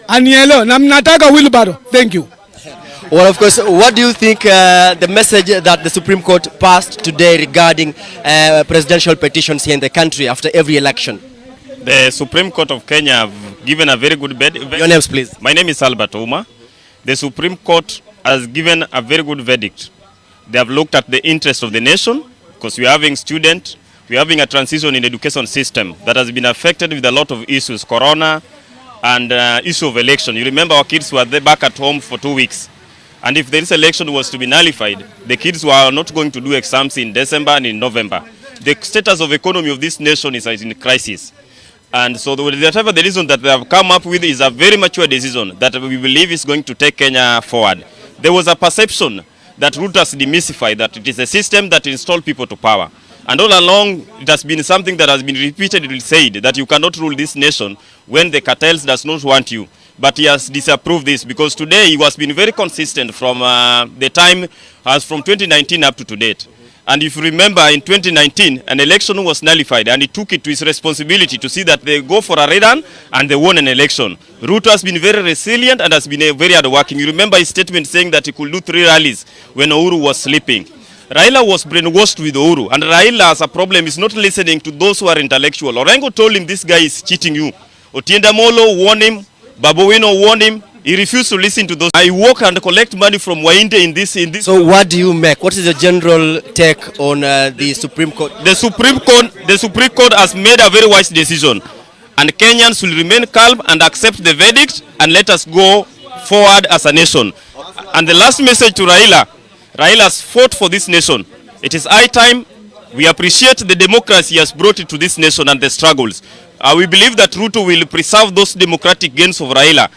anielewe na mnataka wheelbarrow. Thank you. Well, of course, what do you think the message that the Supreme Court passed today regarding presidential petitions here in the country after every election? The Supreme Court of Kenya have given a very good Your names, please. My name is Albert Uma. The Supreme Court has given a very good verdict. They have looked at the interest of the nation, because we are having students, we are having a transition in the education system that has been affected with a lot of issues, corona and issue of election. You remember our kids were back at home for 2 weeks. And if this election was to be nullified, the kids were not going to do exams in December and in November. The status of economy of this nation is in crisis. And so whatever the reason that they have come up with is a very mature decision that we believe is going to take Kenya forward. There was a perception that Ruto has demystified that it is a system that installed people to power. And all along, it has been something that has been repeatedly said, that you cannot rule this nation when the cartels does not want you. But he has disapproved this, because today he has been very consistent from the time as from 2019 up to date. And if you remember, in 2019, an election was nullified, and he took it to his responsibility to see that they go for a rerun and they won an election. Ruto has been very resilient and has been very hardworking. You remember his statement saying that he could do 3 rallies when Uhuru was sleeping. Raila was brainwashed with Uhuru, and Raila has a problem, is not listening to those who are intellectual. Orengo told him, this guy is cheating you. Otienda Molo warned him, Babu Wino warned him. He refused to listen to those. I work and collect money from Wainde in this. So what do you make? What is your general take on the Supreme Court? The Supreme Court has made a very wise decision, and Kenyans will remain calm and accept the verdict, and let us go forward as a nation. And the last message to Raila has fought for this nation. It is high time. We appreciate the democracy he has brought it to this nation and the struggles. We believe that Ruto will preserve those democratic gains of Raila.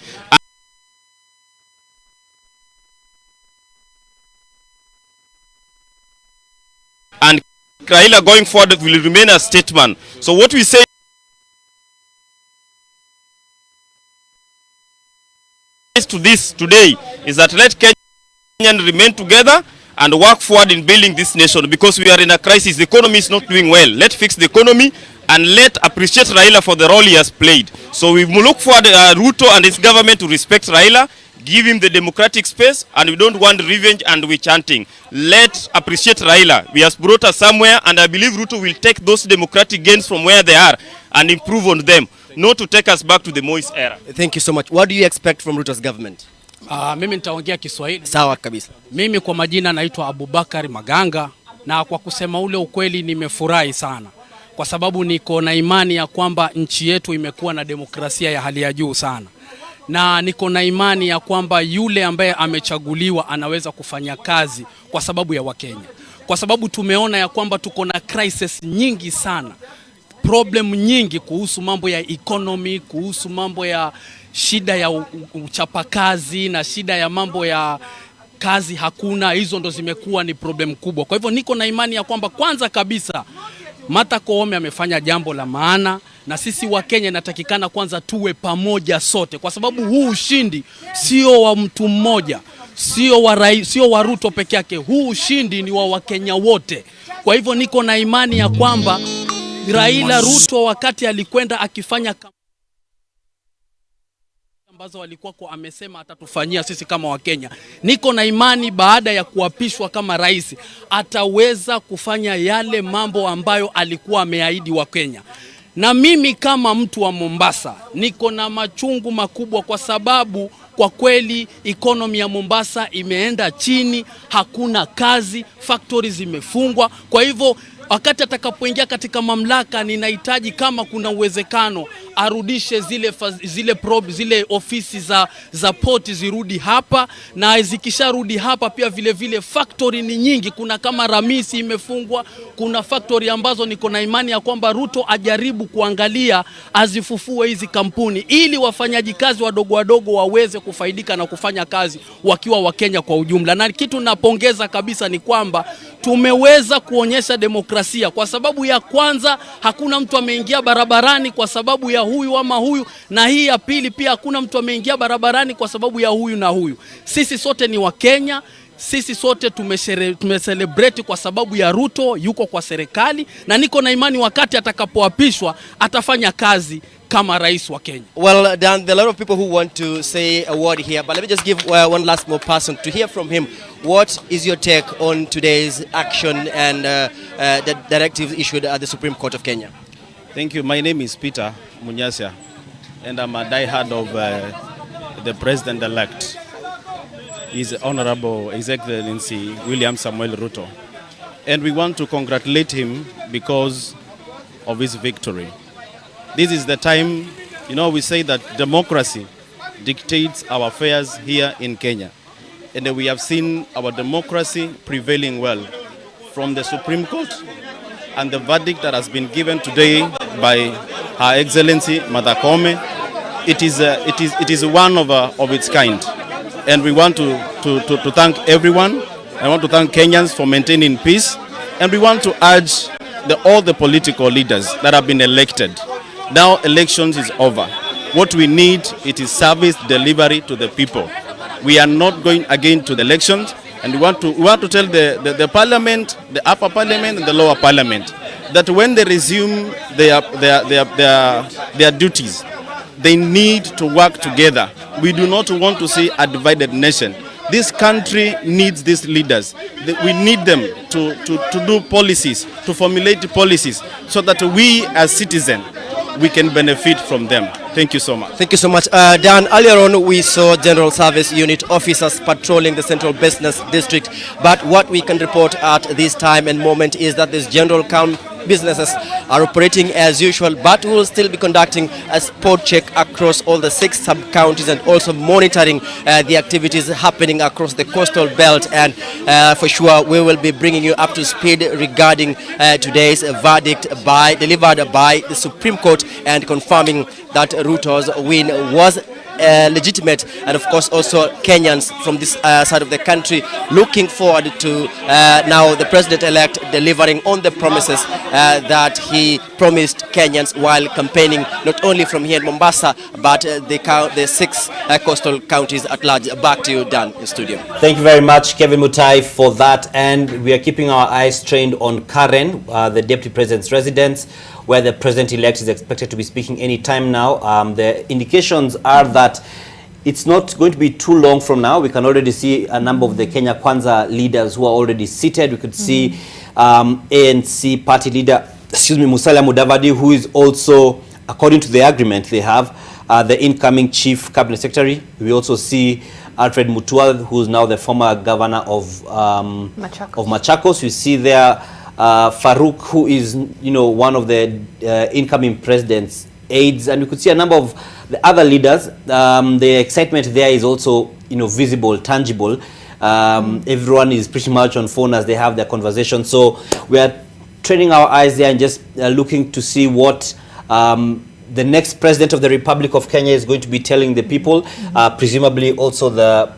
And Raila going forward will remain a statesman. So what we say to this today is that let Kenyans remain together and work forward in building this nation, because we are in a crisis. The economy is not doing well. Let's fix the economy and let appreciate Raila for the role he has played. So we look forward Ruto and his government to respect Raila, give him the democratic space, and we don't want revenge and we chanting. Let's appreciate Raila. He has brought us somewhere, and I believe Ruto will take those democratic gains from where they are and improve on them, not to take us back to the Moise era. Thank you so much. What do you expect from Ruto's government? Mimi nitaongea Kiswahili. Sawa kabisa. Mimi kwa majina naitwa Abubakari Maganga, na kwa kusema ule ukweli nimefurahi sana, kwa sababu niko na imani ya kwamba nchi yetu imekuwa na demokrasia ya hali ya juu sana, na niko na imani ya kwamba yule ambaye amechaguliwa anaweza kufanya kazi kwa sababu ya Wakenya, kwa sababu tumeona ya kwamba tuko na crisis nyingi sana, problem nyingi kuhusu mambo ya economy, kuhusu mambo ya shida ya uchapakazi na shida ya mambo ya kazi hakuna. Hizo ndo zimekuwa ni problem kubwa. Kwa hivyo niko na imani ya kwamba kwanza kabisa Martha Koome amefanya jambo la maana, na sisi wa Kenya natakikana kwanza tuwe pamoja sote, kwa sababu huu ushindi sio wa mtu mmoja, sio wa Ruto peke yake. Huu ushindi ni wa Wakenya wote. Kwa hivyo niko na imani ya kwamba Raila Ruto wakati alikwenda akifanya ambazo walikuwa amesema atatufanyia sisi kama Wakenya, niko na imani baada ya kuapishwa kama rais ataweza kufanya yale mambo ambayo alikuwa ameahidi Wakenya. Na mimi kama mtu wa Mombasa niko na machungu makubwa, kwa sababu kwa kweli economy ya Mombasa imeenda chini, hakuna kazi, factories zimefungwa. Kwa hivyo wakati atakapoingia katika mamlaka, ninahitaji kama kuna uwezekano arudishe zile ofisi za port zirudi hapa, na zikisharudi hapa pia vile factory ni nyingi. Kuna kama Ramisi imefungwa, kuna factory ambazo niko na imani ya kwamba Ruto ajaribu kuangalia azifufue hizi kampuni, ili wafanyaji kazi wadogo waweze kufaidika na kufanya kazi wakiwa Wakenya kwa ujumla. Na kitu napongeza kabisa ni kwamba tumeweza kuonyesha demokrasia, kwa sababu ya kwanza hakuna mtu ameingia barabarani kwa sababu ya huyu ama huyu, na hii ya pili pia hakuna mtu ameingia barabarani kwa sababu ya huyu na huyu. Sisi sote ni Wakenya, sisi sote tumecelebrate kwa sababu ya Ruto yuko kwa serikali, na niko na imani wakati atakapoapishwa atafanya kazi kama rais wa Kenya. Well, Dan, there are a lot of people who want to say a word here, but let me just give one last more person to hear from him. What is your take on today's action and the directives issued at the Supreme Court of Kenya? Thank you. My name is Peter Munyasya, and I'm a diehard of the President-elect. His Honorable His Excellency William Samuel Ruto. And we want to congratulate him because of his victory. This is the time, we say that democracy dictates our affairs here in Kenya. And we have seen our democracy prevailing well from the Supreme Court, and the verdict that has been given today by Her Excellency Martha Koome, it is one of its kind. And we want to thank everyone. I want to thank Kenyans for maintaining peace. And we want to urge all the political leaders that have been elected. Now elections is over. What we need, it is service delivery to the people. We are not going again to the elections, and we want to tell the parliament, the upper parliament and the lower parliament, that when they resume their duties, they need to work together. We do not want to see a divided nation. This country needs these leaders. We need them to do policies, to formulate policies, so that we as citizens, we can benefit from them. Thank you so much. Thank you so much. Dan, earlier on we saw General Service Unit officers patrolling the Central Business District, but what we can report at this time and moment is that these general businesses are operating as usual, but we will still be conducting a spot check across all the 6 sub-counties and also monitoring the activities happening across the coastal belt, and for sure we will be bringing you up to speed regarding today's verdict delivered by the Supreme Court, and confirming that Ruto's win was legitimate, and of course also Kenyans from this side of the country looking forward to now the president-elect delivering on the promises that he promised Kenyans while campaigning, not only from here in Mombasa, but the 6 coastal counties at large. Back to you, Dan, in studio. Thank you very much, Kevin Mutai, for that. And we are keeping our eyes trained on Karen, the Deputy President's residence, where the President-elect is expected to be speaking any time now. The indications are that it's not going to be too long from now. We can already see a number of the Kenya Kwanza leaders who are already seated. We could see ANC party leader, Musalia Mudavadi, who is also, according to the agreement they have, the incoming Chief Cabinet Secretary. We also see Alfred Mutua, who is now the former governor of Machakos. We see there Farouk, who is, one of the incoming president's aides, and we could see a number of the other leaders. The excitement there is also, visible, tangible. Everyone is pretty much on phone as they have their conversation. So we are training our eyes there and just looking to see what the next president of the Republic of Kenya is going to be telling the people. Presumably also the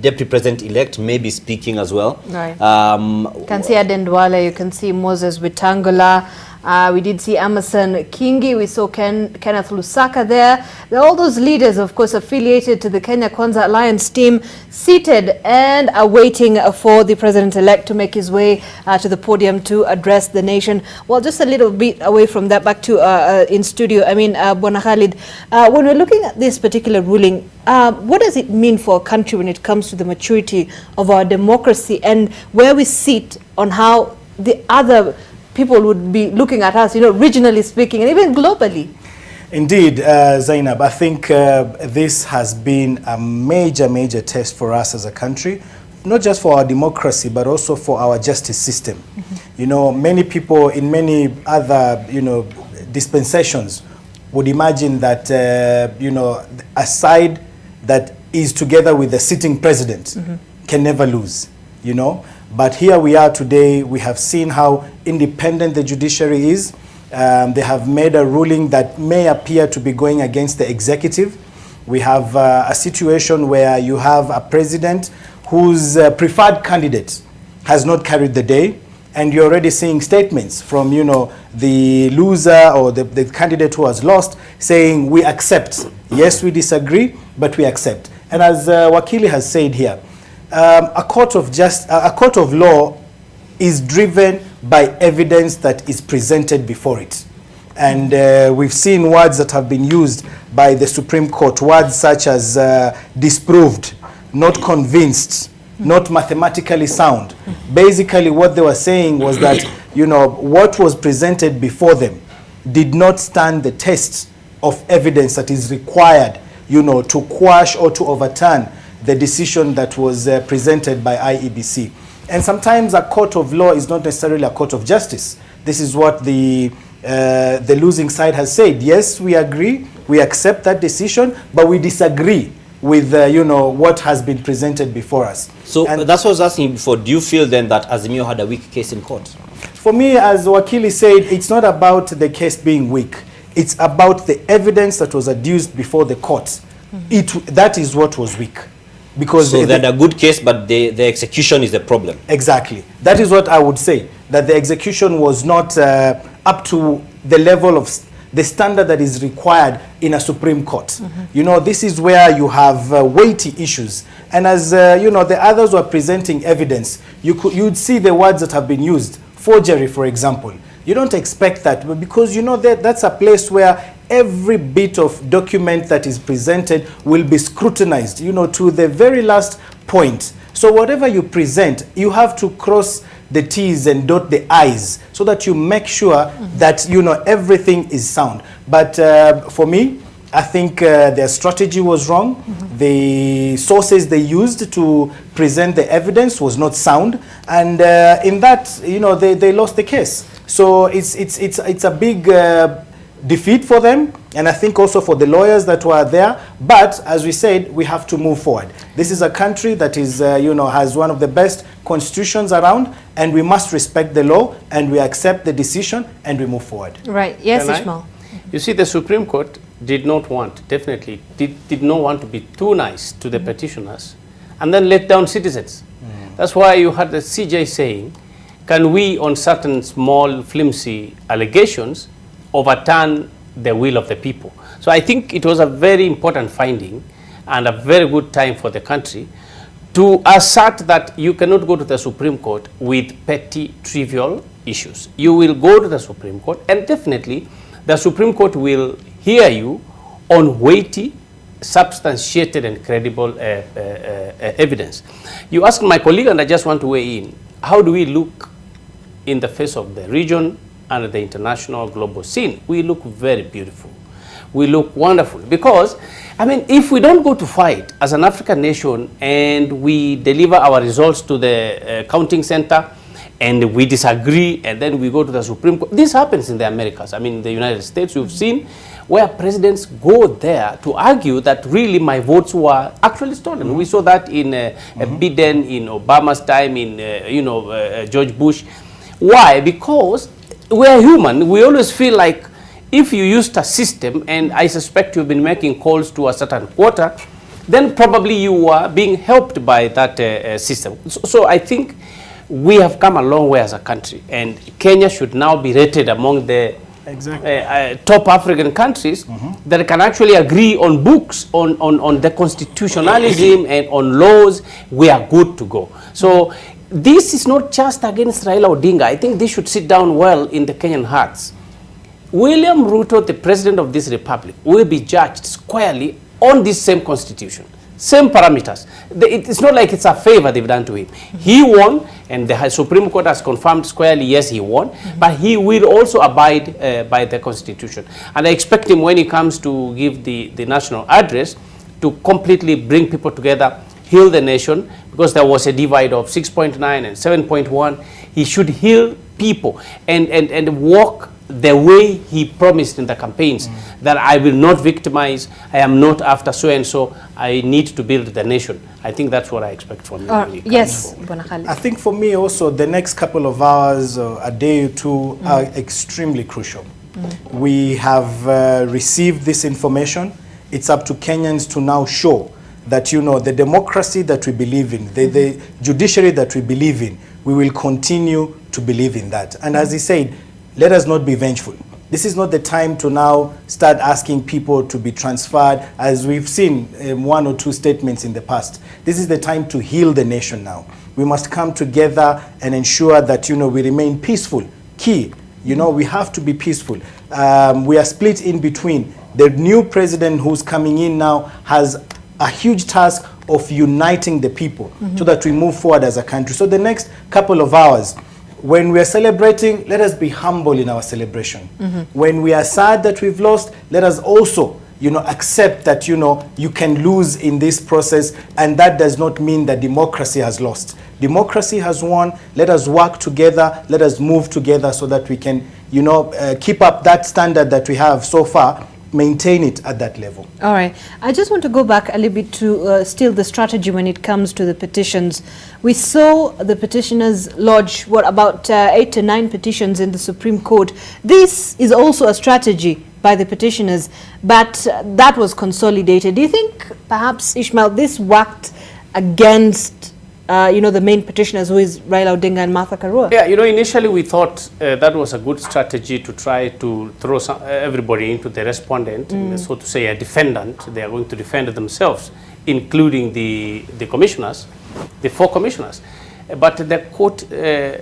Deputy President-elect may be speaking as well. Right. You can see Aden Duale, you can see Moses Wetangula. We did see Emerson Kingi, we saw Kenneth Lusaka there. There are all those leaders, of course, affiliated to the Kenya Kwanza Alliance team, seated and are waiting for the President-elect to make his way to the podium to address the nation. Well, just a little bit away from that, back to in studio. I mean, Bwana Khalid, when we're looking at this particular ruling, what does it mean for a country when it comes to the maturity of our democracy and where we sit on how the other people would be looking at us, regionally speaking, and even globally? Indeed, Zainab, I think this has been a major test for us as a country, not just for our democracy, but also for our justice system. Many people in many other, dispensations would imagine that, a side that is together with the sitting president can never lose, But here we are today. We have seen how independent the judiciary is. They have made a ruling that may appear to be going against the executive. We have a situation where you have a president whose preferred candidate has not carried the day, and you're already seeing statements from, the loser or the candidate who has lost saying, we accept. Yes, we disagree, but we accept. And as Wakili has said here, a court of law is driven by evidence that is presented before it. And we've seen words that have been used by the Supreme Court, words such as disproved, not convinced, not mathematically sound. Basically, what they were saying was that, you know, what was presented before them did not stand the test of evidence that is required, you know, to quash or to overturn the decision that was presented by IEBC. And sometimes a court of law is not necessarily a court of justice. This is what the losing side has said. Yes, we agree, we accept that decision, but we disagree with, you know, what has been presented before us. So and that's what I was asking before. Do you feel then that Azimio had a weak case in court? for me, as Wakili said, it's not about the case being weak. It's about the evidence that was adduced before the court. That is what was weak. Because so they had a good case, but the execution is the problem. Exactly. That is what I would say, that the execution was not up to the level of the standard that is required in a Supreme Court. You know, this is where you have weighty issues. And as, you know, the others were presenting evidence, you'd see the words that have been used. Forgery, for example. You don't expect that, but because you know that that's a place where every bit of document that is presented will be scrutinized, you know, to the very last point. So whatever you present, you have to cross the T's and dot the I's so that you make sure that, you know, everything is sound. But for me, I think their strategy was wrong. The sources they used to present the evidence was not sound. And in that, you know, they lost the case. So it's a big defeat for them, and I think also for the lawyers that were there. But as we said, we have to move forward. This is a country that is, you know, has one of the best constitutions around, and we must respect the law, and we accept the decision, and we move forward. Right. Yes, Can I? Ishmael. You see, the Supreme Court did not want, definitely, did not want to be too nice to the petitioners and then let down citizens. That's why you had the CJ saying, can we, on certain small, flimsy allegations, overturn the will of the people? So I think it was a very important finding and a very good time for the country to assert that you cannot go to the Supreme Court with petty, trivial issues. You will go to the Supreme Court, and definitely the Supreme Court will hear you on weighty, substantiated and credible evidence. You asked my colleague, and I just want to weigh in, how do we look in the face of the region and the international global scene? We look very beautiful. We look wonderful because, I mean, if we don't go to fight as an African nation and we deliver our results to the counting center and we disagree and then we go to the Supreme Court, this happens in the Americas. I mean, in the United States, you've seen where presidents go there to argue that really my votes were actually stolen. We saw that in Biden, in Obama's time, in, you know, George Bush. Why? Because we are human. We always feel like if you used a system, and I suspect you've been making calls to a certain quarter, then probably you are being helped by that system. So I think we have come a long way as a country, and Kenya should now be rated among the top African countries that can actually agree on books, on the constitutionalism and on laws. We are good to go. So this is not just against Raila Odinga. I think this should sit down well in the Kenyan hearts. William Ruto, the president of this republic, will be judged squarely on this same constitution, same parameters. It's not like it's a favor they've done to him. He won, and the Supreme Court has confirmed squarely, yes, he won, but he will also abide by the constitution. And I expect him, when he comes to give the national address, to completely bring people together, heal the nation, because there was a divide of 6.9 and 7.1. He should heal people and walk the way he promised in the campaigns, that I will not victimize, I am not after so-and-so, I need to build the nation. I think that's what I expect from him. Yes, I think for me also, the next couple of hours, or a day or two, are extremely crucial. We have received this information. It's up to Kenyans to now show that, you know, the democracy that we believe in, the judiciary that we believe in, we will continue to believe in that. And as he said, let us not be vengeful. This is not the time to now start asking people to be transferred, as we've seen one or two statements in the past. This is the time to heal the nation now. We must come together and ensure that, you know, we remain peaceful. Key, you know, we have to be peaceful. we are split in between. The new president who's coming in now has a huge task of uniting the people so that we move forward as a country. So the next couple of hours, when we are celebrating, let us be humble in our celebration. When we are sad that we've lost, let us also, accept that, you can lose in this process, and that does not mean that democracy has lost. Democracy has won. Let us work together. Let us move together so that we can, keep up that standard that we have so far, maintain it at that level. All right. I just want to go back a little bit to still the strategy when it comes to the petitions. We saw the petitioners lodge, about 8 to 9 petitions in the Supreme Court. This is also a strategy by the petitioners, but that was consolidated. Do you think perhaps, Ishmael, this worked against the main petitioners, who is Raila Odinga and Martha Karua? Yeah, initially we thought that was a good strategy to try to throw everybody into the respondent, so to say a defendant. They are going to defend themselves, including the commissioners, the 4 commissioners. But the court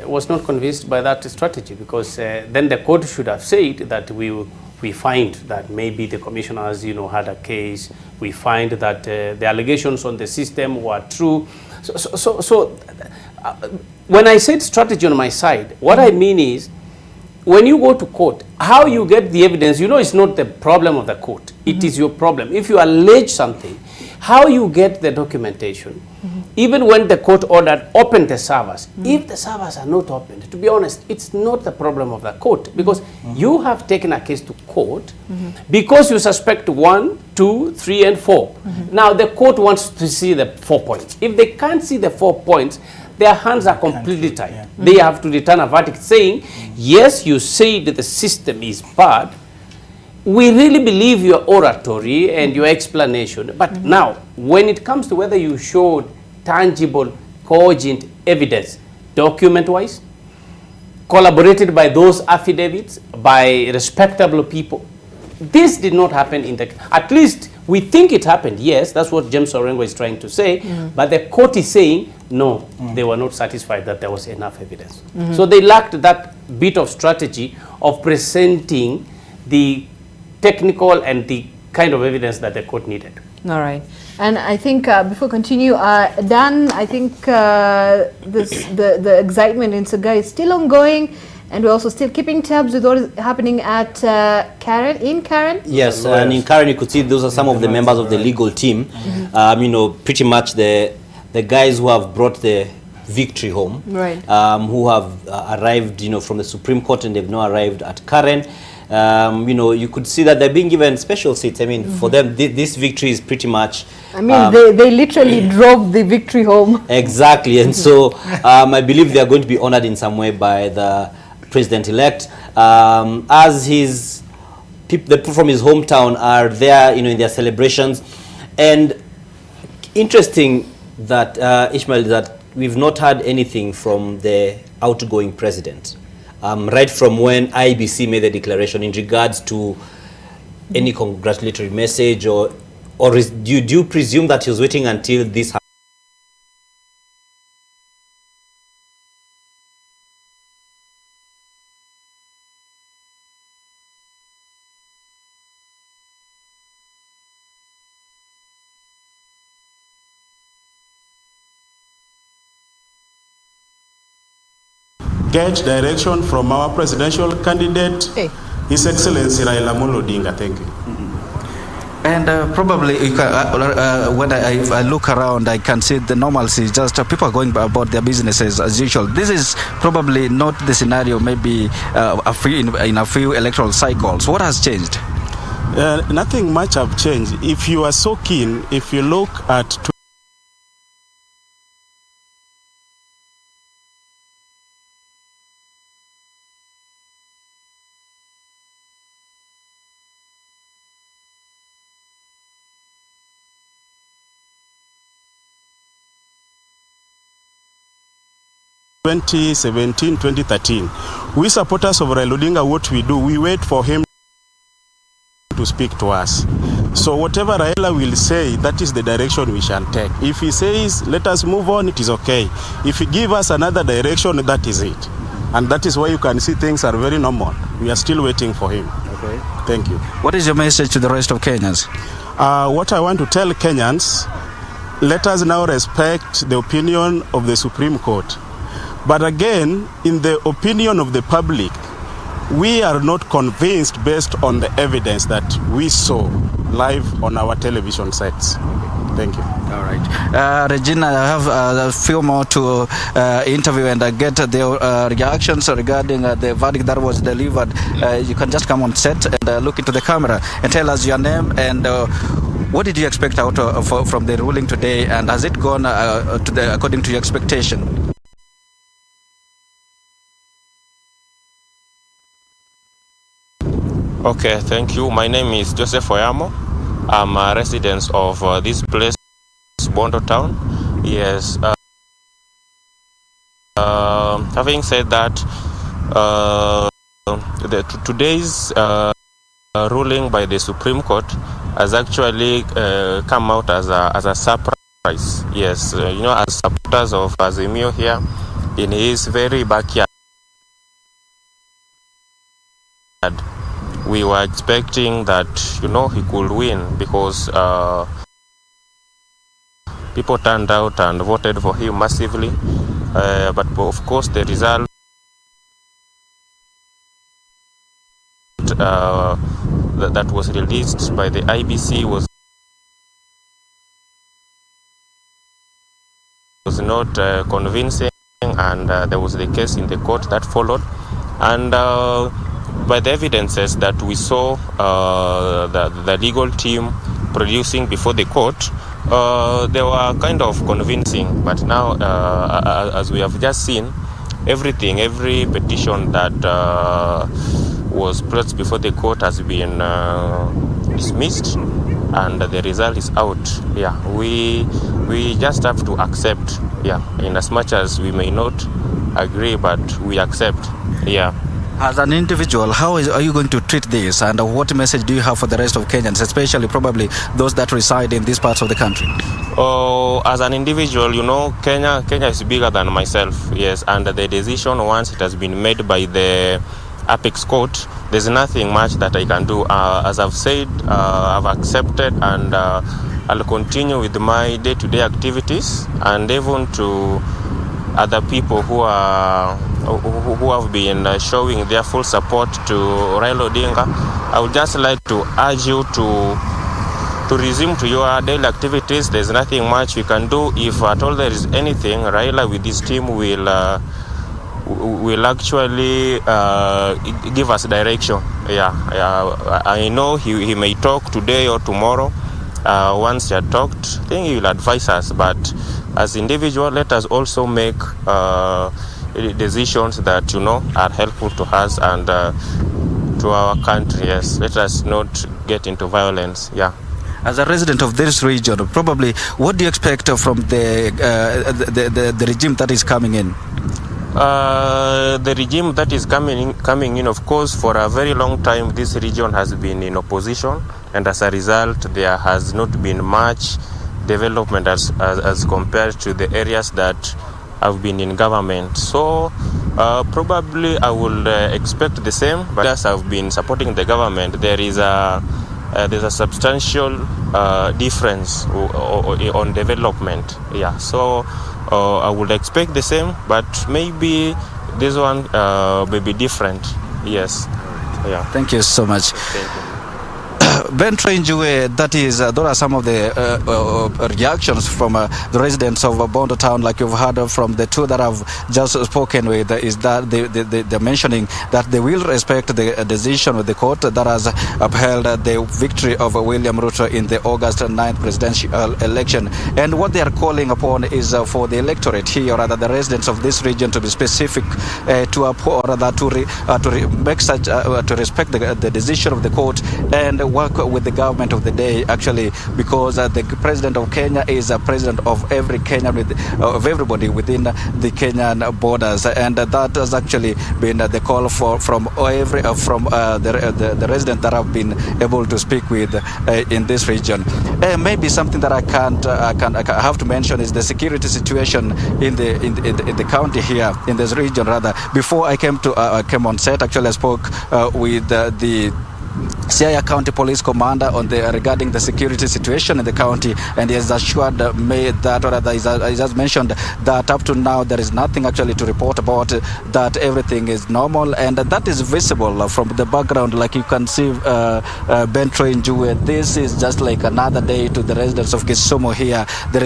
was not convinced by that strategy, because then the court should have said that we find that maybe the commissioners, had a case. We find that the allegations on the system were true. So when I said strategy on my side, what I mean is, when you go to court, how you get the evidence, it's not the problem of the court. It is your problem. If you allege something, how you get the documentation, even when the court ordered open the servers, if the servers are not opened, to be honest, it's not the problem of the court, because you have taken a case to court because you suspect 1, 2, 3, and 4. Now the court wants to see the 4 points. If they can't see the 4 points, their hands are completely tied. Yeah. They have to return a verdict saying, yes, you say that the system is bad. We really believe your oratory and your explanation. But now, when it comes to whether you showed tangible, cogent evidence, document-wise, collaborated by those affidavits, by respectable people, this did not happen in the... At least we think it happened, yes, that's what James Orengo is trying to say, but the court is saying, no, they were not satisfied that there was enough evidence. So they lacked that bit of strategy of presenting the technical and the kind of evidence that the court needed. All right. And I think before we continue, Dan, I think the excitement in Suga is still ongoing, and we're also still keeping tabs with what is happening at Karen, in Karen? Yes, and in Karen you could see those are some of the members of the legal team. Pretty much the guys who have brought the victory home, right? Who have arrived, from the Supreme Court, and they've now arrived at Karen. You could see that they're being given special seats. I mean, for them, this victory is pretty much... I mean, they literally drove the victory home. Exactly. And so I believe they are going to be honored in some way by the president-elect. As the people from his hometown are there, in their celebrations. And interesting that, Ishmael, that we've not heard anything from the outgoing president. Right from when IBC made the declaration in regards to any congratulatory message, or do you presume that he was waiting until this happened? Get direction from our presidential candidate, His Excellency Raila Odinga. Thank you. And probably when I look around, I can see the normalcy, just people are going about their businesses as usual. This is probably not the scenario maybe in a few electoral cycles. What has changed? Nothing much have changed. If you are so keen, if you look at... ...2017, 2013. We supporters of Raila Odinga, what we do, we wait for him to speak to us. So whatever Raila will say, that is the direction we shall take. If he says, let us move on, it is okay. If he gives us another direction, that is it. And that is why you can see things are very normal. We are still waiting for him. Okay. Thank you. What is your message to the rest of Kenyans? What I want to tell Kenyans, let us now respect the opinion of the Supreme Court. But again, in the opinion of the public, we are not convinced based on the evidence that we saw live on our television sets. Thank you. All right. Regina, I have a few more to interview and get the reactions regarding the verdict that was delivered. You can just come on set and look into the camera and tell us your name and what did you expect out from the ruling today, and has it gone according to your expectation? Okay, thank you. My name is Joseph Oyamo. I'm a resident of this place, Bondo Town. Yes. Having said that, today's ruling by the Supreme Court has actually come out as a surprise. Yes, as supporters of Azimio here in his very backyard, we were expecting that he could win because people turned out and voted for him massively, but of course the result that was released by the IBC was not convincing, and there was the case in the court that followed, and by the evidences that we saw the legal team producing before the court, they were kind of convincing. But now, as we have just seen, every petition that was placed before the court has been dismissed, and the result is out. Yeah, we just have to accept. Yeah, in as much as we may not agree, but we accept. Yeah. As an individual, how are you going to treat this, and what message do you have for the rest of Kenyans, especially probably those that reside in these parts of the country? Oh, as an individual, Kenya is bigger than myself, yes, and the decision, once it has been made by the Apex Court, there's nothing much that I can do. As I've said, I've accepted, and I'll continue with my day-to-day activities, and even to other people who have been showing their full support to Raila Odinga. I would just like to urge you to resume to your daily activities. There's nothing much we can do. If at all there is anything, Raila with his team will actually give us direction. Yeah, I know he may talk today or tomorrow. Once he had talked, I think he will advise us. But as individuals, let us also make decisions that are helpful to us and to our country. Yes, let us not get into violence. Yeah. As a resident of this region, probably what do you expect from the regime that is coming in? The regime that is coming in, of course, for a very long time, this region has been in opposition, and as a result, there has not been much development as compared to the areas that have been in government. So probably I will expect the same, but as I've been supporting the government, there's a substantial difference on development. Yeah, so I would expect the same, but maybe this one may be different. Yes. Yeah. Thank you so much. Thank you. Ben Trenjue, that is, those are some of the reactions from the residents of Bondo Town, like you've heard from the two that I've just spoken with, is that they're mentioning that they will respect the decision of the court that has upheld the victory of William Ruto in the August 9th presidential election. And what they are calling upon is for the electorate here, or rather the residents of this region, to be specific, to respect the decision of the court and work with the government of the day, actually, because the president of Kenya is a president of every Kenyan, of everybody within the Kenyan borders, and that has actually been the call from the residents that have been able to speak with in this region. Maybe something that I have to mention is the security situation in the county here, in this region rather. Before I came on set, actually I spoke with the Siaya County Police Commander regarding the security situation in the county, and he has assured me that, or rather, he has mentioned that up to now there is nothing actually to report about, that everything is normal, and that is visible from the background. Like you can see, Ben Troy Njue, this is just like another day to the residents of Kisumu here. There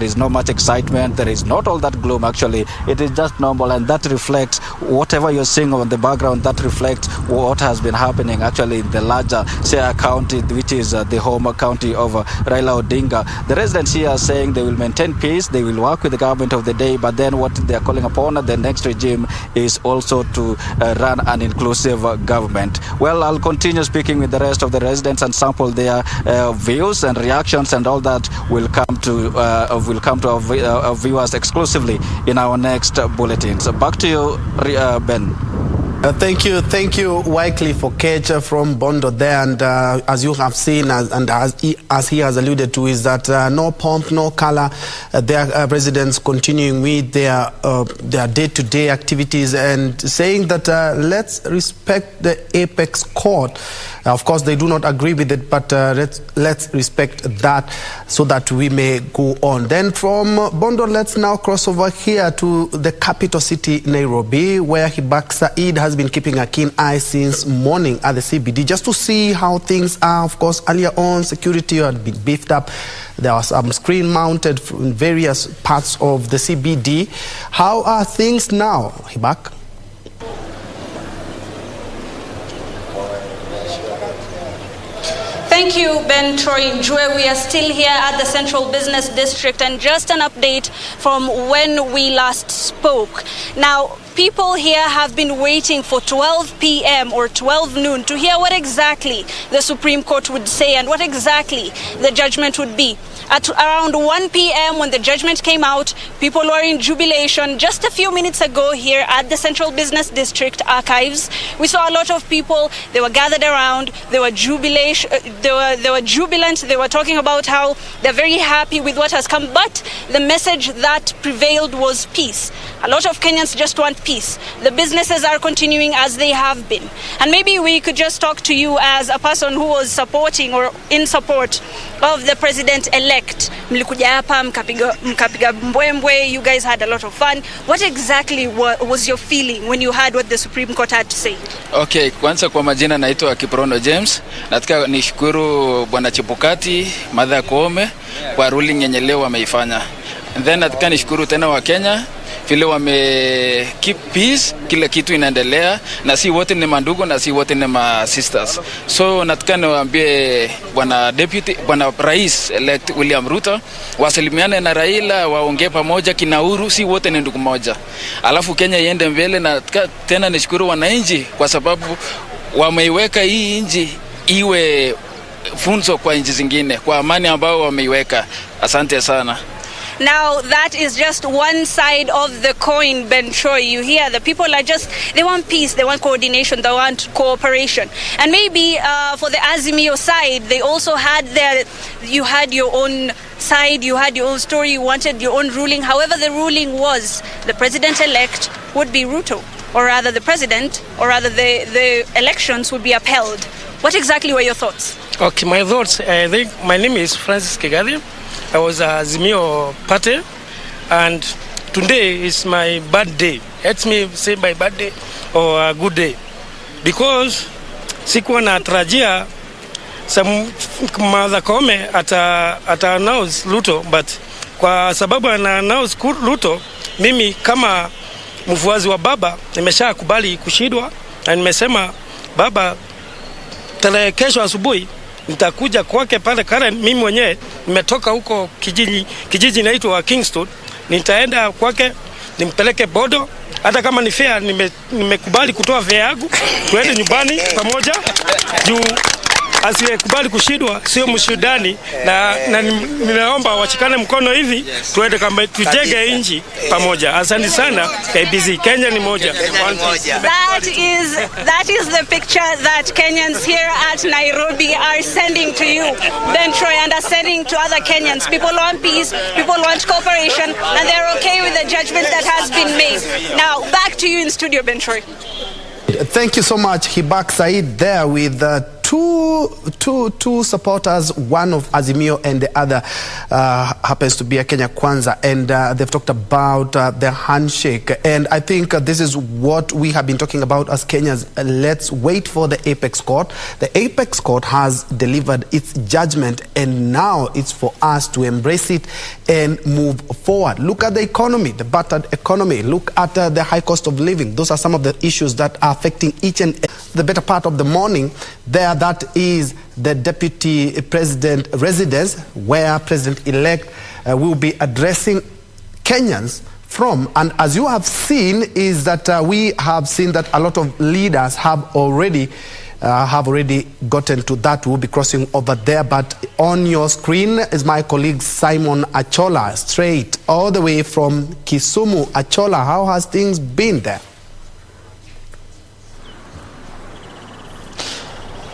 is no much excitement. There is not all that gloom actually. It is just normal, and that reflects whatever you're seeing on the background. That reflects what has been happening actually in the larger Siaya County, which is the home county of Raila Odinga. The residents here are saying they will maintain peace, they will work with the government of the day, but then what they are calling upon the next regime is also to run an inclusive government. Well, I'll continue speaking with the rest of the residents and sample their views and reactions, and all that will come to our viewers exclusively in our next bulletins. Back to you, Ben. Thank you, Wycliffe Okech from Bondo there. And as you have seen, as he has alluded to, is that no pomp, no color. Their residents continuing with their day-to-day activities and saying that let's respect the apex court. Of course, they do not agree with it, but let's respect that so that we may go on. Then from Bondo, let's now cross over here to the capital city, Nairobi, where Hibak Said has been keeping a keen eye since morning at the CBD just to see how things are. Of course, earlier on, security had been beefed up. There was some screen mounted in various parts of the CBD. How are things now, Hibak? Thank you, Ben Troy Njue. We are still here at the Central Business District, and just an update from when we last spoke. Now, people here have been waiting for 12 p.m. or 12 noon to hear what exactly the Supreme Court would say and what exactly the judgment would be. At around 1 p.m. when the judgment came out, people were in jubilation. Just a few minutes ago here at the Central Business District Archives, we saw a lot of people. They were gathered around. They were jubilation. They were jubilant. They were talking about how they're very happy with what has come. But the message that prevailed was peace. A lot of Kenyans just want peace. The businesses are continuing as they have been. And maybe we could just talk to you as a person who was supporting or in support of the president-elect. Mlikuja hapa, mkapiga mbwembwe, you guys had a lot of fun. What exactly was your feeling when you heard what the Supreme Court had to say? Okay, kwanza kwa majina naitwa Kiprono James. Nataka nishukuru Bwana Chebukati, Martha Koome kwa ruling yenye leo wameifanya. And then nataka nishukuru tena wa Kenya vile wame keep peace, kila kitu inaendelea, na si wote ni mandugu na si wote ni ma sisters. So nataka niwaambie bwana rais elect William Ruto wasalimiane na Raila, waongee pamoja kinauru, si wote ni ndugu moja. Alafu Kenya iende mbele, na tena nishukuru wananchi kwa sababu wameiweka hii nchi iwe funzo kwa nchi zingine kwa amani ambao wameiweka. Asante sana. Now, that is just one side of the coin, Ben Troy. You hear the people are they want peace, they want coordination, they want cooperation. And maybe for the Azimio side, they also had you had your own side, you had your own story, you wanted your own ruling. However, the ruling was the president-elect would be Ruto, or rather the president, or rather the elections would be upheld. What exactly were your thoughts? Okay, my thoughts, I think my name is Francis Kigadi. I was a Azimio party, and today is my bad day. Let me say my bad day or a good day, because sikuwa natarajia Martha Koome ata announce Ruto, but kwa sababu ana announce Ruto, mimi kama mfuasi wa baba nimeshakubali kushindwa, na nimesema baba tarehe kesho asubuhi nitakuja kwake pale Karen. Mimi mwenyewe nimetoka huko kijiji inaitwa Kingston, nitaenda kwake nimpeleke bodo, hata kama ni fair nimekubali kutoa fare yangu tuende nyumbani pamoja, juu asiyekubali kushindwa sio mshindani, na ninaomba wachikane mkono hivi tuende kama tujenge nchi pamoja. Asante sana KBC, Kenya ni moja. That is the picture that Kenyans here at Nairobi are sending to you, Ben Troy, and are sending to other Kenyans. People want peace, people want cooperation, and they're okay with the judgment that has been made. Now, back to you in studio, Ben Troy. Thank you so much, Hibak Said, there with two supporters, one of Azimio and the other happens to be a Kenya Kwanza, and they've talked about their handshake. And I think this is what we have been talking about as Kenyans. Let's wait for the Apex Court. The Apex Court has delivered its judgment, and now it's for us to embrace it and move forward. Look at the economy, the battered economy. Look at the high cost of living. Those are some of the issues that are affecting each and the better part of the morning. There, that is the Deputy President residence, where President-elect will be addressing Kenyans from. And as you have seen, is that we have seen that a lot of leaders have already gotten to that. We'll be crossing over there. But on your screen is my colleague Simon Achola, straight all the way from Kisumu. Achola, how has things been there?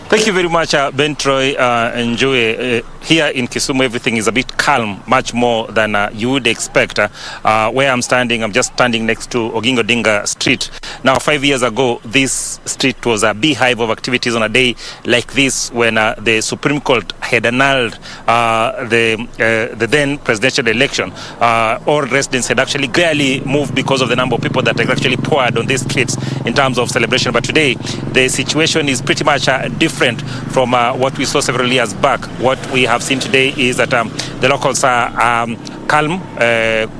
Thank you very much, Ben Troy and Joey. Here in Kisumu, everything is a bit calm, much more than you would expect. Where I'm standing, I'm just standing next to Oginga Odinga Street. Now, 5 years ago, this street was a beehive of activities on a day like this, when the Supreme Court had annulled the then presidential election. All residents had actually barely moved because of the number of people that had actually poured on these streets in terms of celebration. But today, the situation is pretty much different from what we saw several years back. What we have seen today is that the locals are calm,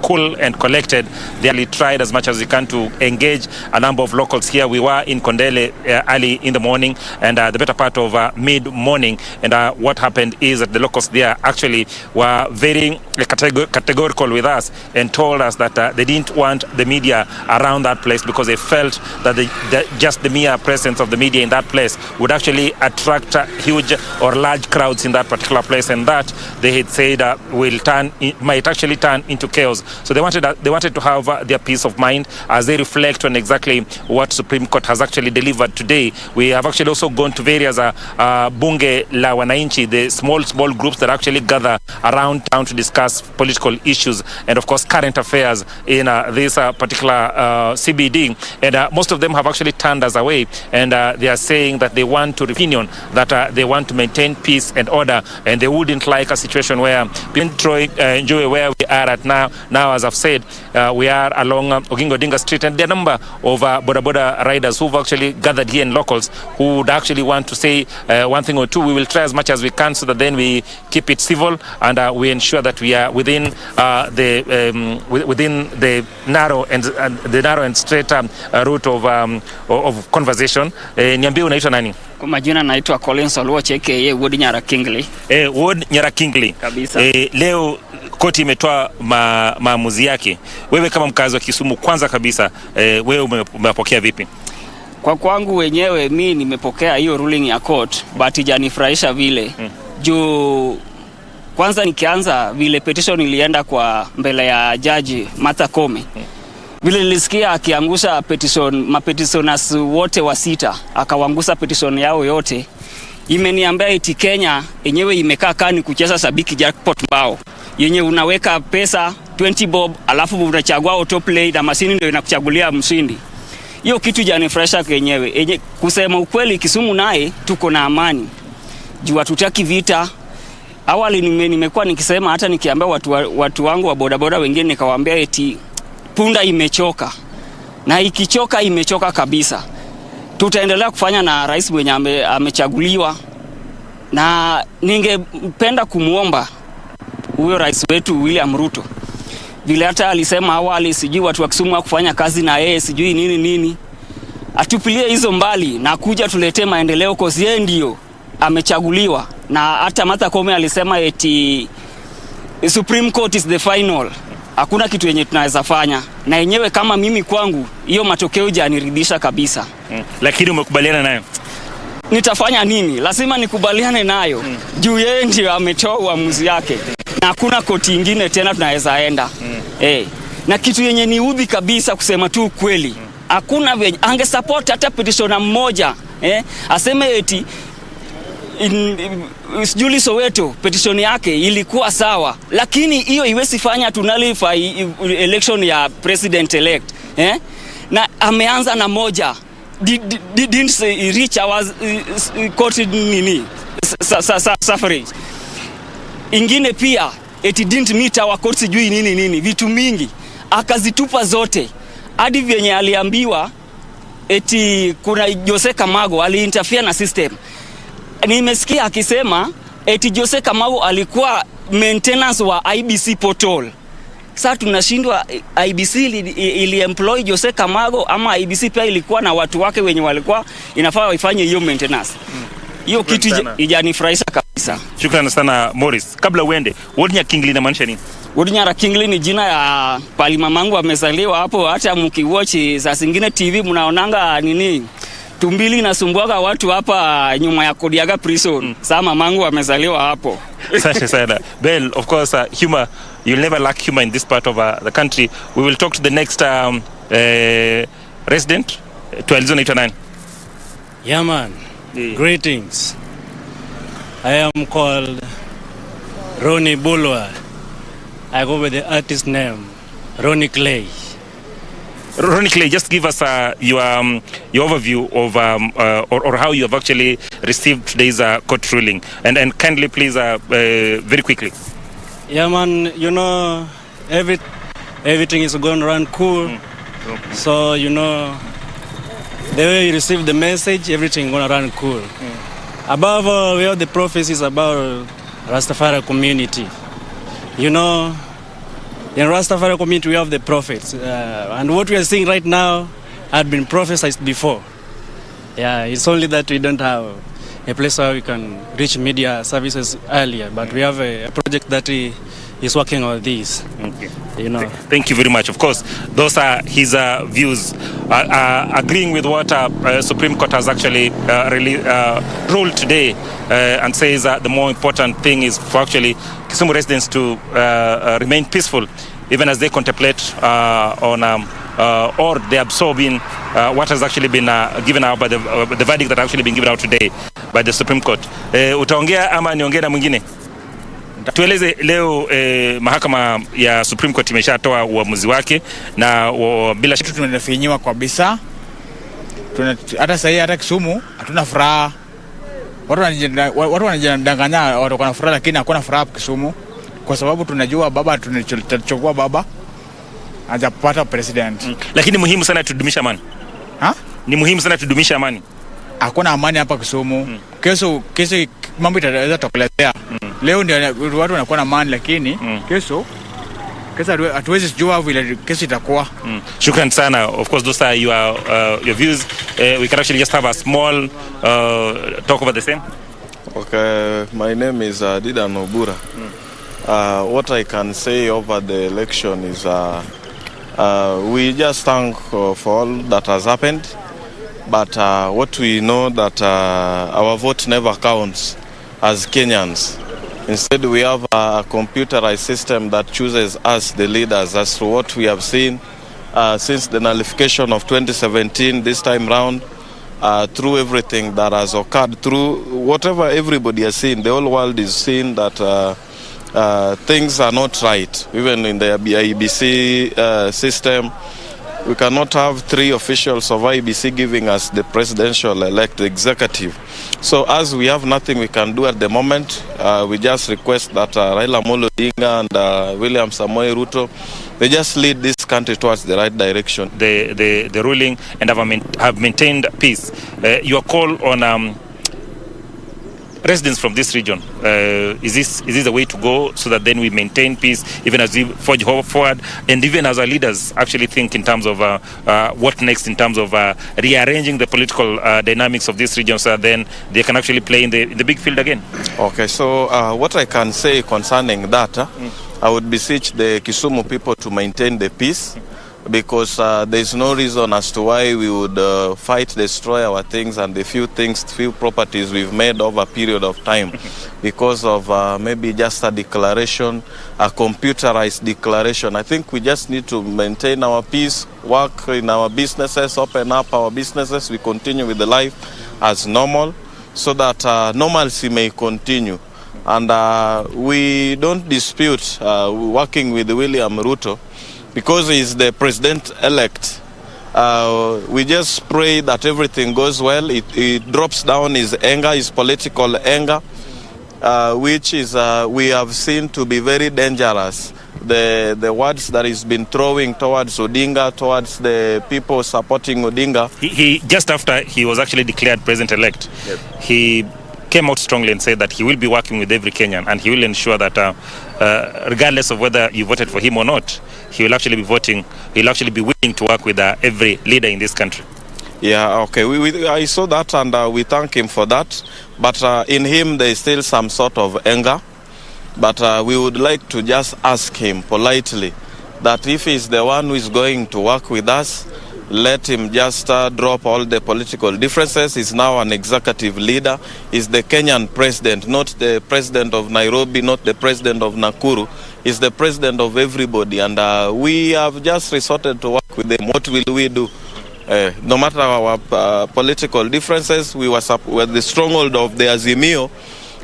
cool and collected. They really tried as much as they can to engage a number of locals here. We were in Kondele early in the morning and the better part of mid-morning, and what happened is that the locals there actually were very categorical with us and told us that they didn't want the media around that place because they felt that just the mere presence of the media in that place would actually attract huge or large crowds in that particular place, and that they had said might actually turn into chaos. So they wanted to have their peace of mind as they reflect on exactly what Supreme Court has actually delivered today. We have actually also gone to various bunge la wananchi, the small groups that actually gather around town to discuss political issues and of course current affairs in this particular CBD, and most of them have actually turned us away, and they are saying that they want to opinion that they want to maintain peace and order, and they wouldn't like a situation where Troy enjoy where we are at now. Now, as I've said, we are along Oginga Odinga Street, and there are a number of boda riders who've actually gathered here, and locals who would actually want to say one thing or two. We will try as much as we can so that then we keep it civil and we ensure that we are within the narrow and straight route of conversation. Niambie, unaitwa nani? Kwa majina naitwa Collins Oluoch aka Wood Nyara Kingley. Wood Nyara Kingley. Kabisa. Leo koti imetoa maamuzi yake. Wewe kama mkazi wa Kisumu, kwanza kabisa wewe umepokea vipi? Kwa kwangu wenyewe mimi nimepokea hiyo ruling ya court, but ijanifurahisha vile. Juu kwanza nikianza vile petition ilienda kwa mbele ya jaji Martha Koome. Vile nilisikia akiangusha petitioners wote wa 6, akawangusa petition yao yote. Imeniambia eti Kenya yenyewe imekaa kani kucheza sabiki jackpot mbao. Yenye unaweka pesa 20 bob alafu unachagua autoplay na mashini ndio inakuchagulia mshindi. Hiyo kitu janifresha kenyewe. Kusema ukweli, Kisumu naye tuko na amani. Juu hatutaki vita. Awali nimekuwa nikisema, hata nikiambia watu wangu wa bodaboda wengine nikawaambia eti punda imechoka. Na ikichoka imechoka kabisa. Tutaendelea kufanya na rais mwenye amechaguliwa, na ningependa kumuomba huyo rais wetu William Ruto, vile hata alisema awali sijui watu wa Kisumu kufanya kazi na yeye sijui nini, atupilie hizo mbali na kuja tuletee maendeleo, kwa sababu ndio amechaguliwa. Na hata Martha Koome alisema eti Supreme Court is the final. Hakuna kitu yenye tunaweza fanya, na yenyewe kama mimi kwangu hiyo matokeo hajaniridhisha kabisa. Lakini umekubaliana nayo? Nitafanya nini? Lazima nikubaliane nayo. Juu yeye ndio ametoa uamuzi yake. Na hakuna koti nyingine tena tunaweza enda. Na kitu yenye niudhi kabisa, kusema tu kweli, hakuna venye angesupport hata petitioner mmoja, aseme eti Julie Soweto petition yake ilikuwa sawa, lakini hiyo iwezi fanya tunalify election ya president elect, na ameanza na moja. didn't reach our court suffrage. Ingine pia eti didn't meet our court sijui nini vitu mingi akazitupa zote hadi vyenye aliambiwa eti kuna Jose Kamago aliinterfere na system. Nimesikia akisema eti Jose Kamago alikuwa maintenance wa IBC portal. Sasa tunashindwa IBC ili employ Jose Kamago ama IBC pia ilikuwa na watu wake wenye walikuwa inafaa waifanye hiyo maintenance. Hiyo kitu ijanifurahisha kabisa. Shukrani sana Morris. Kabla uende, Wodnya Kingli inamaanisha nini? Wodnya Kingli ni jina ya pali mamangu amezaliwa hapo. Hata mkiwatch saa zingine TV mnaonanga nini tumbili inasumbuaga watu hapa nyuma ya Kodiaga prison. Sasa mamangu amezaliwa hapo. Asante sana. Well, of course, humor, you'll never lack humor in this part of the country. We will talk to the next resident. Tualizo naitwa nani? Yeah, man. Yeah. Greetings. I am called Ronnie Bulwa. I go with the artist name Ronnie Clay. Ronnie Clay, just give us your overview of or how you have actually received today's court ruling, and kindly please very quickly. Yeah, man. You know, everything is going to run cool. So you know, the way you receive the message, everything going to run cool. Above all, we have the prophecies about Rastafari community. You know, in Rastafari community, we have the prophets. And what we are seeing right now had been prophesied before. Yeah, it's only that we don't have a place where we can reach media services earlier. But we have a project that is working on this. Okay. You know. Thank you very much. Of course, those are his views. Agreeing with what Supreme Court has actually ruled today and says the more important thing is for actually Kisumu residents to remain peaceful even as they contemplate on or they absorb in what has actually been given out by the verdict that has actually been given out today by the Supreme Court. Utaongea ama niongee na mwingine? Tueleze leo mahakama ya Supreme Court imeshatoa uamuzi wake na bila shaka tunafinyiwa kabisa. Hata sasa hata Kisumu hatuna furaha. Watu wanajidanganya watu wana furaha lakini hakuna furaha Kisumu kwa sababu tunajua baba tunachukua baba hajapata president. Lakini muhimu sana tudumisha amani. Ni muhimu sana tudumisha amani. Hakuna amani hapa Kisumu. Kesho mambo itaweza tokelezea. Leo ndio watu wanakuwa na amani lakini kesho hatuwezi kujua vile kesho itakuwa. Shukran sana. Of course those are your views. We can actually just have a small talk about the same. Okay, my name is Didan Obura. What I can say over the election is we just thank for all that has happened. But what we know that our vote never counts as Kenyans. Instead, we have a computerized system that chooses us, the leaders, as to what we have seen since the nullification of 2017, this time round, through everything that has occurred, through whatever everybody has seen. The whole world is seeing that things are not right. Even in the IBC system, we cannot have 3 officials of IBC giving us the presidential-elect executive. So as we have nothing we can do at the moment, we just request that Raila Amolo Odinga and William Samoei Ruto, they just lead this country towards the right direction. The ruling and have maintained peace. Your call on residents from this region, is this the way to go so that then we maintain peace even as we forge forward and even as our leaders actually think in terms of what next in terms of rearranging the political dynamics of this region so that then they can actually play in the big field again? Okay, so what I can say concerning that, I would beseech the Kisumu people to maintain the peace, because there is no reason as to why we would fight, destroy our things and the few properties we've made over a period of time because of maybe just a declaration, a computerized declaration. I think we just need to maintain our peace, work in our businesses, open up our businesses, we continue with the life as normal so that normalcy may continue. And we don't dispute working with William Ruto, because he is the president-elect We just pray that everything goes well. It drops down his anger, his political anger, which is we have seen to be very dangerous. The words that he's been throwing towards Odinga, towards the people supporting Odinga. He just after he was actually declared president-elect, he came out strongly and said that he will be working with every Kenyan and he will ensure that regardless of whether you voted for him or not, he will actually be voting, he'll actually be willing to work with every leader in this country. Yeah, okay. I saw that and we thank him for that. But in him there is still some sort of anger. But we would like to just ask him politely that if he's the one who is going to work with us, let him just drop all the political differences. He's now an executive leader. He's the Kenyan president, not the president of Nairobi, not the president of Nakuru. He's the president of everybody. And we have just resorted to work with him. What will we do? No matter our political differences, we were the stronghold of the Azimio,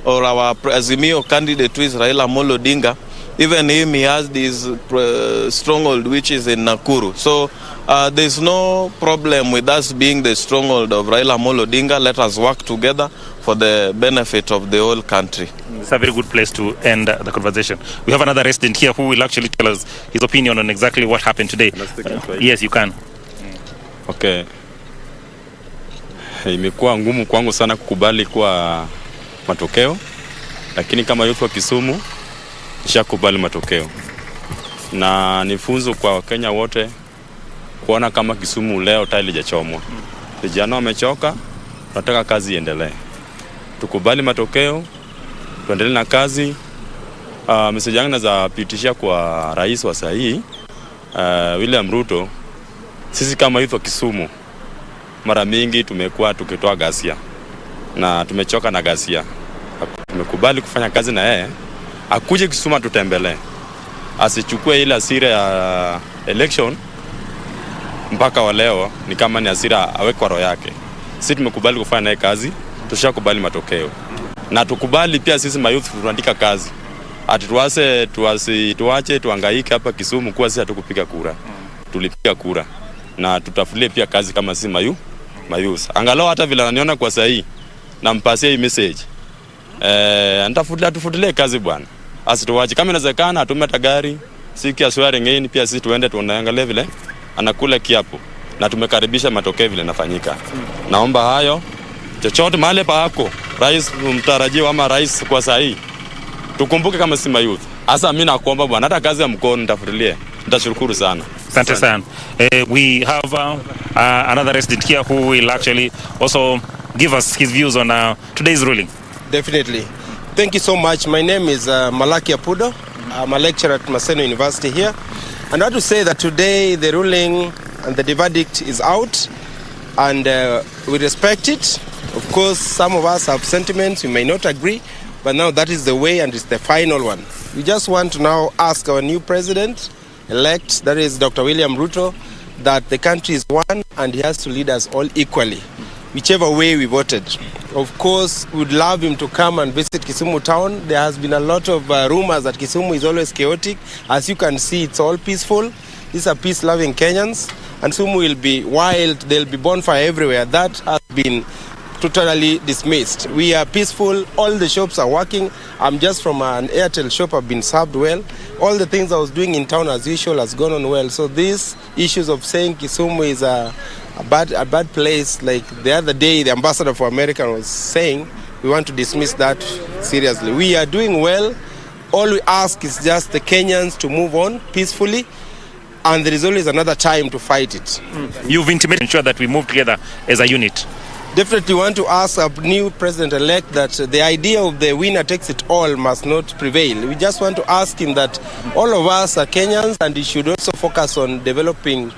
or our Azimio candidate who is Raila Amolo Odinga. Even him, he has this stronghold which is in Nakuru. So there's no problem with us being the stronghold of Raila Amolo Odinga. Let us work together for the benefit of the whole country. It's a very good place to end the conversation. We have another resident here who will actually tell us his opinion on exactly what happened today. Yes, you can. Okay. Imekuwa ngumu kwangu sana kukubali kwa matokeo, lakini kama youth wa Kisumu nishakubali matokeo. Na ni funzo kwa Wakenya wote kuona kama Kisumu leo tayari lijachomwa. Vijana wamechoka, tunataka kazi iendelee. Tukubali matokeo, tuendelee na kazi. Message yangu naweza pitishia kwa rais wa sahi William Ruto. Sisi kama youth wa Kisumu mara mingi tumekuwa tukitoa ghasia na tumechoka na ghasia. Tumekubali kufanya kazi na yeye, akuje Kisumu tutembelee, asichukue ile hasira ya election mpaka wa leo ni kama ni hasira awekwa roho yake. Sisi tumekubali kufanya naye kazi, tushakubali matokeo, na tukubali pia sisi mayouth tunaandika kazi. Tuache tuhangaike hapa Kisumu kwa sisi hatukupiga kura. Tulipiga kura na tutafulie pia kazi kama sisi mayouth. Angalau hata vile ananiona kwa sahi nampasia hii message. Tufutilie kazi bwana. Asituache kama inawezekana atume hata gari siku ya swearing in pia sisi tuende tunaangalia vile anakula kiapo na tumekaribisha matokeo vile nafanyika. Naomba hayo chochote mahali pa hako rais mtarajiwa ama rais kwa sahi tukumbuke kama si mayouth. Asa mimi nakuomba bwana hata kazi ya mkono nitafutilie. Nitashukuru sana. Asante sana. We have another resident here who will actually also give us his views on today's ruling. Definitely. Thank you so much. My name is Malaki Apudo. I'm a lecturer at Maseno University here. And I want to say that today the ruling and the verdict is out and we respect it. Of course, some of us have sentiments, we may not agree, but now that is the way and it's the final one. We just want to now ask our new president-elect, that is Dr. William Ruto, that the country is one and he has to lead us all equally, whichever way we voted. Of course, we would love him to come and visit Kisumu town. There has been a lot of rumors that Kisumu is always chaotic. As you can see, it's all peaceful. These are peace-loving Kenyans. And Kisumu will be wild. There will be bonfire everywhere. That has been totally dismissed. We are peaceful. All the shops are working. I'm just from an Airtel shop. I've been served well. All the things I was doing in town as usual has gone on well. So these issues of saying Kisumu is a bad place, like the other day the ambassador for America was saying, we want to dismiss that seriously. We are doing well. All we ask is just the Kenyans to move on peacefully, and there is always another time to fight it. You've intimated to ensure that we move together as a unit. Definitely want to ask a new president-elect that the idea of the winner takes it all must not prevail. We just want to ask him that all of us are Kenyans and he should also focus on developing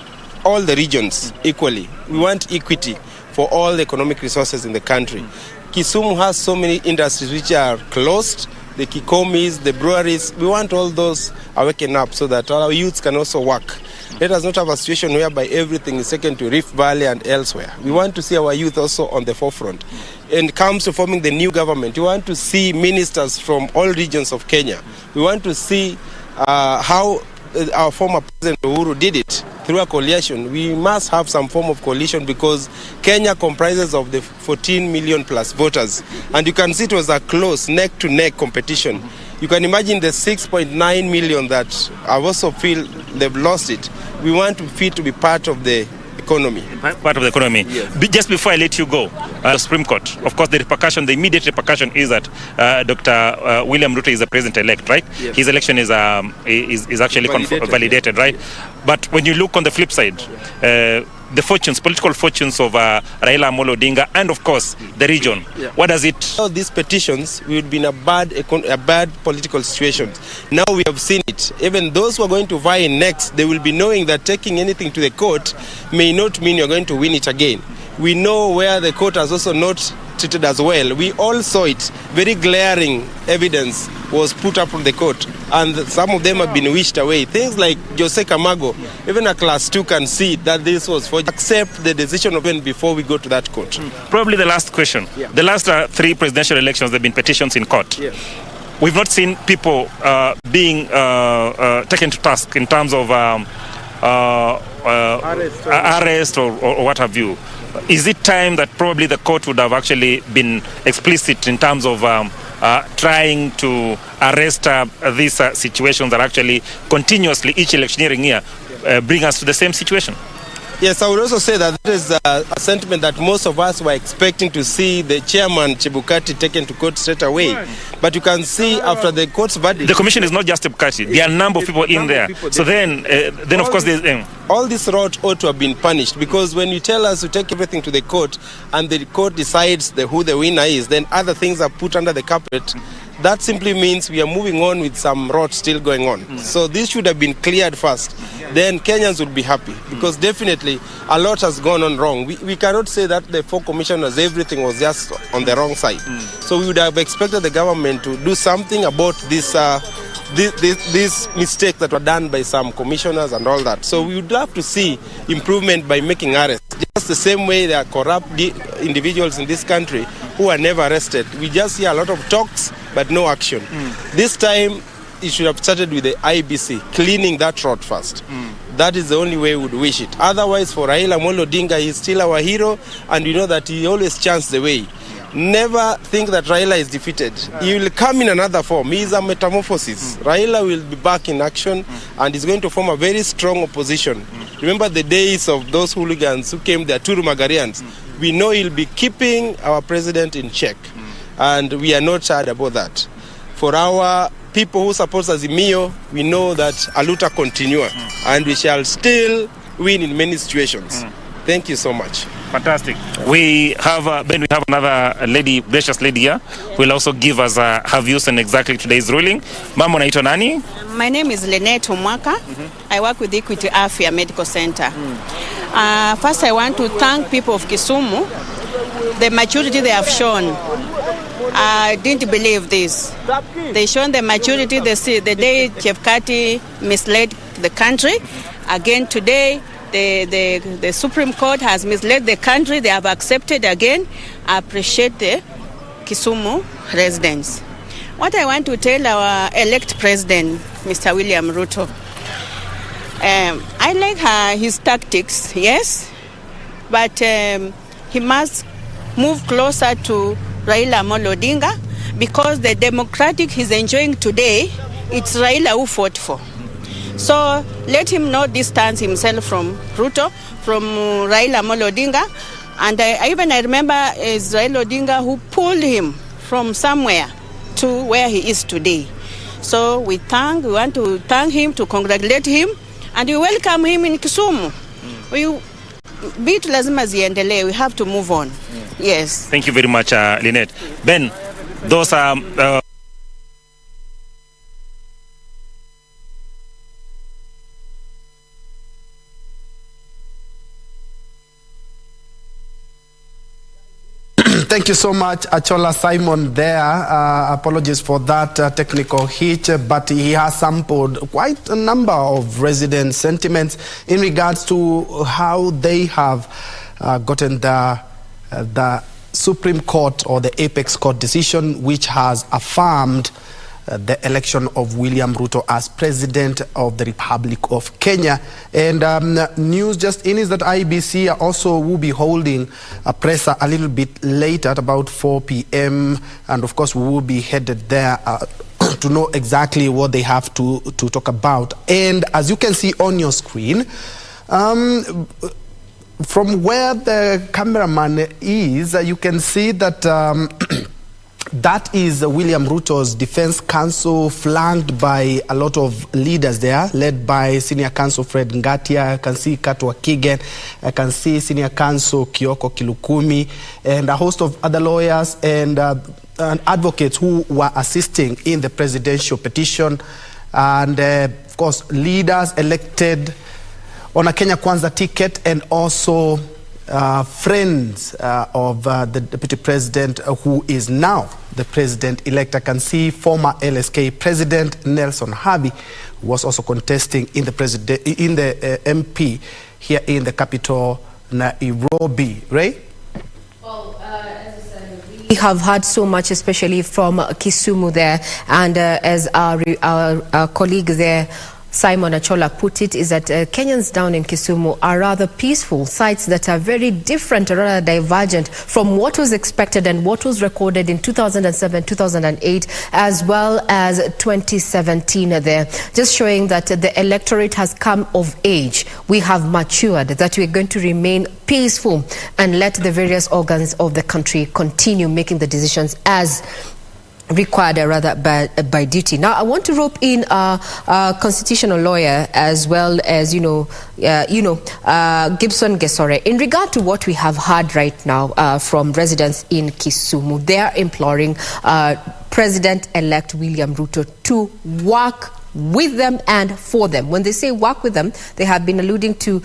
all the regions equally. We want equity for all the economic resources in the country. Kisumu has so many industries which are closed, the Kikomis, the breweries. We want all those awaken up so that our youths can also work. Let us not have a situation whereby everything is taken to Rift Valley and elsewhere. We want to see our youth also on the forefront. And it comes to forming the new government, we want to see ministers from all regions of Kenya. We want to see how our former President Uhuru did it. through a coalition, we must have some form of coalition because Kenya comprises of the 14 million plus voters. And you can see it was a close neck-to-neck competition. You can imagine the 6.9 million that I also feel they've lost it. We want to feel to be part of the economy. Part of the economy. Yes. Just before I let you go, the Supreme Court, of course, the immediate repercussion is that Dr. William Ruto is the president-elect, right? Yes. His election is actually validated, right? But when you look on the flip side, the political fortunes of Raila Amolo Odinga and, of course, the region, what does it... All these petitions, we would be in a bad political situation. Now we have seen it. Even those who are going to vie next, they will be knowing that taking anything to the court may not mean you're going to win it again. We know where the court has also not treated as well. We all saw it. Very glaring evidence was put up from the court, and some of them have been wished away. Things like Jose Camago, even a class 2 can see that this was for accept the decision of when before we go to that court. Probably the last question. The last 3 presidential elections, there have been petitions in court. We've not seen people being taken to task in terms of arrest or what have you. Is it time that probably the court would have actually been explicit in terms of trying to arrest these situations that actually continuously, each electioneering year, bring us to the same situation? Yes, I would also say that there is a sentiment that most of us were expecting to see the chairman, Chebukati, taken to court straight away. But you can see after the court's verdict... The commission is not just Chebukati. There are a number of people in there. So then of course, there's... all this rot ought to have been punished, because when you tell us to take everything to the court and the court decides who the winner is, then other things are put under the carpet. That simply means we are moving on with some rot still going on. So this should have been cleared first. Then Kenyans would be happy, because definitely a lot has gone on wrong. We cannot say that the 4 commissioners, everything was just on the wrong side. So we would have expected the government to do something about this mistakes that were done by some commissioners and all that. So we would love to see improvement by making arrests. Just the same way there are corrupt individuals in this country who are never arrested. We just hear a lot of talks but no action. This time it should have started with the IBC, cleaning that rot first. That is the only way we would wish it. Otherwise, for Raila Amolo Odinga, he's still our hero, and we know that he always chants the way. Never think that Raila is defeated. He will come in another form. He is a metamorphosis. Raila will be back in action, and he's going to form a very strong opposition. Remember the days of those hooligans who came there, Turu Magarians. We know he'll be keeping our president in check, and we are not sad about that. For our people who support Azimio, we know that Aluta continua, and we shall still win in many situations. Thank you so much. Fantastic. We have another lady, gracious lady here, who will also give us her views on exactly today's ruling. Mama, unaitwa nani? My name is Lynette Omwaka. I work with Equity Afya Medical Center. First, I want to thank people of Kisumu. The maturity they have shown. I didn't believe this. They shown the maturity the day Chebukati misled the country. Again today, the Supreme Court has misled the country. They have accepted again. I appreciate the Kisumu residents. What I want to tell our elect president, Mr. William Ruto, I like his tactics, yes, but he must move closer to Raila Amolo Odinga, because the democratic he's enjoying today, it's Raila who fought for. So let him not distance himself from Ruto, from Raila Amolo Odinga. And I remember it's Raila Odinga who pulled him from somewhere to where he is today. So we want to thank him, to congratulate him, and we welcome him in Kisumu. Vitu lazima ziendelee. We have to move on. Yes. Thank you very much, Lynette. Ben, those are... Thank you so much, Achola Simon there. Apologies for that technical hitch, but he has sampled quite a number of resident sentiments in regards to how they have gotten the Supreme Court or the Apex Court decision, which has affirmed the election of William Ruto as President of the Republic of Kenya. And news just in is that IBC also will be holding a presser a little bit later at about 4 p.m. And of course, we will be headed there to know exactly what they have to talk about. And as you can see on your screen, from where the cameraman is, you can see that that is William Ruto's Defense Council, flanked by a lot of leaders there, led by Senior Counsel Fred Ngatia. I can see Katwa Kigen, I can see Senior Counsel Kioko Kilukumi, and a host of other lawyers and advocates who were assisting in the presidential petition. And of course, leaders elected on a Kenya Kwanza ticket, and also friends of the Deputy President who is now the President-elect. I can see former LSK President Nelson Habi was also contesting in the MP here in the capital, Nairobi. Ray? Well, as I said, we have heard so much, especially from Kisumu there, and as our colleague there, Simon Achola, put it, is that Kenyans down in Kisumu are rather peaceful, sites that are very different, rather divergent from what was expected and what was recorded in 2007, 2008, as well as 2017 there. Just showing that the electorate has come of age. We have matured, that we're going to remain peaceful and let the various organs of the country continue making the decisions as required, rather by duty. Now, I want to rope in a constitutional lawyer as well as Gibson Gesore. In regard to what we have heard right now from residents in Kisumu, they are imploring President-elect William Ruto to work with them and for them. When they say work with them, they have been alluding to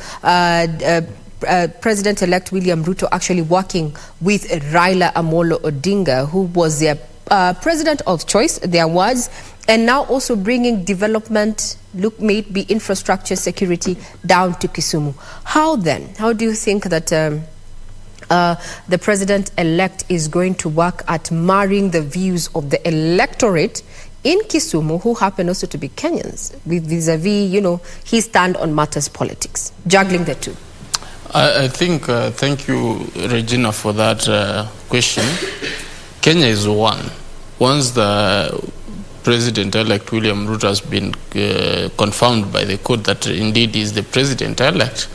President-elect William Ruto actually working with Raila Amolo Odinga, who was their president of choice, their words, and now also bringing development, may it be infrastructure, security, down to Kisumu. How then? How do you think that the president-elect is going to work at marrying the views of the electorate in Kisumu, who happen also to be Kenyans, vis-a-vis, his stand on matters politics, juggling the two? I think, thank you, Regina, for that question. Kenya is one. Once the President-elect William Ruto has been confirmed by the court that indeed is the President-elect,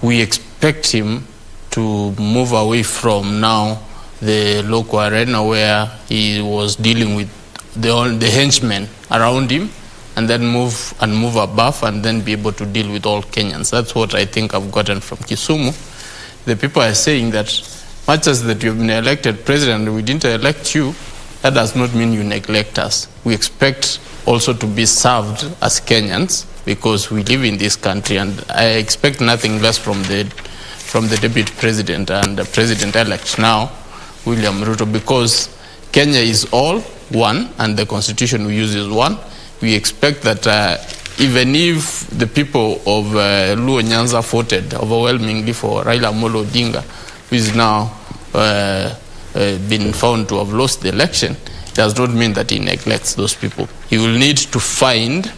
we expect him to move away from now the local arena where he was dealing with the henchmen around him, and then move above and then be able to deal with all Kenyans. That's what I think I've gotten from Kisumu. The people are saying that much as that you've been elected president, we didn't elect you, that does not mean you neglect us. We expect also to be served as Kenyans because we live in this country, and I expect nothing less from the deputy president and the president-elect now, William Ruto, because Kenya is all one and the constitution we use is one. We expect that even if the people of Luo Nyanza voted overwhelmingly for Raila Amolo Odinga, who is now been found to have lost the election, does not mean that he neglects those people. He will need to find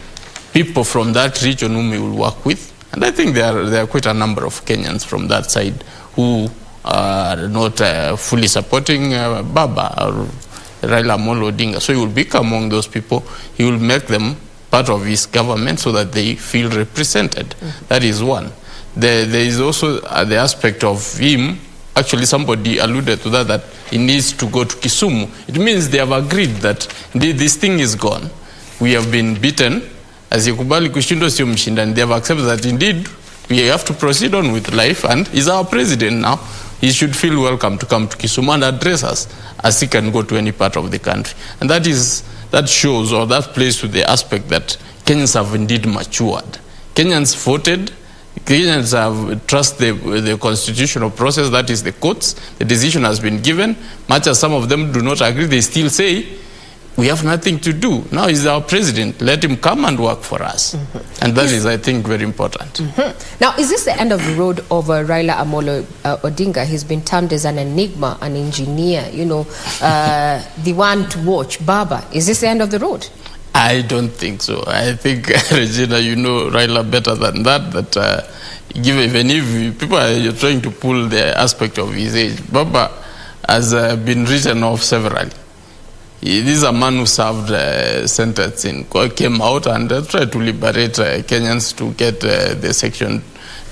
people from that region whom he will work with. And I think there are quite a number of Kenyans from that side who are not fully supporting Baba or Raila Amolo Odinga. So he will be among those people. He will make them part of his government so that they feel represented. Mm-hmm. That is one. There is also the aspect of him. Actually, somebody alluded to that he needs to go to Kisumu. It means they have agreed that indeed this thing is gone. We have been beaten. As Yekubali Kushindo sio mshindani, they have accepted that indeed we have to proceed on with life, and he's our president now. He should feel welcome to come to Kisumu and address us as he can go to any part of the country. And that shows, or that plays to the aspect that Kenyans have indeed matured. Kenyans voted. Kenyans have trusted the constitutional process, that is the courts. The decision has been given. Much as some of them do not agree, they still say we have nothing to do. Now he's our president. Let him come and work for us. And that is, I think, very important. Now, is this the end of the road of Raila Amolo Odinga? He's been termed as an enigma, an engineer, you know, the one to watch, Baba. Is this the end of the road? I don't think so. I think, Regina, you know Raila better than that, even if people are trying to pull the aspect of his age, Baba has been written off severally. This is a man who served sentence came out and tried to liberate Kenyans to get the Section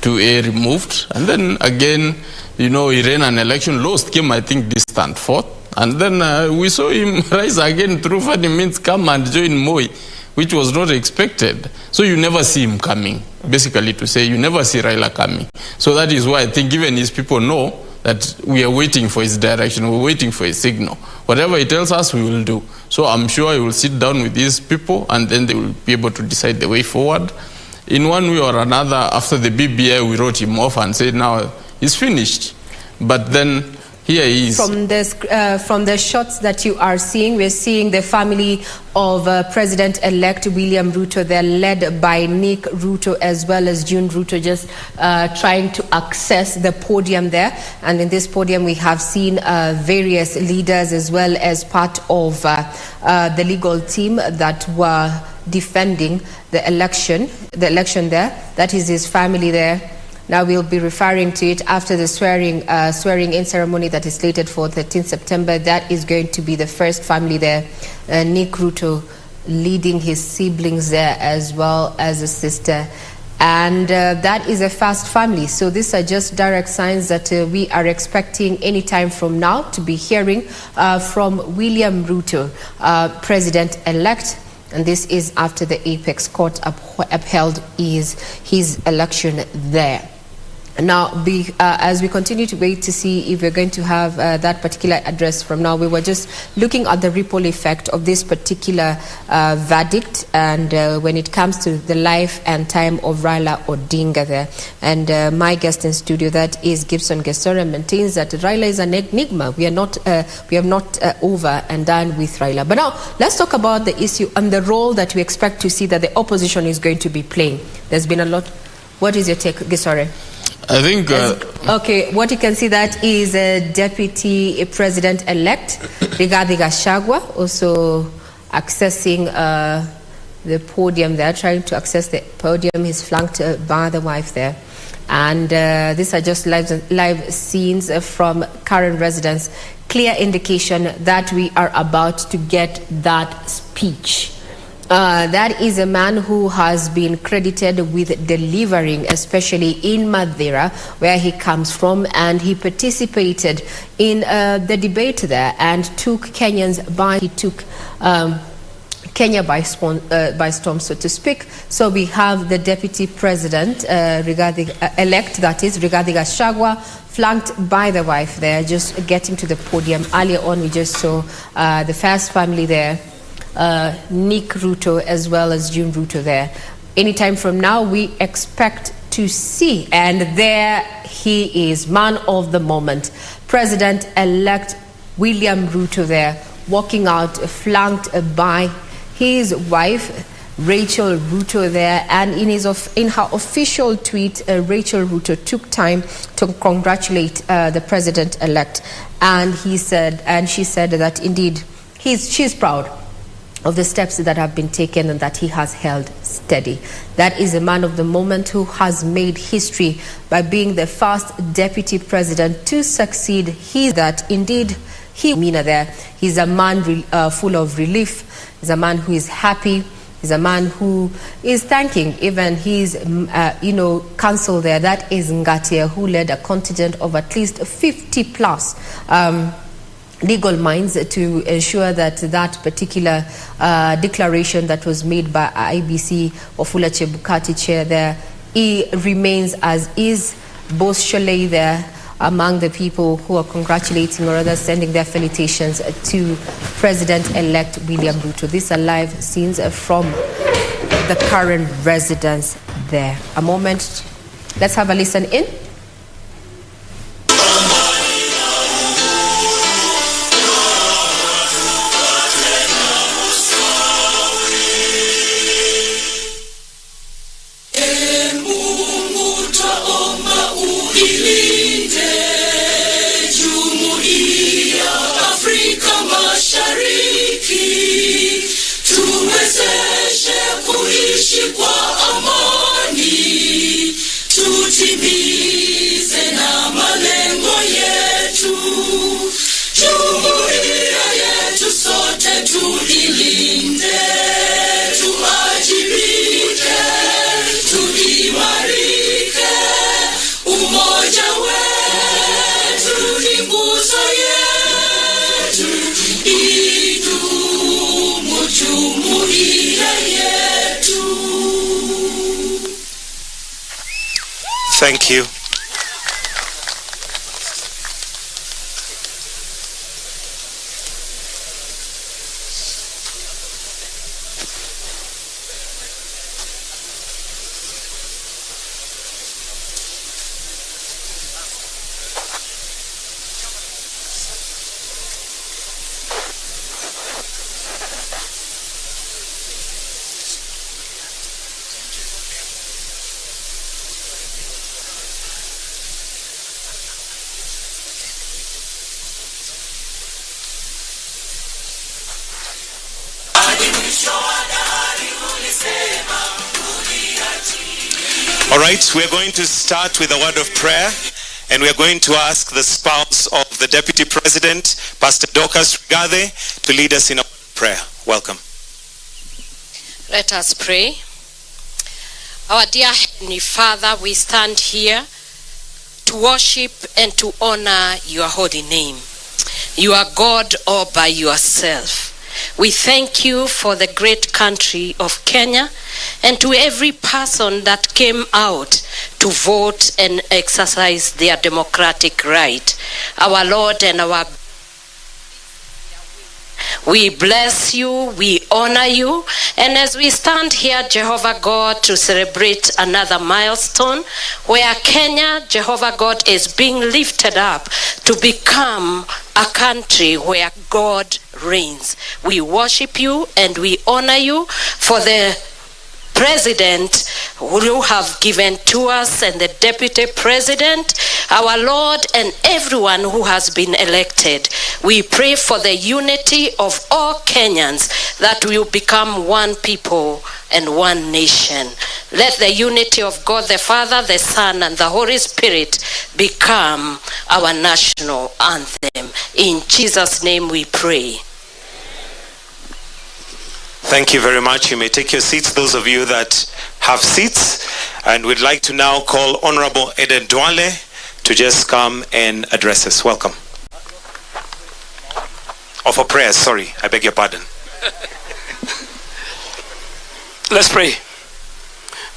2A removed. And then again, you know, he ran an election, lost, came, I think, distant fourth. And then we saw him rise again through funny means, come and join Moi, which was not expected. So you never see him coming, basically to say you never see Raila coming. So that is why I think even his people know that we are waiting for his direction, we're waiting for his signal. Whatever he tells us, we will do. So I'm sure he will sit down with these people and then they will be able to decide the way forward. In one way or another, after the BBI, we wrote him off and said, now he's finished. But then here he is. From the shots that you are seeing, we're seeing the family of President-elect William Ruto. They're led by Nick Ruto as well as June Ruto, just trying to access the podium there. And in this podium, we have seen various leaders as well as part of the legal team that were defending the election there. That is his family there. Now we'll be referring to it after the swearing-in ceremony that is slated for 13th September. That is going to be the first family there. Nick Ruto leading his siblings there as well as a sister. And that is a fast family. So these are just direct signs that we are expecting any time from now to be hearing from William Ruto, President-elect. And this is after the Apex Court upheld his election there. Now, as we continue to wait to see if we're going to have that particular address from now, we were just looking at the ripple effect of this particular verdict and when it comes to the life and time of Raila Odinga there. And my guest in studio, that is Gibson Gesora, maintains that Raila is an enigma. We are not over and done with Raila. But now, let's talk about the issue and the role that we expect to see that the opposition is going to be playing. There's been a lot. What is your take, Gesora? I think... okay, what you can see that is Deputy President-elect Rigathi Gachagua also accessing the podium there, trying to access the podium. He's flanked by the wife there. And these are just live scenes from current residents. Clear indication that we are about to get that speech. That is a man who has been credited with delivering, especially in Madeira, where he comes from, and he participated in the debate there and took Kenyans by. He took Kenya by storm, so to speak. So we have the Deputy President, elect, that is Rigathi Gachagua, flanked by the wife there, just getting to the podium. Earlier on, we just saw the first family there. Nick Ruto as well as June Ruto there. Anytime from now, we expect to see, and there he is, man of the moment, President-elect William Ruto there, walking out, flanked by his wife, Rachel Ruto there. And in her official tweet, Rachel Ruto took time to congratulate the President-elect, and she said that indeed she's proud of the steps that have been taken and that he has held steady. That is a man of the moment who has made history by being the first deputy president to succeed. He's a man full of relief. He's a man who is happy. He's a man who is thanking even his, council there. That is Ngatia, who led a contingent of at least 50 plus legal minds to ensure that that particular declaration that was made by IBC Wafula Chebukati chair there, he remains as is. Both Sholei there among the people who are congratulating or rather sending their felicitations to President-elect William Ruto. These are live scenes from the current residents there. A moment, let's have a listen in. kwa amani, tutimize na malengo yetu. Jumuiya yetu sote tuilinde, tuajibike, tuimarike. Umoja wetu ni nguzo yetu, idumu jumuiya yetu. Thank you. All right, we're going to start with a word of prayer, and we're going to ask the spouse of the Deputy President, Pastor Dorcas Rigathi, to lead us in a prayer. Welcome. Let us pray. Our dear Heavenly Father, we stand here to worship and to honor your holy name. You are God all by yourself. We thank you for the great country of Kenya and to every person that came out to vote and exercise their democratic right. Our Lord and our we bless you, we honor you, and as we stand here, Jehovah God, to celebrate another milestone where Kenya, Jehovah God, is being lifted up to become a country where God reigns. We worship you and we honor you for the president who you have given to us and the deputy president, our Lord, and everyone who has been elected. We pray for the unity of all Kenyans, that we will become one people and one nation. Let the unity of God the Father, the Son, and the Holy Spirit become our national anthem. In Jesus' name we pray. Thank you very much. You may take your seats, those of you that have seats. And we'd like to now call Honorable Eden Duale to just come and address us. Welcome. Oh, for prayers, sorry. I beg your pardon. Let's pray.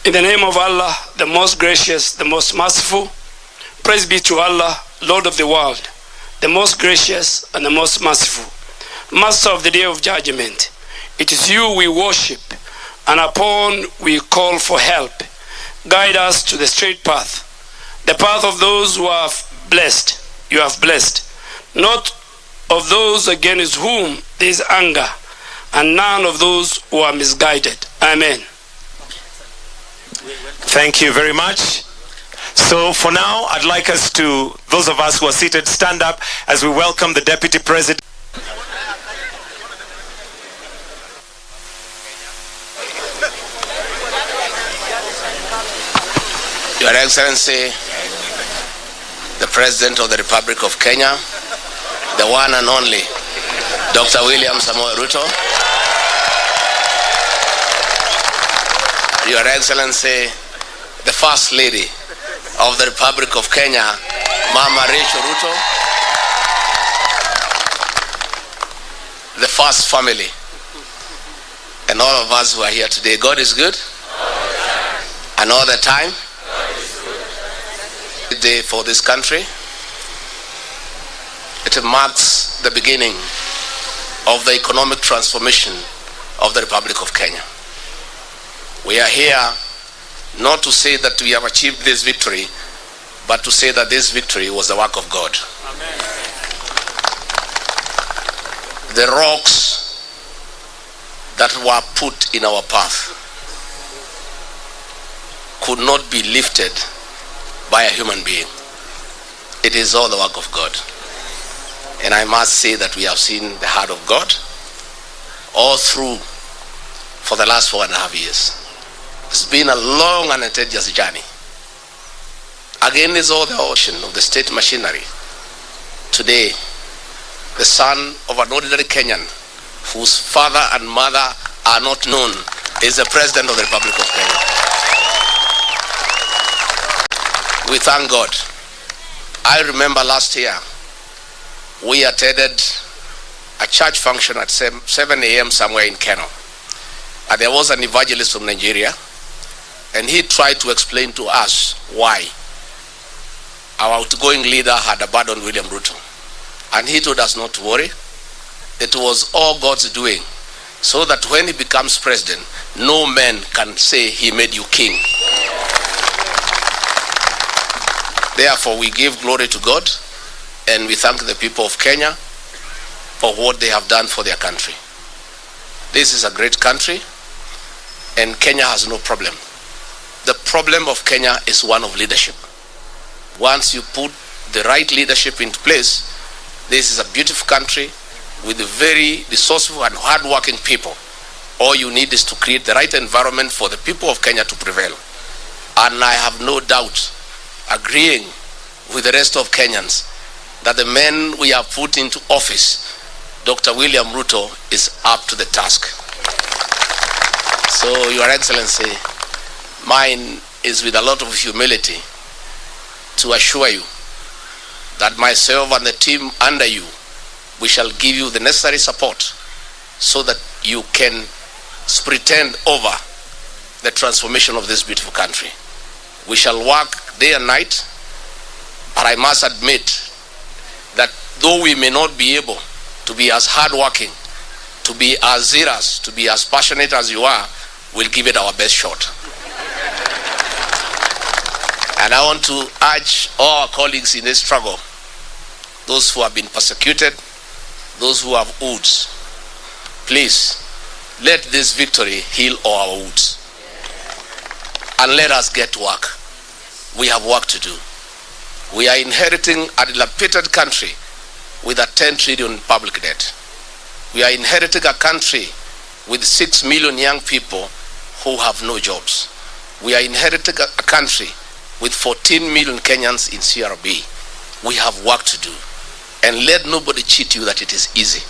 In the name of Allah, the most gracious, the most merciful, praise be to Allah, Lord of the world, the most gracious and the most merciful, Master of the day of judgment. It is you we worship, and upon we call for help. Guide us to the straight path, the path of those who are blessed. You have blessed, not of those against whom there is anger, and none of those who are misguided. Amen. Thank you very much. So for now, I'd like us to, those of us who are seated, stand up as we welcome the Deputy President. Your Excellency, the President of the Republic of Kenya, the one and only, Dr. William Samoei Ruto. Your Excellency, the First Lady of the Republic of Kenya, Mama Rachel Ruto. The First Family, and all of us who are here today. God is good, and all the time. Day for this country. It marks the beginning of the economic transformation of the Republic of Kenya. We are here not to say that we have achieved this victory, but to say that this victory was the work of God. Amen. The rocks that were put in our path could not be lifted by a human being. It is all the work of God. And I must say that we have seen the heart of God all through for the last 4.5 years. It's been a long and tedious journey. Against all the ocean of the state machinery, today, the son of an ordinary Kenyan, whose father and mother are not known, is the President of the Republic of Kenya. We thank God. I remember last year, we attended a church function at 7 a.m. somewhere in Kano. And there was an evangelist from Nigeria, and he tried to explain to us why our outgoing leader had abandoned William Ruto. And he told us not to worry. It was all God's doing, so that when he becomes president, no man can say he made you king. Therefore, we give glory to God, and we thank the people of Kenya for what they have done for their country. This is a great country, and Kenya has no problem. The problem of Kenya is one of leadership. Once you put the right leadership into place, this is a beautiful country with very resourceful and hard-working people. All you need is to create the right environment for the people of Kenya to prevail. And I have no doubt, agreeing with the rest of Kenyans, that the man we have put into office, Dr. William Ruto, is up to the task. So, Your Excellency, mine is with a lot of humility to assure you that myself and the team under you, we shall give you the necessary support so that you can pretend over the transformation of this beautiful country. We shall work day and night, but I must admit that though we may not be able to be as hardworking, to be as zealous, to be as passionate as you are, we'll give it our best shot. And I want to urge all our colleagues in this struggle, those who have been persecuted, those who have wounds, please let this victory heal all our wounds. And let us get to work. We have work to do. We are inheriting a dilapidated country with a 10 trillion public debt. We are inheriting a country with 6 million young people who have no jobs. We are inheriting a country with 14 million Kenyans in CRB. We have work to do. And let nobody cheat you that it is easy.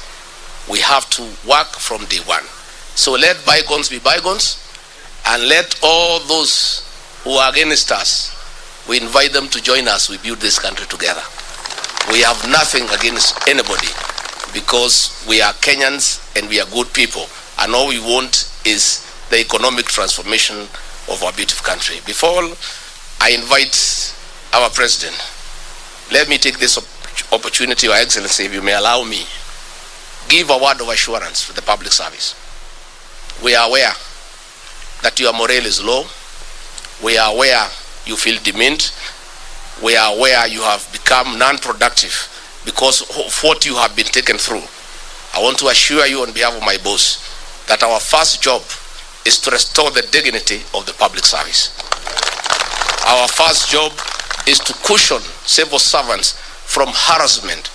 We have to work from day one. So let bygones be bygones, and let all those who are against us, we invite them to join us. We build this country together. We have nothing against anybody because we are Kenyans and we are good people. And all we want is the economic transformation of our beautiful country. Before I invite our president, let me take this opportunity, Your Excellency, if you may allow me, give a word of assurance to the public service. We are aware that your morale is low. We are aware you feel demeaned. We are aware you have become non-productive because of what you have been taken through. I want to assure you on behalf of my boss that our first job is to restore the dignity of the public service. Our first job is to cushion civil servants from harassment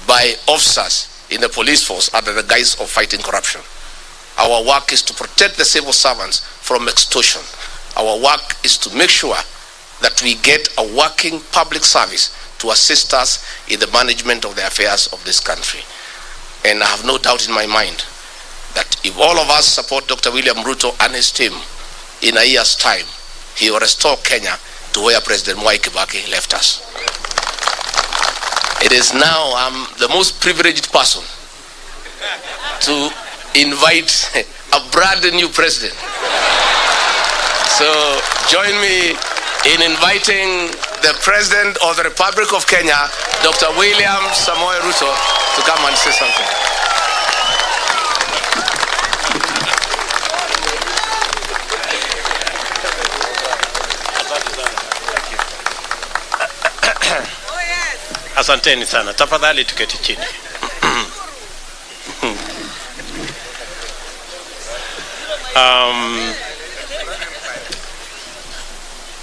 by officers in the police force under the guise of fighting corruption. Our work is to protect the civil servants from extortion. Our work is to make sure that we get a working public service to assist us in the management of the affairs of this country. And I have no doubt in my mind that if all of us support Dr. William Ruto and his team, in a year's time, he will restore Kenya to where President Mwai Kibaki left us. It is now I'm the most privileged person to invite a brand new president. So join me in inviting the President of the Republic of Kenya, Dr. William Samoei Ruto, to come and say something. Asanteni sana. Tafadhali tuketi chini.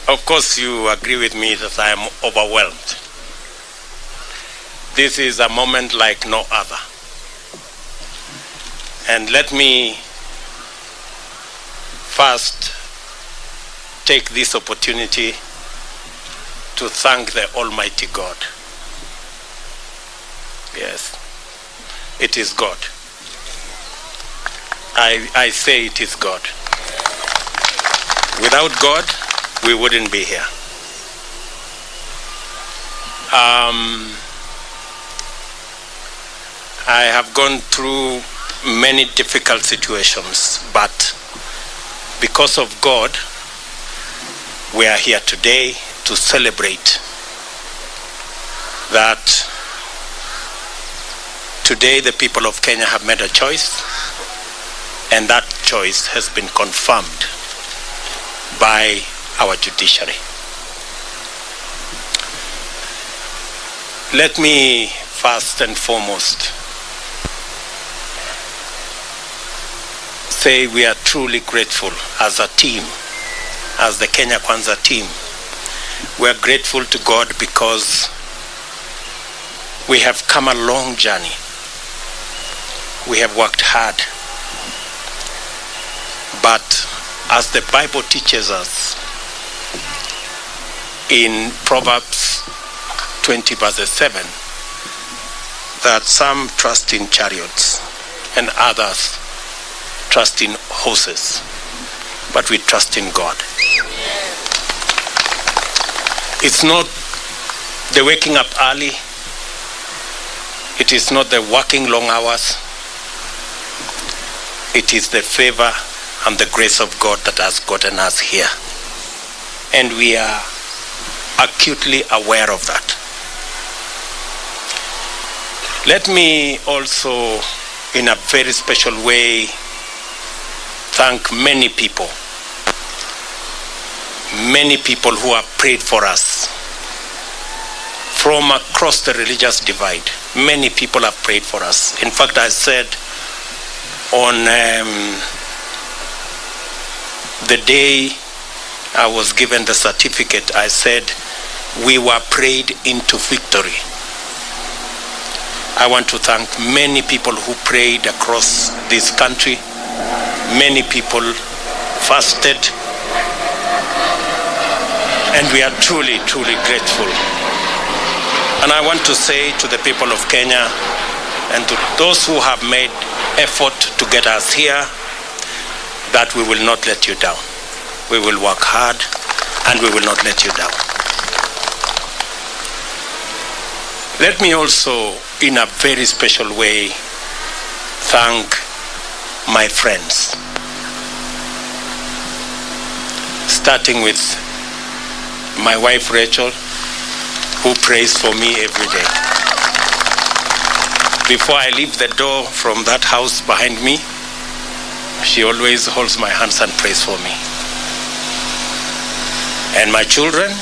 Of course you agree with me that I am overwhelmed. This is a moment like no other. And let me first take this opportunity to thank the Almighty God. Yes, it is God. I say it is God. Without God, we wouldn't be here. I have gone through many difficult situations, but because of God, we are here today to celebrate that today the people of Kenya have made a choice, and that choice has been confirmed by our judiciary. Let me first and foremost say we are truly grateful as a team, as the Kenya Kwanza team. We are grateful to God because we have come a long journey. We have worked hard. But as the Bible teaches us in Proverbs 20 verses 7, that some trust in chariots and others trust in horses, but we trust in God. It's not the waking up early. It is not the working long hours. It is the favor and the grace of God that has gotten us here. And we are acutely aware of that. Let me also, in a very special way, thank many people who have prayed for us from across the religious divide. Many people have prayed for us. In fact, I said on the day I was given the certificate, I said we were prayed into victory. I want to thank many people who prayed across this country. Many people fasted, and we are truly, truly grateful. And I want to say to the people of Kenya and to those who have made effort to get us here that we will not let you down. We will work hard and we will not let you down. Let me also, in a very special way, thank my friends, starting with my wife Rachel, who prays for me every day. Before I leave the door from that house behind me, she always holds my hands and prays for me. And my children,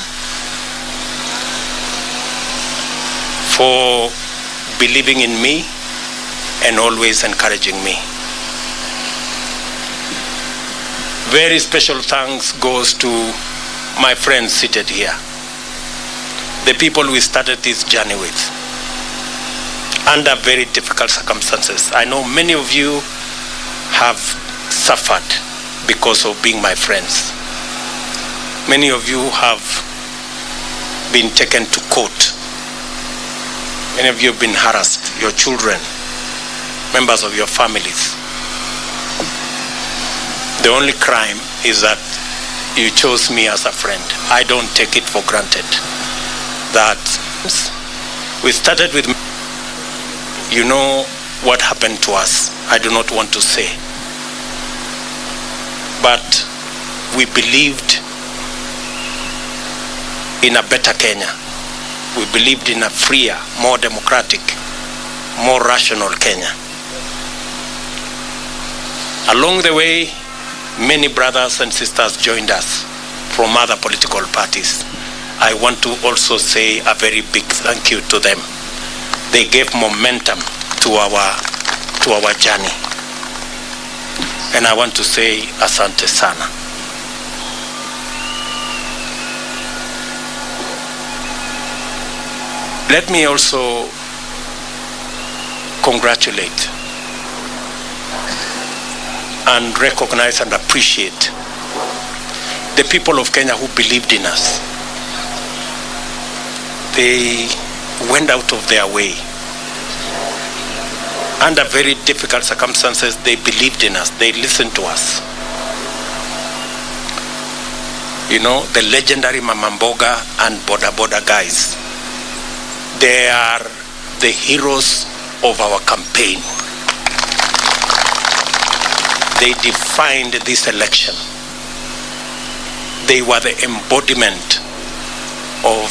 for believing in me and always encouraging me. Very special thanks goes to my friends seated here, the people we started this journey with, under very difficult circumstances. I know many of you have suffered because of being my friends. Many of you have been taken to court. Many of you have been harassed, your children, members of your families. The only crime is that you chose me as a friend. I don't take it for granted that we started with, you know what happened to us. I do not want to say. But we believed in a better Kenya. We believed in a freer, more democratic, more rational Kenya. Along the way, many brothers and sisters joined us from other political parties. I want to also say a very big thank you to them. They gave momentum to our journey. And I want to say asante sana. Let me also congratulate and recognize and appreciate the people of Kenya who believed in us. They went out of their way. Under very difficult circumstances, they believed in us. They listened to us. You know, the legendary Mama Mboga and Boda Boda guys, they are the heroes of our campaign. They defined this election. They were the embodiment of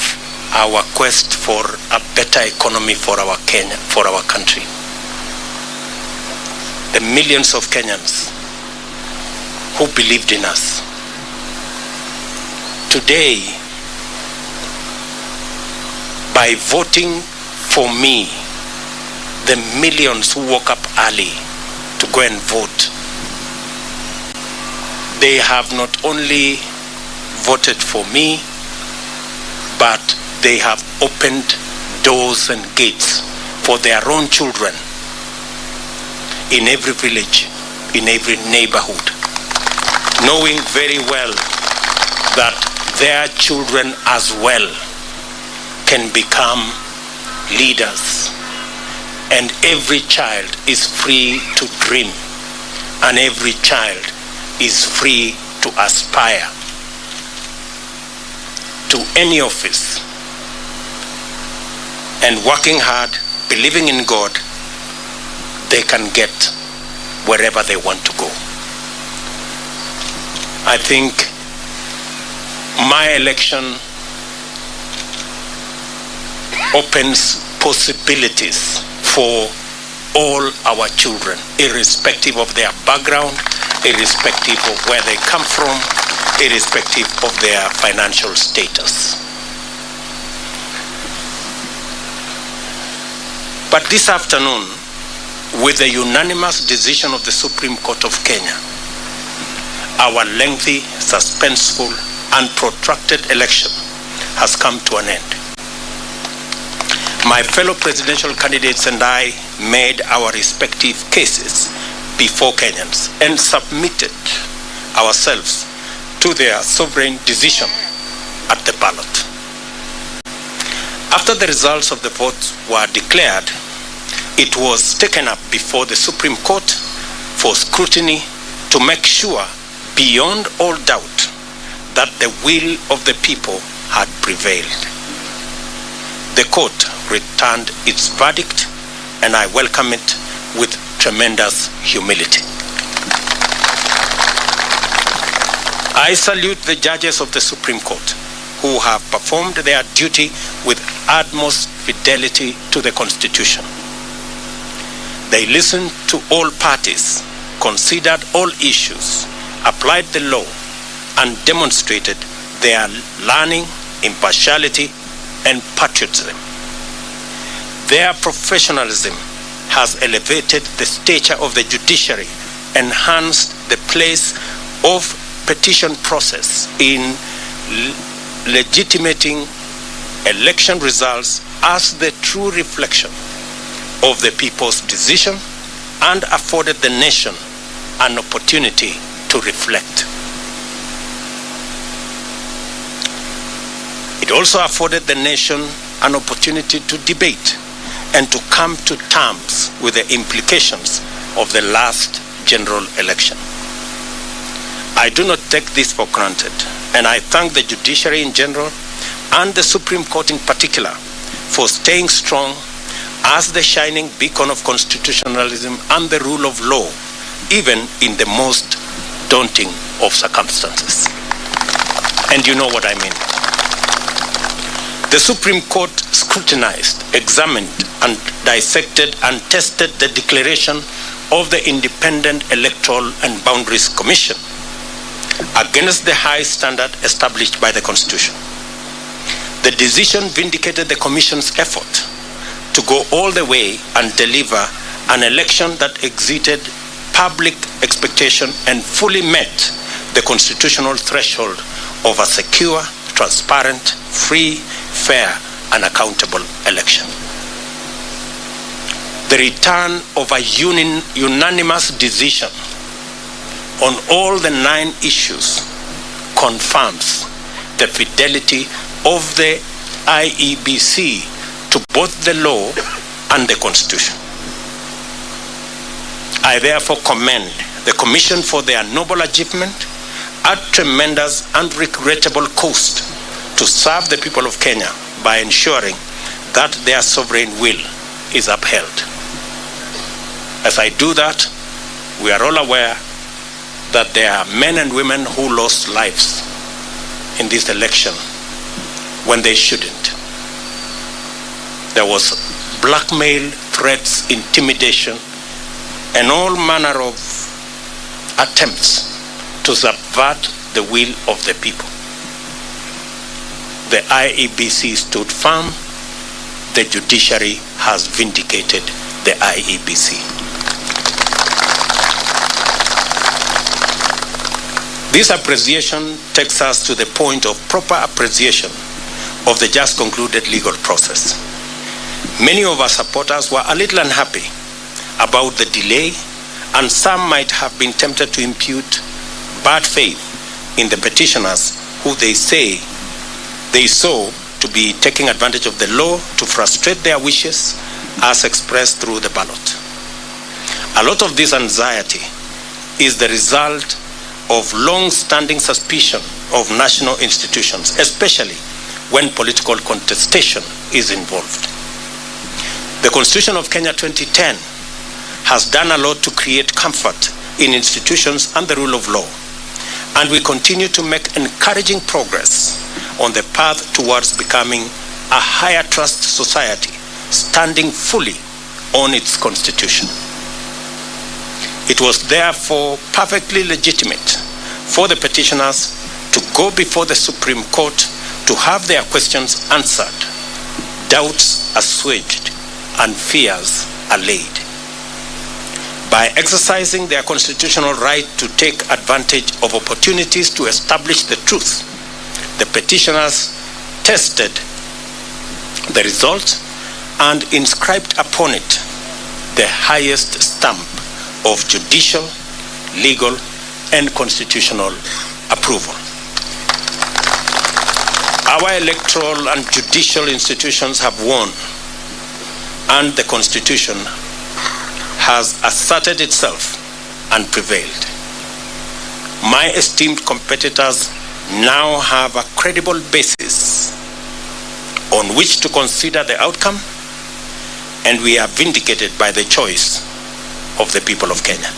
our quest for a better economy for our Kenya, for our country. The millions of Kenyans who believed in us. Today, by voting for me, the millions who woke up early to go and vote, they have not only voted for me, but they have opened doors and gates for their own children in every village, in every neighborhood, knowing very well that their children as well can become leaders. And every child is free to dream, and every child is free to aspire to any office. And working hard, believing in God, they can get wherever they want to go. I think my election opens possibilities for all our children, irrespective of their background, irrespective of where they come from, irrespective of their financial status. But this afternoon, with the unanimous decision of the Supreme Court of Kenya, our lengthy, suspenseful, and protracted election has come to an end. My fellow presidential candidates and I made our respective cases before Kenyans and submitted ourselves to their sovereign decision at the ballot. After the results of the vote were declared, it was taken up before the Supreme Court for scrutiny to make sure, beyond all doubt, that the will of the people had prevailed. The court returned its verdict, and I welcome it with tremendous humility. I salute the judges of the Supreme Court who have performed their duty with utmost fidelity to the Constitution. They listened to all parties, considered all issues, applied the law, and demonstrated their learning, impartiality, and patriotism. Their professionalism has elevated the stature of the judiciary, enhanced the place of petition process in legitimating election results as the true reflection of the people's decision, and afforded the nation an opportunity to reflect. It also afforded the nation an opportunity to debate and to come to terms with the implications of the last general election. I do not take this for granted, and I thank the judiciary in general and the Supreme Court in particular for staying strong as the shining beacon of constitutionalism and the rule of law, even in the most daunting of circumstances. And you know what I mean. The Supreme Court scrutinized, examined, and dissected and tested the declaration of the Independent Electoral and Boundaries Commission against the high standard established by the Constitution. The decision vindicated the Commission's effort to go all the way and deliver an election that exceeded public expectation and fully met the constitutional threshold of a secure, transparent, free, fair, and accountable election. The return of a unanimous decision on all the 9 issues confirms the fidelity of the IEBC to both the law and the Constitution. I therefore commend the Commission for their noble achievement at tremendous and regrettable cost to serve the people of Kenya by ensuring that their sovereign will is upheld. As I do that, we are all aware that there are men and women who lost lives in this election when they shouldn't. There was blackmail, threats, intimidation, and all manner of attempts to subvert the will of the people. The IEBC stood firm. The judiciary has vindicated the IEBC. This appreciation takes us to the point of proper appreciation of the just concluded legal process. Many of our supporters were a little unhappy about the delay, and some might have been tempted to impute bad faith in the petitioners who they say they saw to be taking advantage of the law to frustrate their wishes as expressed through the ballot. A lot of this anxiety is the result of long-standing suspicion of national institutions, especially when political contestation is involved. The Constitution of Kenya 2010 has done a lot to create comfort in institutions and the rule of law, and we continue to make encouraging progress on the path towards becoming a higher trust society, standing fully on its constitution. It was therefore perfectly legitimate for the petitioners to go before the Supreme Court to have their questions answered, doubts assuaged, and fears allayed. By exercising their constitutional right to take advantage of opportunities to establish the truth, the petitioners tested the result and inscribed upon it the highest stamp of judicial, legal, and constitutional approval. Our electoral and judicial institutions have won, and the Constitution has asserted itself and prevailed. My esteemed competitors now have a credible basis on which to consider the outcome, and we are vindicated by the choice of the people of Kenya.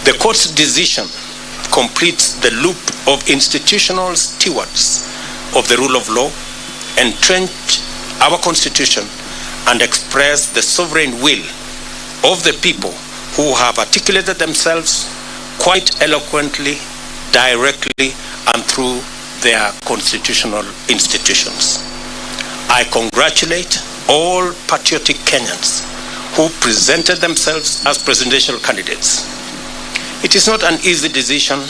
The court's decision completes the loop of institutional stewards of the rule of law, entrench our constitution, and express the sovereign will of the people who have articulated themselves quite eloquently, directly, and through their constitutional institutions. I congratulate all patriotic Kenyans who presented themselves as presidential candidates. It is not an easy decision,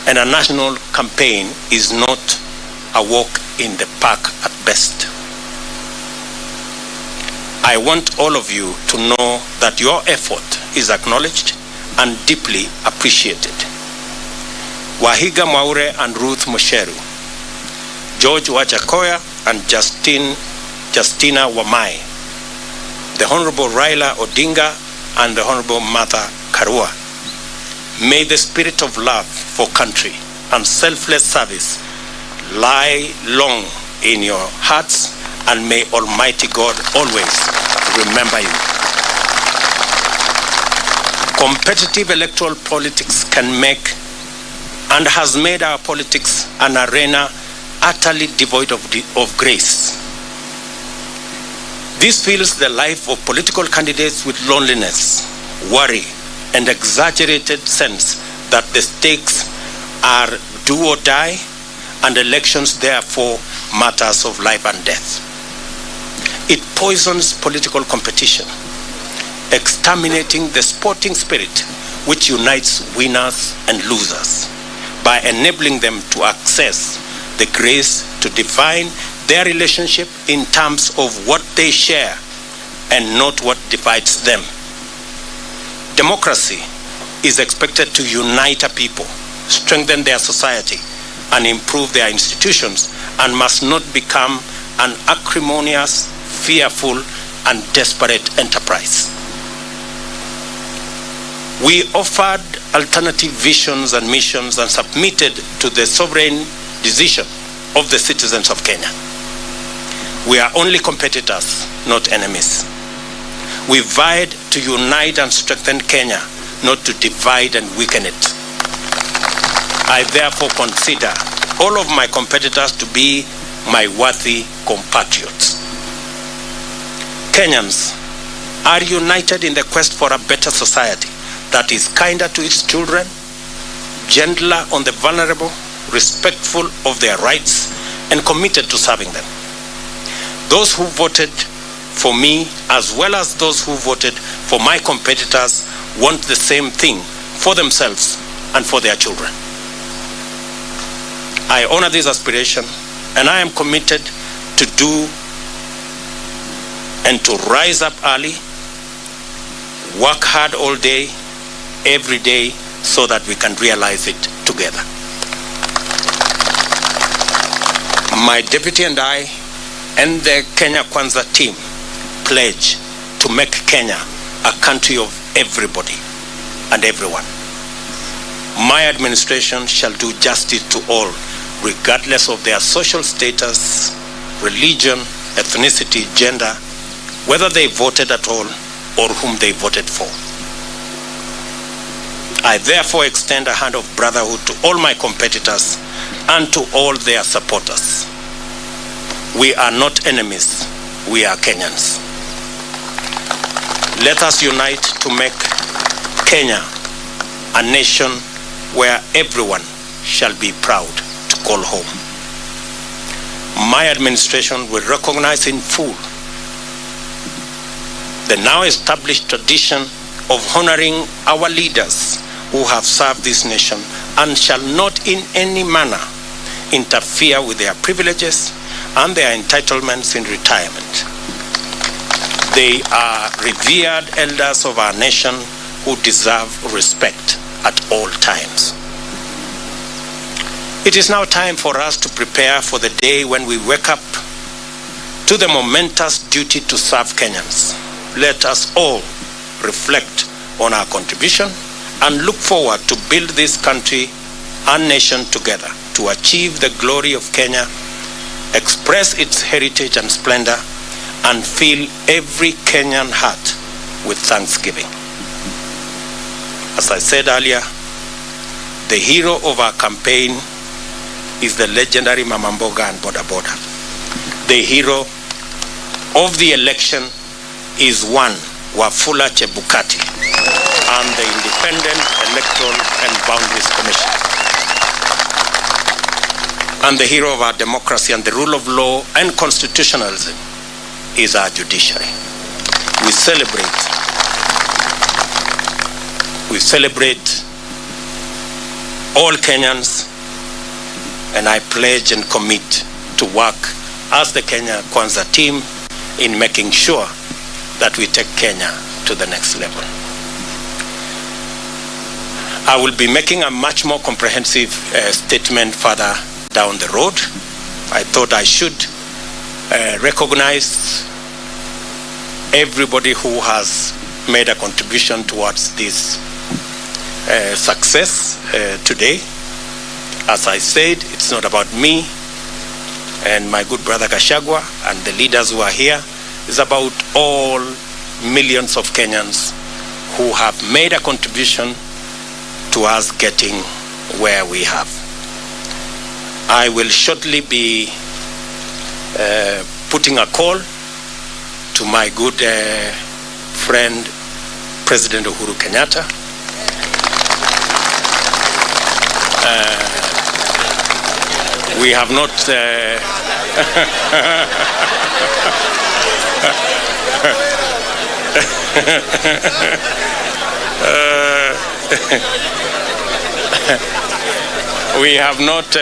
and a national campaign is not a walk in the park at best. I want all of you to know that your effort is acknowledged and deeply appreciated. Wahiga Mwaure and Ruth Musheru, George Wajakoya and Justina Wamai, the Honorable Raila Odinga and the Honorable Martha Karua. May the spirit of love for country and selfless service lie long in your hearts, and may Almighty God always remember you. Competitive electoral politics can make and has made our politics an arena utterly devoid of grace. This fills the life of political candidates with loneliness, worry, and exaggerated sense that the stakes are do or die, and elections therefore matters of life and death. It poisons political competition, exterminating the sporting spirit which unites winners and losers by enabling them to access the grace to define their relationship in terms of what they share and not what divides them. Democracy is expected to unite a people strengthen their society, and improve their institutions, and must not become an acrimonious, fearful, and desperate enterprise. We offered alternative visions and missions and submitted to the sovereign decision of the citizens of Kenya. We are only competitors, not enemies. We vied to unite and strengthen Kenya, not to divide and weaken it. I therefore consider all of my competitors to be my worthy compatriots. Kenyans are united in the quest for a better society that is kinder to its children, gentler on the vulnerable, respectful of their rights, and committed to serving them. Those who voted for me, as well as those who voted for my competitors, want the same thing for themselves and for their children. I honor this aspiration, and I am committed to do and to rise up early, work hard all day, every day, so that we can realize it together. My deputy and I and the Kenya Kwanza team pledge to make Kenya a country of everybody and everyone. My administration shall do justice to all, regardless of their social status, religion, ethnicity, gender, whether they voted at all or whom they voted for. I therefore extend a hand of brotherhood to all my competitors and to all their supporters. We are not enemies, we are Kenyans. Let us unite to make Kenya a nation where everyone shall be proud to call home. My administration will recognize in full the now established tradition of honoring our leaders who have served this nation and shall not in any manner interfere with their privileges and their entitlements in retirement. They are revered elders of our nation who deserve respect at all times. It is now time for us to prepare for the day when we wake up to the momentous duty to serve Kenyans. Let us all reflect on our contribution and look forward to build this country and nation together to achieve the glory of Kenya, express its heritage and splendor, and fill every Kenyan heart with thanksgiving. As I said earlier, the hero of our campaign is the legendary Mama Mboga and Boda Boda. The hero of the election is one Wafula Chebukati and the Independent Electoral and Boundaries Commission. And the hero of our democracy and the rule of law and constitutionalism is our judiciary. We celebrate all Kenyans, and I pledge and commit to work as the Kenya Kwanza team in making sure that we take Kenya to the next level. I will be making a much more comprehensive statement further down the road. I thought I should recognize everybody who has made a contribution towards this success today. As I said, it's not about me and my good brother Gachagua and the leaders who are here. It's about all millions of Kenyans who have made a contribution to us getting where we have. I will shortly be putting a call to my good friend, President Uhuru Kenyatta. We have not we have not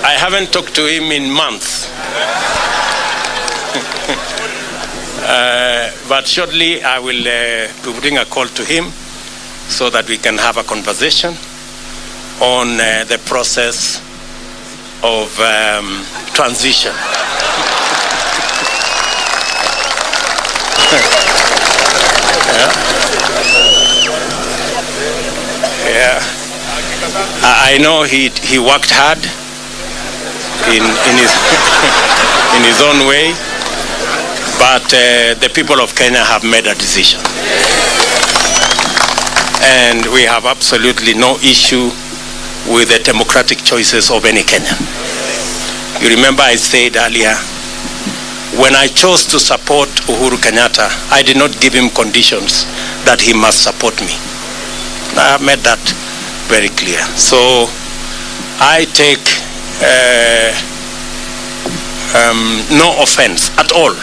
I haven't talked to him in months. But shortly I will be putting a call to him so that we can have a conversation on the process of transition. Yeah. I know he worked hard in his in his own way, but the people of Kenya have made a decision, and we have absolutely no issue with the democratic choices of any Kenyan. You remember I said earlier, when I chose to support Uhuru Kenyatta, I did not give him conditions that he must support me. I have made that very clear. So I take no offense at all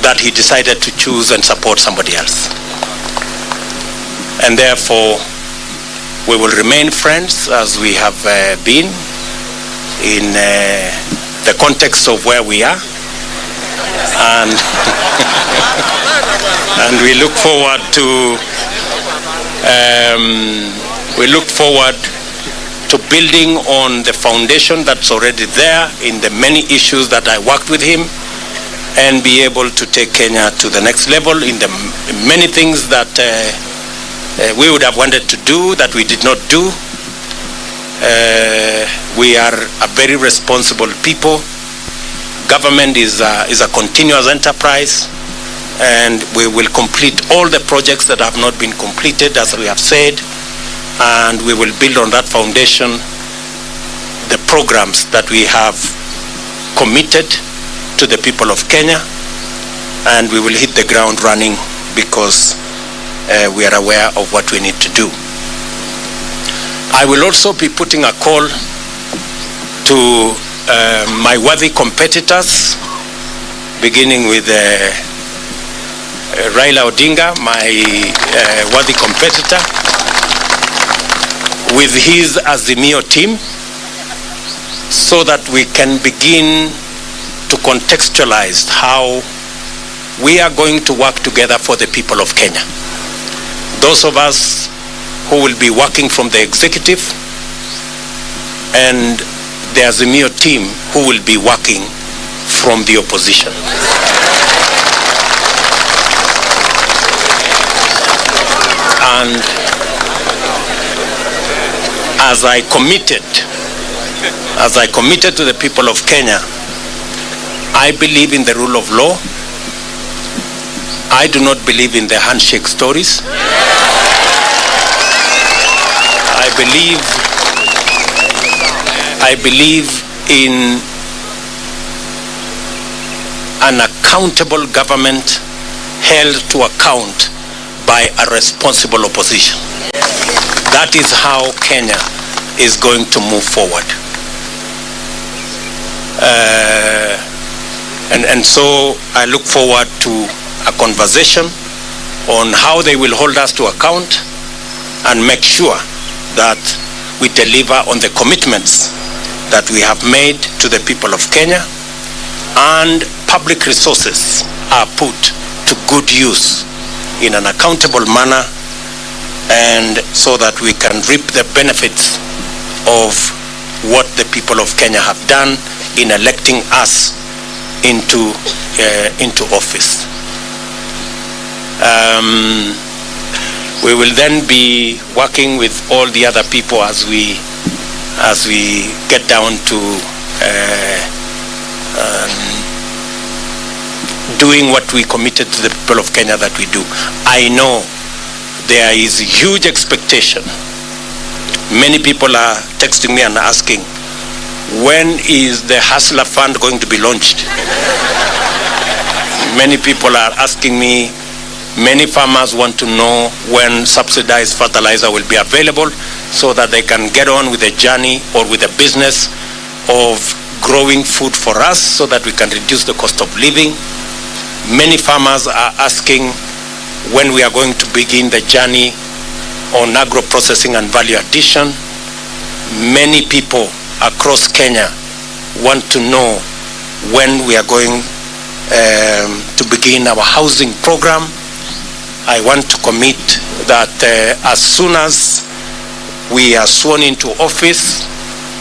that he decided to choose and support somebody else. And therefore, we will remain friends as we have been in the context of where we are. And, and we look forward to building on the foundation that's already there in the many issues that I worked with him, and be able to take Kenya to the next level in the many things that we would have wanted to do that we did not do. We are a very responsible people. Government is a continuous enterprise, and we will complete all the projects that have not been completed, as we have said, and we will build on that foundation the programs that we have committed to the people of Kenya, and we will hit the ground running because we are aware of what we need to do. I will also be putting a call to my worthy competitors, beginning with Raila Odinga, my worthy competitor, with his Azimio team, so that we can begin to contextualize how we are going to work together for the people of Kenya. Those of us who will be working from the executive, and the Azimio team who will be working from the opposition. And as I committed to the people of Kenya, I believe in the rule of law. I do not believe in the handshake stories. I believe in an accountable government held to account by a responsible opposition. That is how Kenya is going to move forward. And so I look forward to a conversation on how they will hold us to account and make sure that we deliver on the commitments that we have made to the people of Kenya, and public resources are put to good use in an accountable manner, and so that we can reap the benefits of what the people of Kenya have done in electing us into office. We will then be working with all the other people as we get down to doing what we committed to the people of Kenya that we do. I know there is huge expectation. Many people are texting me and asking, when is the Hustler Fund going to be launched? Many people are asking me, many farmers want to know when subsidized fertilizer will be available so that they can get on with the journey or with the business of growing food for us so that we can reduce the cost of living. Many farmers are asking when we are going to begin the journey on agro-processing and value addition. Many people across Kenya want to know when we are going to begin our housing program. I want to commit that as soon as we are sworn into office.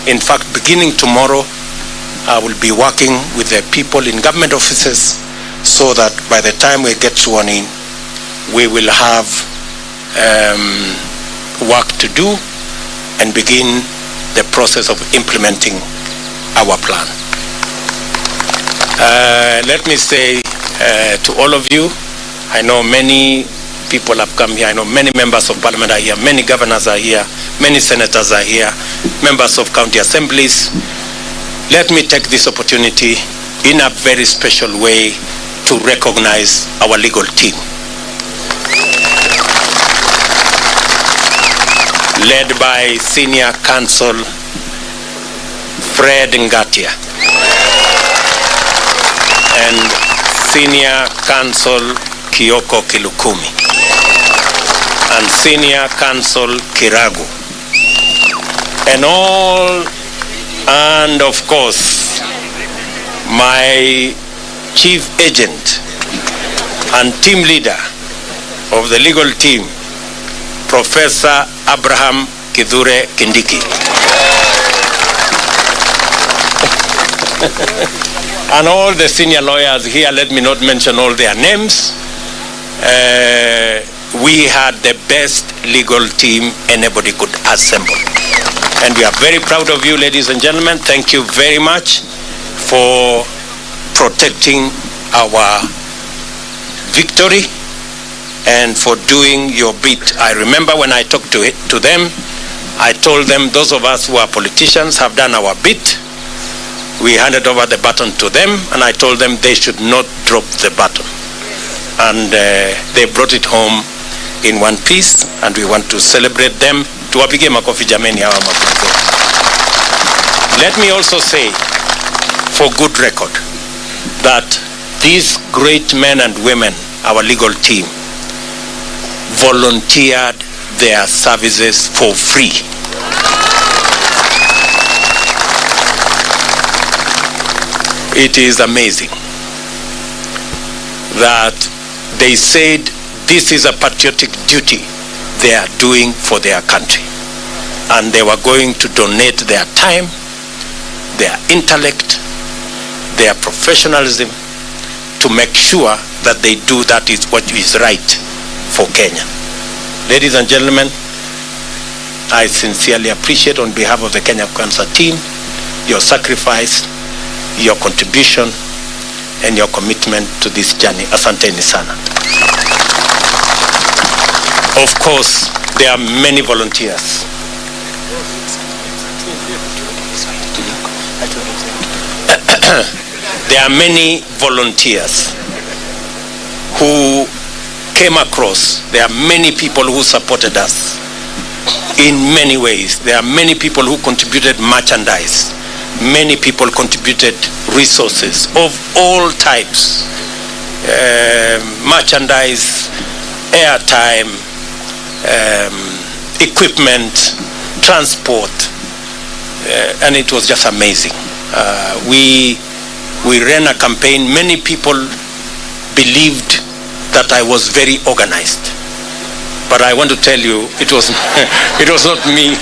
In fact, beginning tomorrow, I will be working with the people in government offices so that by the time we get sworn in, we will have work to do and begin the process of implementing our plan. Let me say to all of you, I know many people have come here. I know many members of parliament are here, many governors are here, many senators are here, members of county assemblies. Let me take this opportunity in a very special way to recognize our legal team, led by Senior Counsel Fred Ngatia and Senior Counsel Kioko Kilukumi and Senior Counsel Kiragu and of course my chief agent and team leader of the legal team, Professor Abraham Kithure Kindiki. And all the senior lawyers here, let me not mention all their names. We had the best legal team anybody could assemble. And we are very proud of you, ladies and gentlemen. Thank you very much for protecting our victory and for doing your bit. I remember when I talked to them, I told them those of us who are politicians have done our bit. We handed over the baton to them, and I told them they should not drop the baton. And they brought it home in one piece, and we want to celebrate them. Tuwapige makofi jameni hawa makofi. Let me also say, for good record, that these great men and women, our legal team, volunteered their services for free. It is amazing that they said this is a patriotic duty they are doing for their country, and they were going to donate their time, their intellect, their professionalism to make sure that they do that is what is right for Kenya. Ladies and gentlemen, I sincerely appreciate on behalf of the Kenya Cancer team your sacrifice, your contribution, and your commitment to this journey. Asanteni sana. Of course, there are many volunteers. There are many volunteers who came across. There are many people who supported us in many ways. There are many people who contributed merchandise. Many people contributed resources of all types, merchandise, airtime, equipment, transport, and it was just amazing. We ran a campaign. Many people believed that I was very organized, but I want to tell you it was it was not me.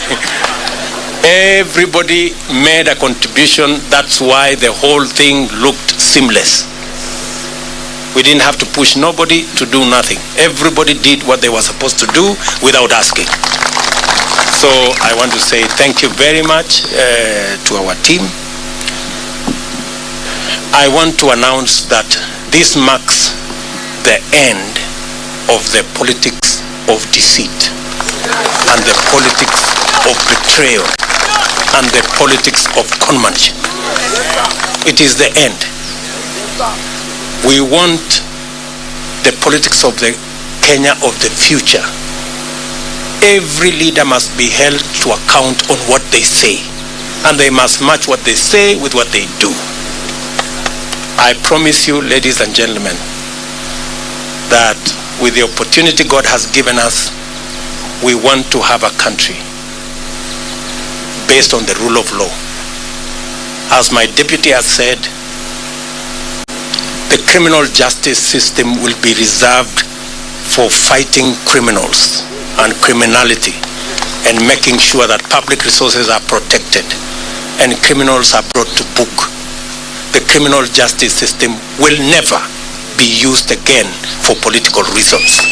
Everybody made a contribution. That's why the whole thing looked seamless. We didn't have to push nobody to do nothing. Everybody did what they were supposed to do without asking. So I want to say thank you very much to our team. I want to announce that this marks the end of the politics of deceit and the politics of betrayal and the politics of conmanship. It is the end. We want the politics of the Kenya of the future. Every leader must be held to account on what they say, and they must match what they say with what they do. I promise you, ladies and gentlemen, that with the opportunity God has given us, we want to have a country based on the rule of law. As my deputy has said, the criminal justice system will be reserved for fighting criminals and criminality, and making sure that public resources are protected and criminals are brought to book. The criminal justice system will never be used again for political reasons.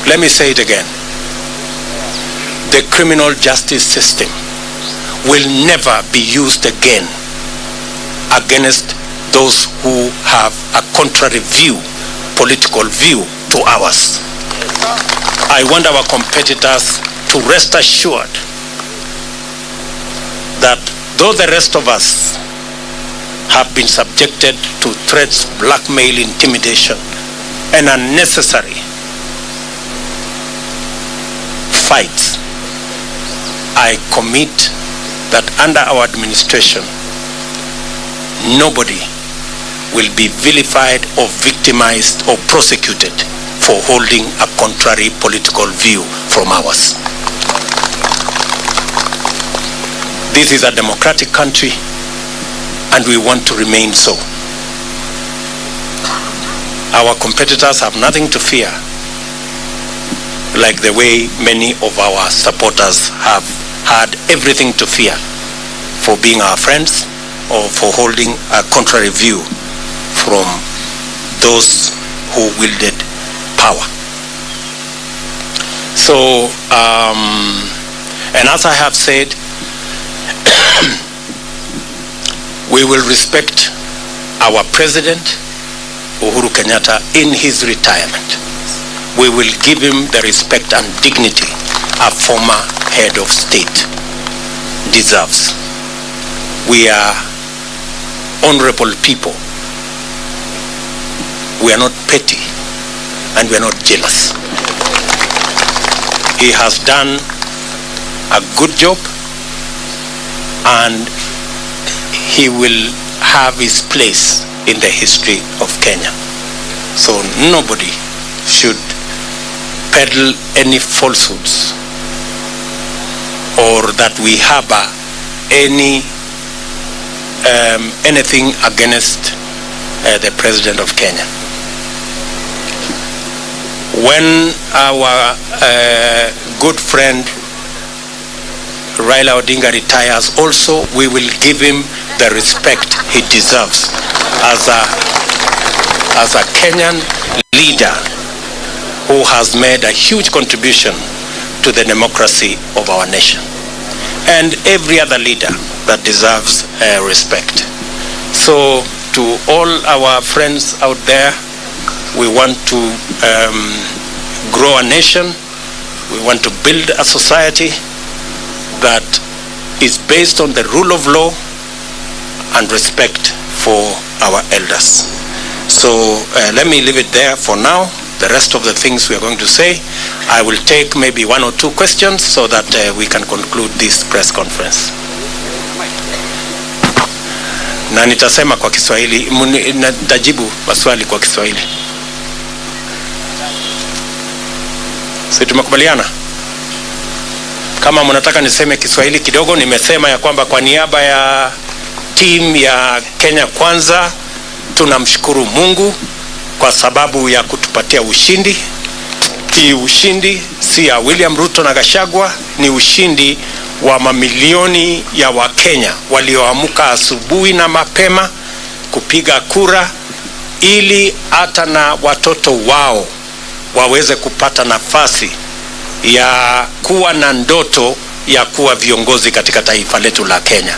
Let me say it again. The criminal justice system will never be used again against those who have a contrary view, political view to ours. I want our competitors to rest assured that though the rest of us have been subjected to threats, blackmail, intimidation, and unnecessary fights, I commit that under our administration, nobody will be vilified or victimized or prosecuted for holding a contrary political view from ours. This is a democratic country, and we want to remain so. Our competitors have nothing to fear, like the way many of our supporters have had everything to fear for being our friends or for holding a contrary view from those who wielded power. So, and as I have said, we will respect our President, Uhuru Kenyatta, in his retirement. We will give him the respect and dignity a former head of state deserves. We are honorable people. We are not petty, and we are not jealous. He has done a good job, and he will have his place in the history of Kenya. So nobody should peddle any falsehoods or that we harbor anything against the President of Kenya. When our good friend Raila Odinga retires also, we will give him the respect he deserves as a Kenyan leader who has made a huge contribution to the democracy of our nation, and every other leader that deserves respect. So to all our friends out there, we want to grow a nation. We want to build a society that is based on the rule of law and respect for our elders. So let me leave it there for now. The rest of the things we are going to say, I will take maybe one or two questions so that we can conclude this press conference. Na nitasema kwa Kiswahili, nitajibu maswali kwa Kiswahili. Sisi tumekubaliana? Kama mnataka niseme Kiswahili kidogo, nimesema ya kwamba kwa niaba ya team ya Kenya Kwanza tunamshukuru Mungu kwa sababu ya kutupatia ushindi. Hii ushindi si ya William Ruto na Gachagua, ni ushindi wa mamilioni ya Wakenya walioamka asubuhi na mapema kupiga kura ili hata na watoto wao waweze kupata nafasi ya kuwa na ndoto ya kuwa viongozi katika taifa letu la Kenya.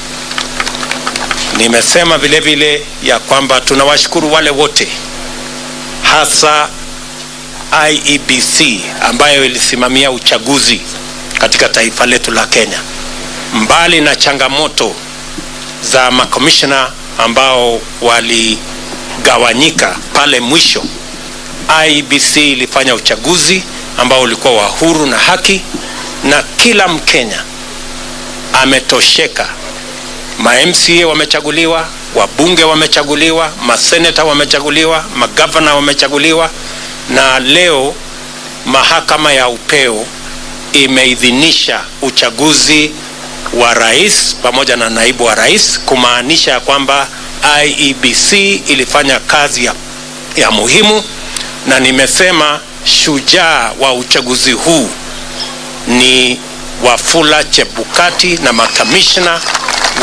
Nimesema vile vile ya kwamba tunawashukuru wale wote, hasa IEBC ambayo ilisimamia uchaguzi katika taifa letu la Kenya. Mbali na changamoto za makomishona ambao waligawanyika pale mwisho, IEBC ilifanya uchaguzi ambao ulikuwa wa huru na haki, na kila Mkenya ametosheka. Ma-MCA wamechaguliwa, wabunge wamechaguliwa, maseneta wamechaguliwa, magavana wamechaguliwa, na leo mahakama ya upeo imeidhinisha uchaguzi wa rais pamoja na naibu wa rais, kumaanisha kwamba IEBC ilifanya kazi ya muhimu na nimesema shujaa wa uchaguzi huu ni Wafula Chebukati na makamishna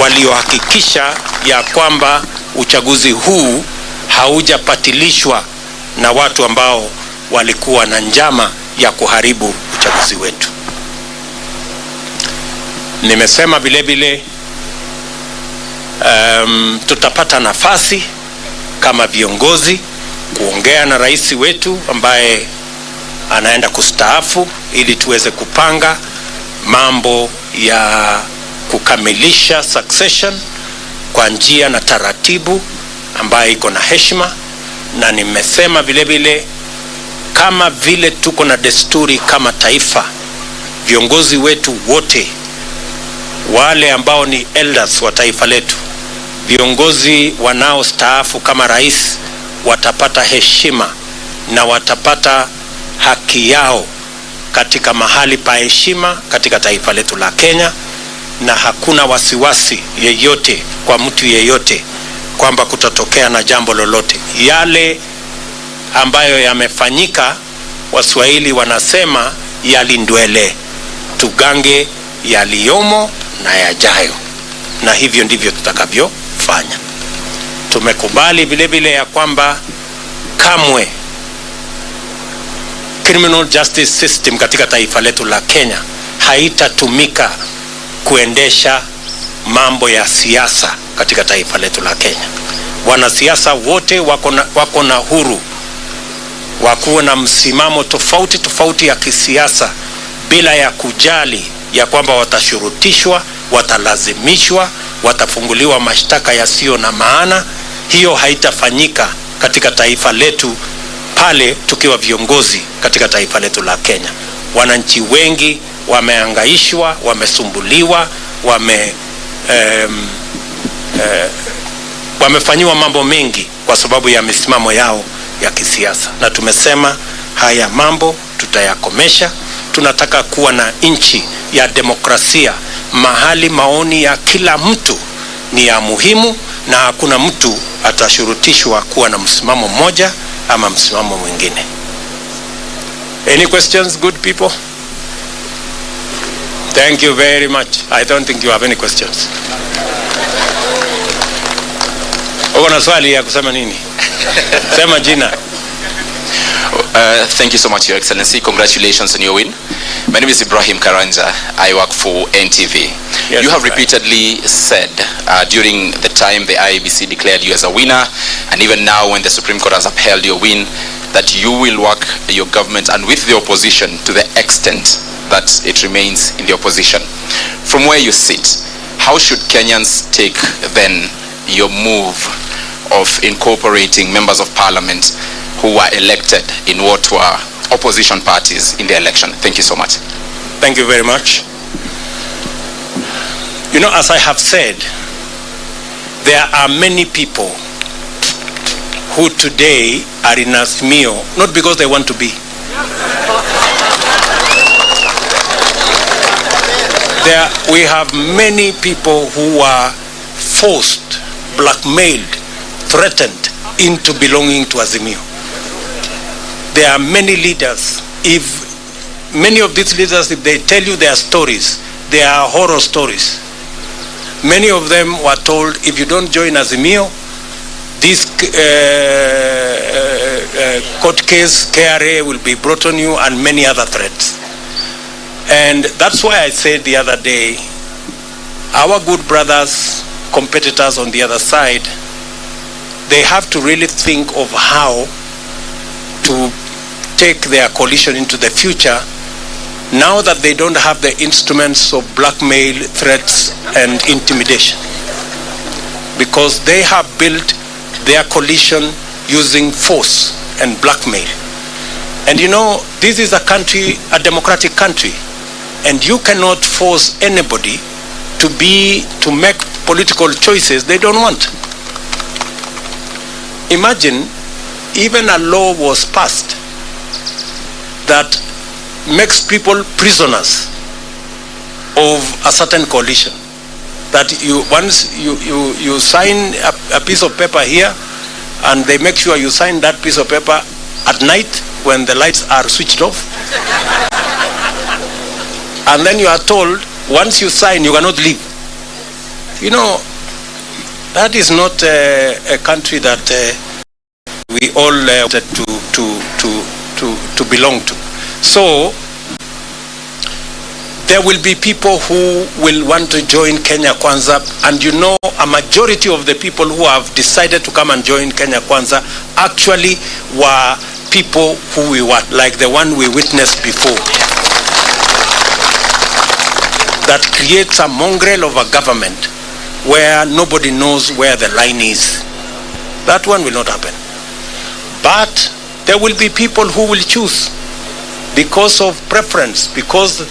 waliohakikisha ya kwamba uchaguzi huu haujapatilishwa na watu ambao walikuwa na njama ya kuharibu uchaguzi wetu. Nimesema vile vile tutapata nafasi kama viongozi kuongea na rais wetu ambaye anaenda kustaafu ili tuweze kupanga mambo ya kukamilisha succession kwa njia na taratibu ambayo iko na heshima. Na nimesema vile vile kama vile tuko na desturi kama taifa, viongozi wetu wote wale ambao ni elders wa taifa letu, viongozi wanaostaafu kama rais, watapata heshima na watapata haki yao katika mahali pa heshima katika taifa letu la Kenya, na hakuna wasiwasi yeyote kwa mtu yeyote kwamba kutatokea na jambo lolote. Yale ambayo yamefanyika, Waswahili wanasema yalindwele, tugange yaliyomo na yajayo, na hivyo ndivyo tutakavyofanya. Tumekubali vile vile ya kwamba kamwe criminal justice system katika taifa letu la Kenya haitatumika kuendesha mambo ya siasa katika taifa letu la Kenya. Wanasiasa wote wako na huru wakuwe na msimamo tofauti tofauti ya kisiasa bila ya kujali ya kwamba watashurutishwa, watalazimishwa, watafunguliwa mashtaka yasiyo na maana. Hiyo haitafanyika katika taifa letu pale tukiwa viongozi katika taifa letu la Kenya. Wananchi wengi wamehangaishwa, wamesumbuliwa, wamefanyiwa mambo mengi kwa sababu ya misimamo yao ya kisiasa, na tumesema haya mambo tutayakomesha. Tunataka kuwa na nchi ya demokrasia, mahali maoni ya kila mtu ni ya muhimu na hakuna mtu atashurutishwa kuwa na msimamo mmoja ama msimamo mwingine. Any questions, good people? Thank you very much. I don't think you have any questions. Uko na swali ya kusema nini? Sema jina. Thank you so much, Your Excellency. Congratulations on your win. My name is Ibrahim Karanja. I work for NTV. Yes, you have repeatedly said during the time the IEBC declared you as a winner, and even now when the Supreme Court has upheld your win, that you will work your government and with the opposition to the extent that it remains in the opposition. From where you sit, how should Kenyans take then your move of incorporating members of parliament who were elected in what were opposition parties in the election? Thank you so much. Thank you very much. You know, as I have said, there are many people who today are in Azimio, not because they want to be. We have many people who are forced, blackmailed, threatened into belonging to Azimio. There are many leaders. If many of these leaders, if they tell you their stories, they are horror stories. Many of them were told, if you don't join Azimio, this court case, KRA, will be brought on you, and many other threats. And that's why I said the other day, our good brothers, competitors on the other side, they have to really think of how to take their coalition into the future now that they don't have the instruments of blackmail, threats, and intimidation. Because they have built their coalition using force and blackmail. And you know, this is a country, a democratic country, and you cannot force anybody to make political choices they don't want. Imagine, even a law was passed that makes people prisoners of a certain coalition. That once you sign a piece of paper here, and they make sure you sign that piece of paper, at night when the lights are switched off. And then you are told, once you sign, you cannot leave. You know, that is not a country that we all wanted to belong to. So there will be people who will want to join Kenya Kwanza, and you know, a majority of the people who have decided to come and join Kenya Kwanza actually were people who we were, like the one we witnessed before. That creates a mongrel of a government where nobody knows where the line is. That one will not happen. But there will be people who will choose because of preference, because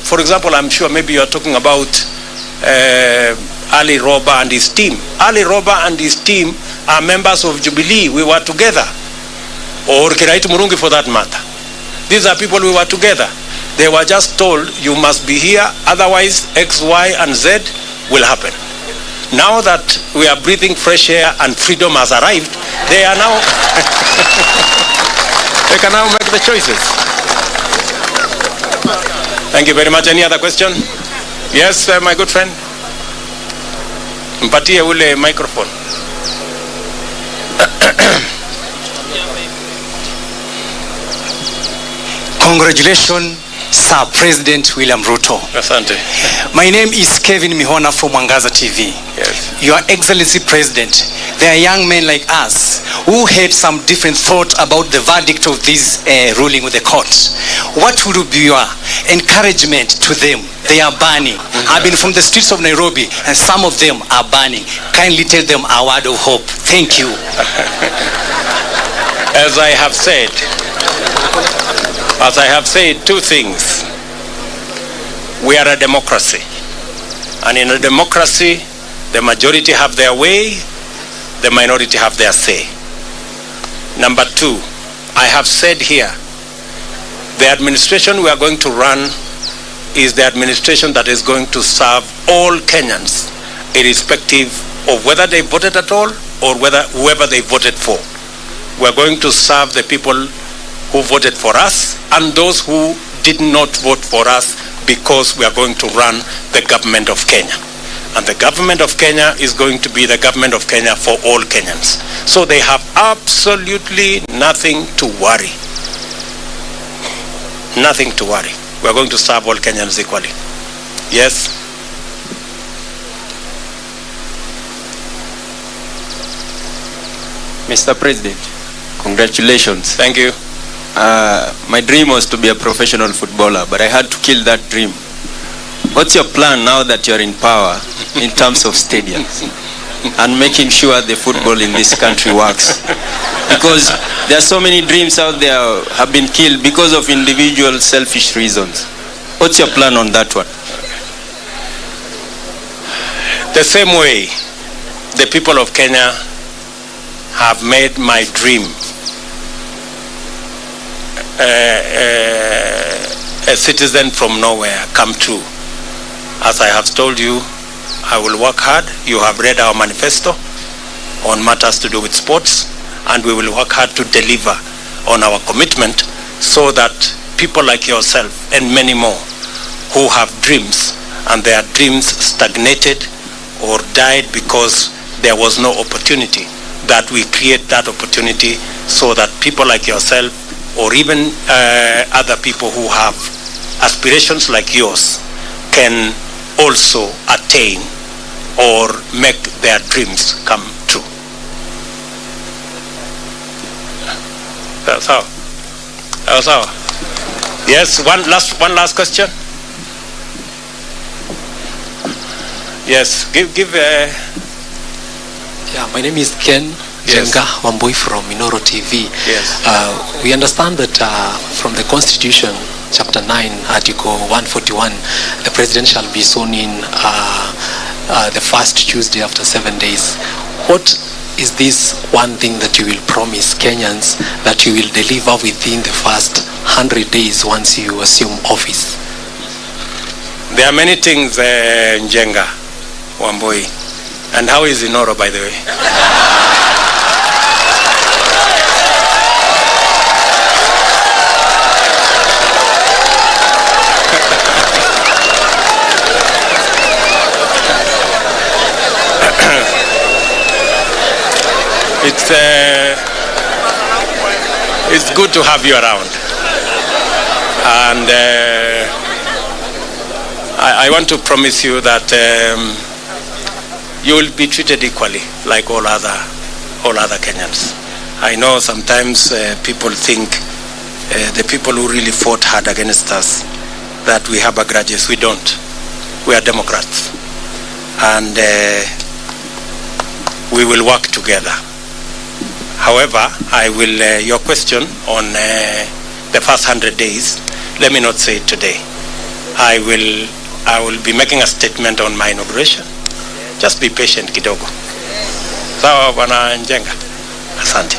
for example, I'm sure maybe you are talking about Ali Roba and his team. Ali Roba and his team are members of Jubilee. We were together. Or Kiraitu Murungi for that matter. These are people we were together. They were just told, you must be here, otherwise X, Y, and Z will happen. Now that we are breathing fresh air and freedom has arrived, they are now, they can now make the choices. Thank you very much. Any other question? Yes, my good friend. Mpatie ule microphone. Congratulations, Sir President William Ruto. Asante. My name is Kevin Mihona from Mwangaza TV. Yes. Your Excellency President, there are young men like us who had some different thought about the verdict of this ruling with the court. What would be your encouragement to them? They are burning. I've been from the streets of Nairobi and some of them are burning. Kindly tell them a word of hope. Thank you. As I have said, two things. We are a democracy. And in a democracy, the majority have their way, the minority have their say. Number two, I have said here, the administration we are going to run is the administration that is going to serve all Kenyans, irrespective of whether they voted at all or whoever they voted for. We are going to serve the people who voted for us and those who did not vote for us, because we are going to run the government of Kenya. And the government of Kenya is going to be the government of Kenya for all Kenyans. So they have absolutely nothing to worry. Nothing to worry. We are going to serve all Kenyans equally. Yes? Mr. President, congratulations. Thank you. My dream was to be a professional footballer, but I had to kill that dream. What's your plan now that you're in power in terms of stadiums and making sure the football in this country works? Because there are so many dreams out there have been killed because of individual selfish reasons. What's your plan on that one? The same way the people of Kenya have made my dream a citizen from nowhere come true. As I have told you, I will work hard. You have read our manifesto on matters to do with sports, and we will work hard to deliver on our commitment so that people like yourself and many more who have dreams and their dreams stagnated or died because there was no opportunity, that we create that opportunity so that people like yourself or even other people who have aspirations like yours can also attain or make their dreams come true. That's how. That's how. Yes, one last question. Yes, give. Yeah, my name is Ken. Yes. Jenga Wambui from Minoro TV. Yes. We understand that from the Constitution, Chapter 9, Article 141, the President shall be sworn in the first Tuesday after 7 days. What is this one thing that you will promise Kenyans that you will deliver within the first 100 days once you assume office? There are many things, Njenga Wambui. And how is Inoro, by the way? it's good to have you around. And I want to promise you that you will be treated equally like all other Kenyans. I know sometimes people think the people who really fought hard against us that we have grudges. We don't. We are Democrats, and we will work together. However, your question on the first 100 days, let me not say it today. I will be making a statement on my inauguration. Just be patient kidogo. Sawa bwana Njenga. Asante.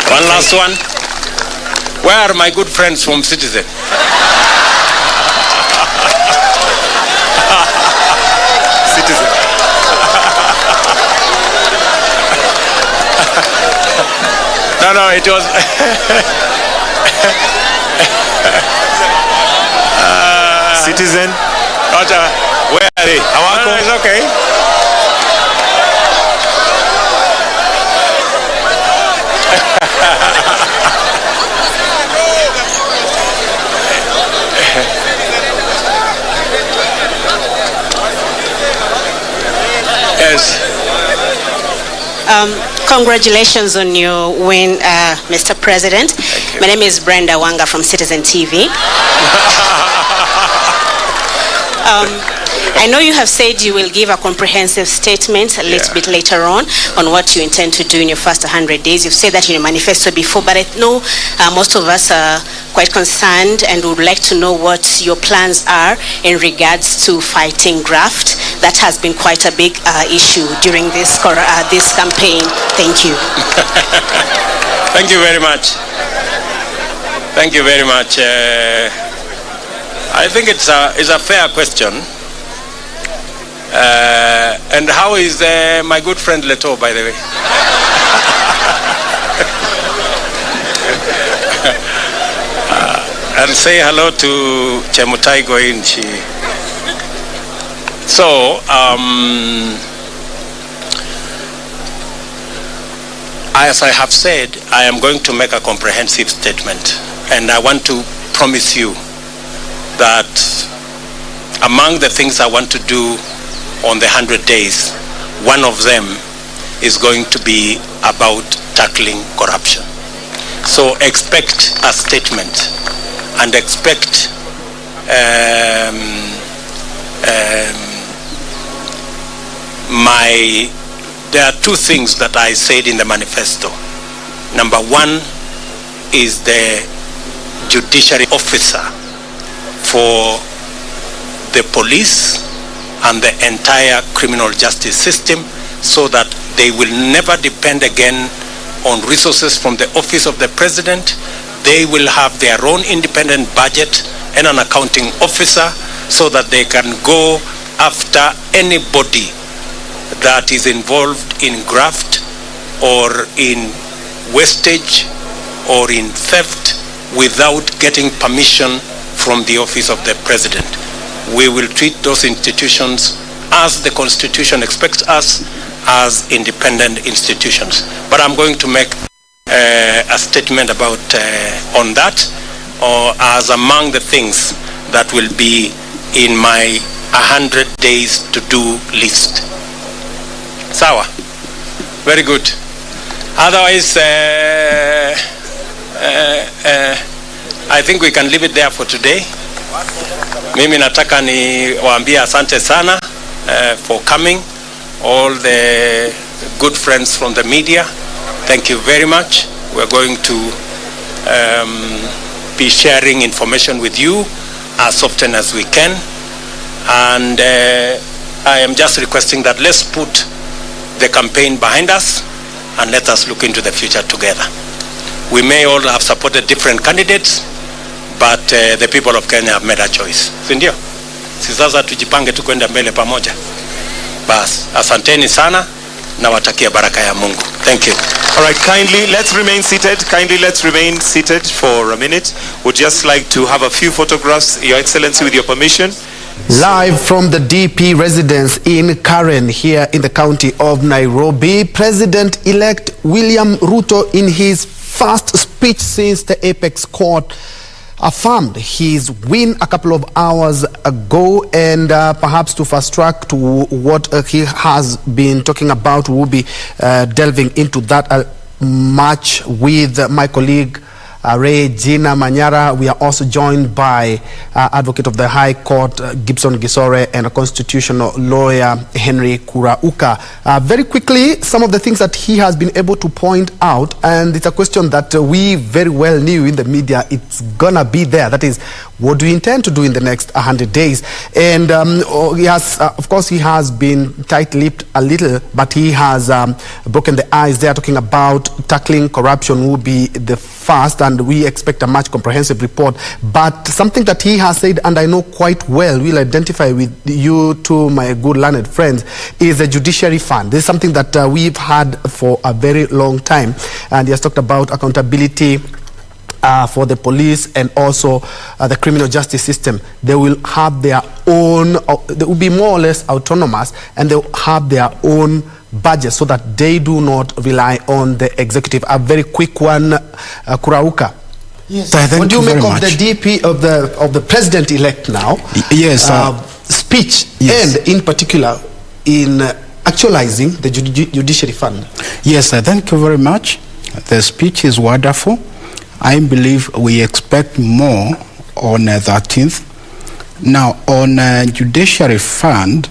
One last one. Where are my good friends from Citizen? Citizen. No, it was Citizen. Where are they? No, it's okay. Yes. Congratulations on your win, Mr. President. My name is Brenda Wanga from Citizen TV. I know you have said you will give a comprehensive statement a little bit later on what you intend to do in your first 100 days. You've said that in your manifesto before, but I know most of us are quite concerned and would like to know what your plans are in regards to fighting graft. That has been quite a big issue during this campaign. Thank you. Thank you very much. Thank you very much. I think it's a fair question. And how is my good friend Leto, by the way? And say hello to Chemutai Goinchi. So, as I have said, I am going to make a comprehensive statement, and I want to promise you that among the things I want to do on the 100 days, one of them is going to be about tackling corruption. So expect a statement and expect there are two things that I said in the manifesto. Number one is the judiciary officer for the police and the entire criminal justice system, so that they will never depend again on resources from the office of the president. They will have their own independent budget and an accounting officer, so that they can go after anybody that is involved in graft or in wastage or in theft without getting permission from the office of the president. We will treat those institutions as the Constitution expects us, as independent institutions. But I'm going to make a statement about on that, or as among the things that will be in my 100 days to do list. Sawa, very good. Otherwise, I think we can leave it there for today. Mimi nataka ni waambie asante sana for coming. All the good friends from the media, thank you very much. We're going to be sharing information with you as often as we can. And I am just requesting that let's put the campaign behind us and let us look into the future together. We may all have supported different candidates, but the people of Kenya have made a choice. Sindio? Si sasa tujipange tu kwenda mbele pamoja. Bas, asanteni sana na watakia baraka ya Mungu. Thank you. All right, kindly let's remain seated. Kindly let's remain seated for a minute. Would just like to have a few photographs, Your Excellency, with your permission. Live from the DP residence in Karen here in the county of Nairobi, President-elect William Ruto, in his first speech since the Apex Court affirmed his win a couple of hours ago, and perhaps to fast track to what he has been talking about, we'll be delving into that much with my colleague Regina Manyara. We are also joined by Advocate of the High Court Gibson Gisore and a constitutional lawyer Henry Kurauka. Very quickly, some of the things that he has been able to point out, and it's a question that we very well knew in the media it's gonna be there. That is, what do you intend to do in the next 100 days? And he has, of course, he has been tight-lipped a little, but he has broken the ice. They are talking about tackling corruption will be the first, and we expect a much comprehensive report. But something that he has said, and I know quite well, will identify with you two, my good learned friends, is the judiciary fund. This is something that we've had for a very long time, and he has talked about accountability for the police and also the criminal justice system. They will have their own, they will be more or less autonomous, and they will have their own budget so that they do not rely on the executive. A very quick one, Kurauka. Yes. What do you make of the DP of the president-elect now? Yes. Speech, yes. And in particular in actualizing the judiciary fund? Yes, thank you very much. The speech is wonderful. I believe we expect more on the 13th. Now, on judiciary fund,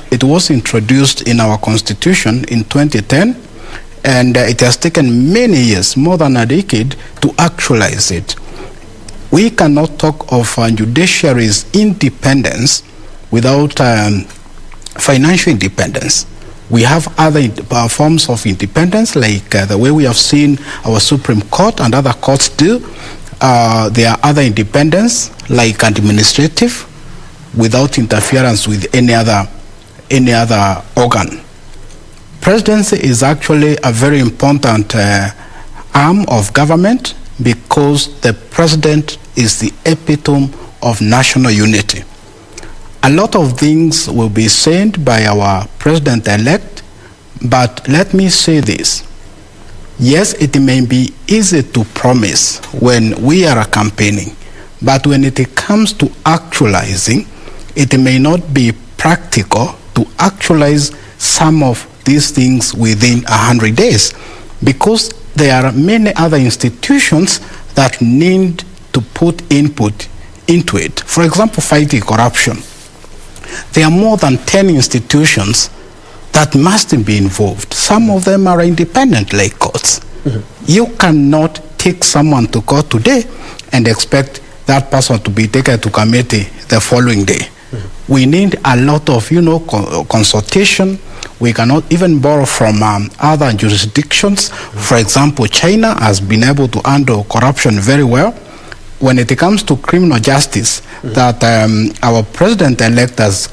it was introduced in our constitution in 2010, and it has taken many years, more than a decade, to actualize it. We cannot talk of judiciary's independence without financial independence. We have other forms of independence, like the way we have seen our Supreme Court and other courts do. There are other independence, like administrative, without interference with any other organ. Presidency is actually a very important arm of government, because the president is the epitome of national unity. A lot of things will be said by our president-elect, but let me say this. Yes, it may be easy to promise when we are campaigning, but when it comes to actualizing, it may not be practical to actualize some of these things within 100 days, because there are many other institutions that need to put input into it. For example, fighting corruption. There are more than 10 institutions that must be involved. Some of them are independent, like courts. You cannot take someone to court today and expect that person to be taken to committee the following day. We need a lot of, consultation. We cannot even borrow from other jurisdictions. For example, China has been able to handle corruption very well. When it comes to criminal justice, that our president-elect has,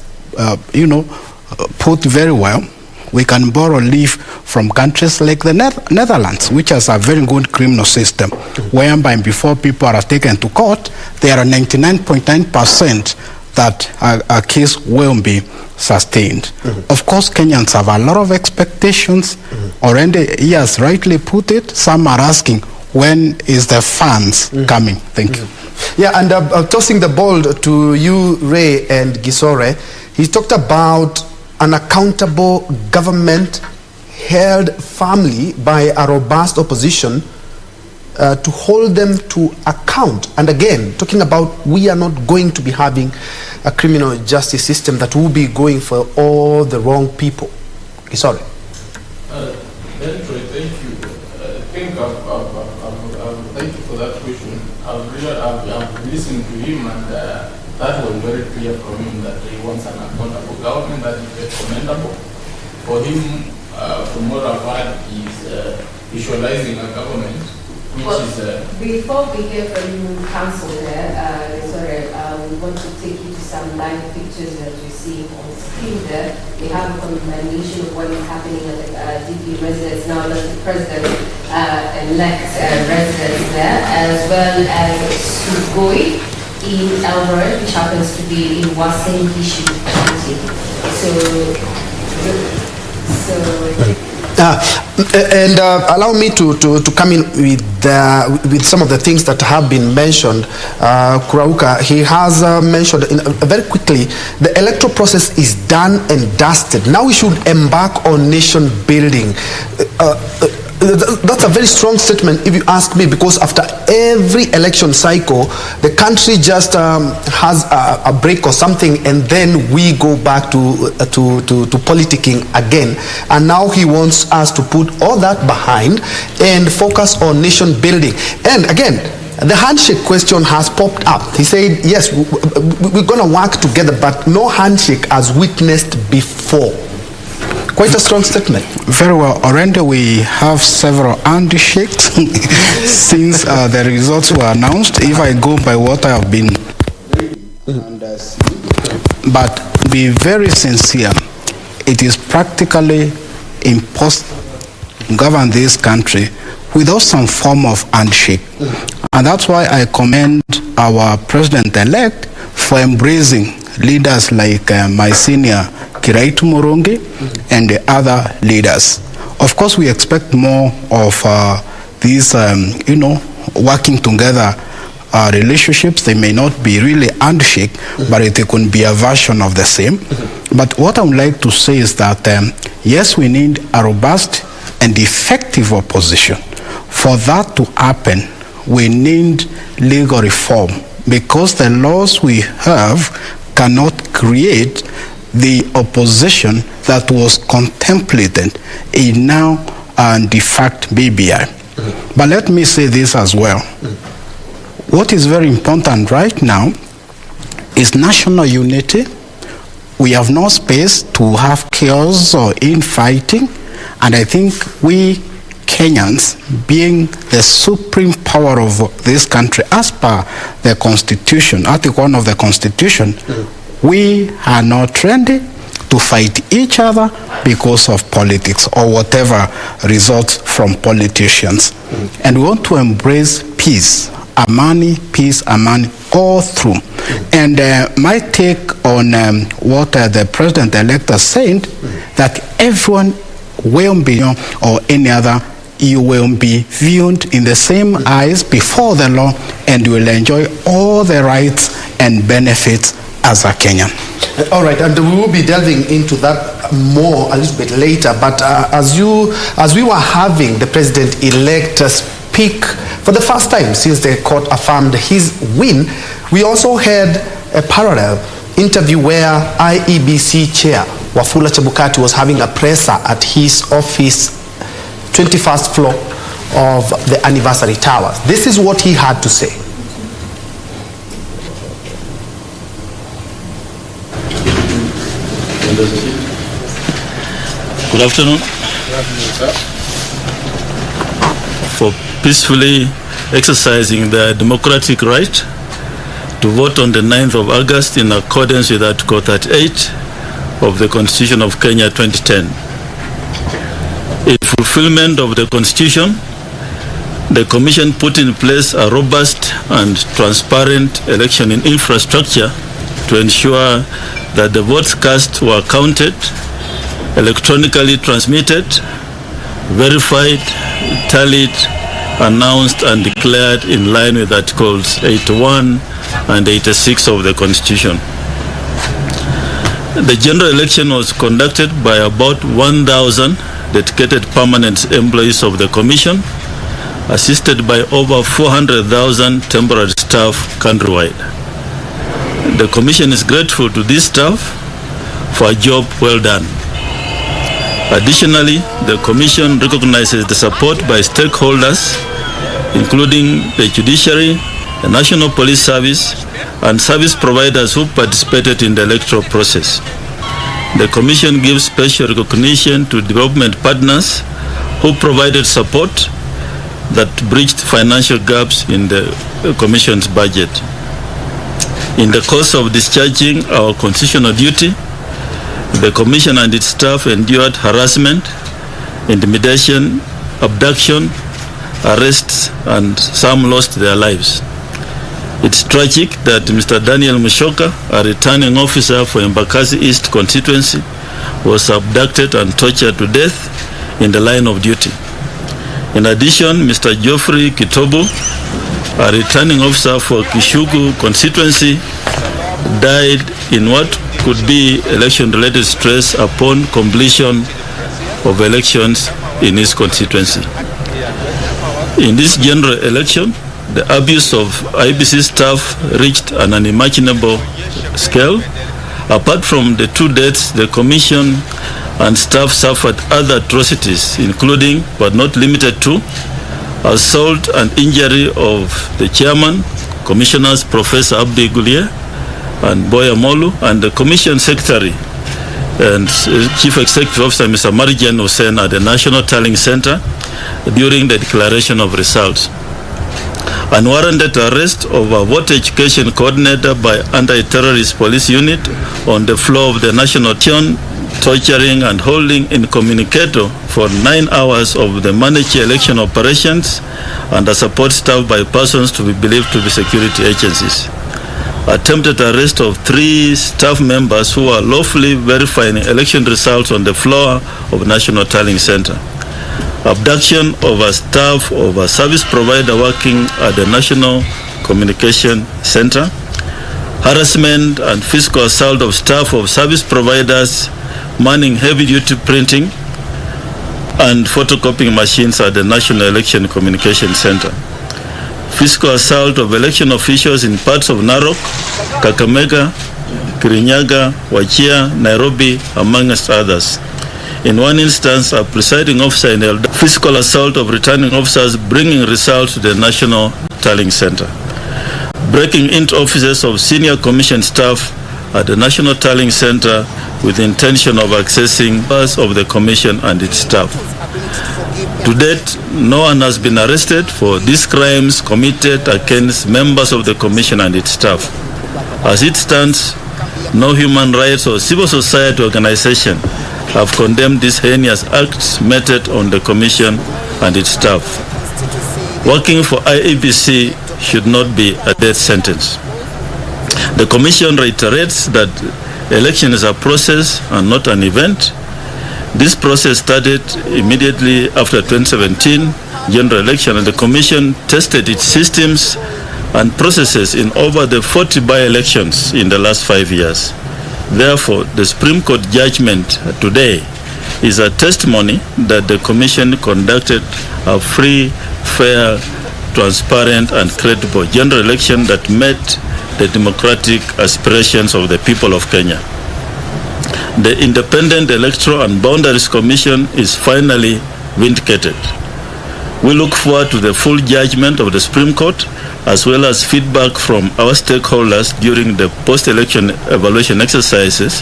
put very well, we can borrow leaf from countries like the Netherlands, which has a very good criminal system, whereby before people are taken to court, there are 99.9% that a case will be sustained. Of course, Kenyans have a lot of expectations. Already, he has rightly put it. Some are asking, when is the funds coming? Thank you. Yeah, and tossing the ball to you, Ray and Gisore, he talked about an accountable government held firmly by a robust opposition to hold them to account. And again, talking about we are not going to be having a criminal justice system that will be going for all the wrong people. Sorry. Thank you. Thank you for that question. I've listened to him, and that was very clear from him that he wants an accountable government. That is very commendable. For him, from what I've heard, is visualizing a government which is... Before we hear from you, Council there, we want to take you to some live pictures that you see on screen there. We have a combination of what is happening at the DP residence now, that's the president-elect residence there, as well as Sugoi. in Eldoret, which happens to be in Uasin Gishu County. And allow me to come in with some of the things that have been mentioned. Kurauka, he has mentioned very quickly, the electoral process is done and dusted. Now we should embark on nation building. That's a very strong statement if you ask me, because after every election cycle, the country just has a break or something, and then we go back to politicking again. And now he wants us to put all that behind and focus on nation building. And again, the handshake question has popped up. He said, yes, we're going to work together, but no handshake as witnessed before. Quite a strong statement. Very well. Already we have several handshakes since the results were announced. If I go by what I have been but be very sincere, it is practically impossible to govern this country without some form of handshake. And that's why I commend our president-elect for embracing leaders like my senior Kiraitu Morongi and the other leaders. Of course, we expect more of these, working together relationships. They may not be really handshake, but it can be a version of the same. But what I would like to say is that, yes, we need a robust and effective opposition. For that to happen, we need legal reform, because the laws we have cannot create the opposition that was contemplated in now and de facto BBI. But let me say this as well. What is very important right now is national unity. We have no space to have chaos or infighting, and I think we Kenyans, being the supreme power of this country, as per the Constitution, Article 1 of the Constitution, we are not ready to fight each other because of politics or whatever results from politicians. And we want to embrace peace, amani, peace, amani, all through. And my take on what the president-elect has said, that everyone will be, or any other, you will be viewed in the same eyes before the law, and you will enjoy all the rights and benefits as a Kenyan. All right, and we will be delving into that more a little bit later. But as we were having the president-elect speak for the first time since the court affirmed his win, we also had a parallel interview where IEBC chair Wafula Chebukati was having a presser at his office, 21st floor of the anniversary towers. This is what he had to say. Good afternoon. For peacefully exercising their democratic right to vote on the 9th of August in accordance with Article 38 of the Constitution of Kenya 2010. In fulfillment of the Constitution, the Commission put in place a robust and transparent election infrastructure to ensure that the votes cast were counted, electronically transmitted, verified, tallied, announced and declared in line with Articles 81 and 86 of the Constitution. The general election was conducted by about 1,000 dedicated permanent employees of the Commission, assisted by over 400,000 temporary staff countrywide. The Commission is grateful to this staff for a job well done. Additionally, the Commission recognizes the support by stakeholders, including the judiciary, the National Police Service, and service providers who participated in the electoral process. The Commission gives special recognition to development partners who provided support that bridged financial gaps in the Commission's budget. In the course of discharging our constitutional duty, the Commission and its staff endured harassment, intimidation, abduction, arrests, and some lost their lives. It's tragic that Mr. Daniel Mushoka, a returning officer for Embakasi East constituency, was abducted and tortured to death in the line of duty. In addition, Mr. Geoffrey Kitobo, a returning officer for Kishugu constituency, died in what could be election-related stress upon completion of elections in his constituency. In this general election, the abuse of IEBC staff reached an unimaginable scale. Apart from the 2 deaths, the Commission and staff suffered other atrocities, including, but not limited to, assault and injury of the chairman, Commissioners Professor Abdi Gulier and Boya Molu, and the Commission Secretary and Chief Executive Officer Mr. Marijan Hussein at the National Tallying Center during the declaration of results. Unwarranted arrest of a voter education coordinator by anti-terrorist police unit on the floor of the National Tion, torturing and holding incommunicado for 9 hours of the managed election operations and the support staff by persons to be believed to be security agencies. Attempted arrest of 3 staff members who are lawfully verifying election results on the floor of National Tallying Center. Abduction of a staff of a service provider working at the National Communication Center. Harassment and physical assault of staff of service providers manning heavy-duty printing and photocopying machines at the National Election Communication Center. Physical assault of election officials in parts of Narok, Kakamega, Kirinyaga, Wajir, Nairobi, amongst others. In one instance, a presiding officer in Elda, physical assault of returning officers bringing results to the National Tallying Center. Breaking into offices of senior commission staff at the National Tallying Center with the intention of accessing parts of the commission and its staff. To date, no one has been arrested for these crimes committed against members of the commission and its staff. As it stands, no human rights or civil society organization have condemned these heinous acts meted on the commission and its staff. Working for IEBC should not be a death sentence. The commission reiterates that election is a process and not an event. This process started immediately after 2017 general election, and the commission tested its systems and processes in over the 40 by-elections in the last 5 years. Therefore, the Supreme Court judgment today is a testimony that the Commission conducted a free, fair, transparent and credible general election that met the democratic aspirations of the people of Kenya. The Independent Electoral and Boundaries Commission is finally vindicated. We look forward to the full judgment of the Supreme Court as well as feedback from our stakeholders during the post-election evaluation exercises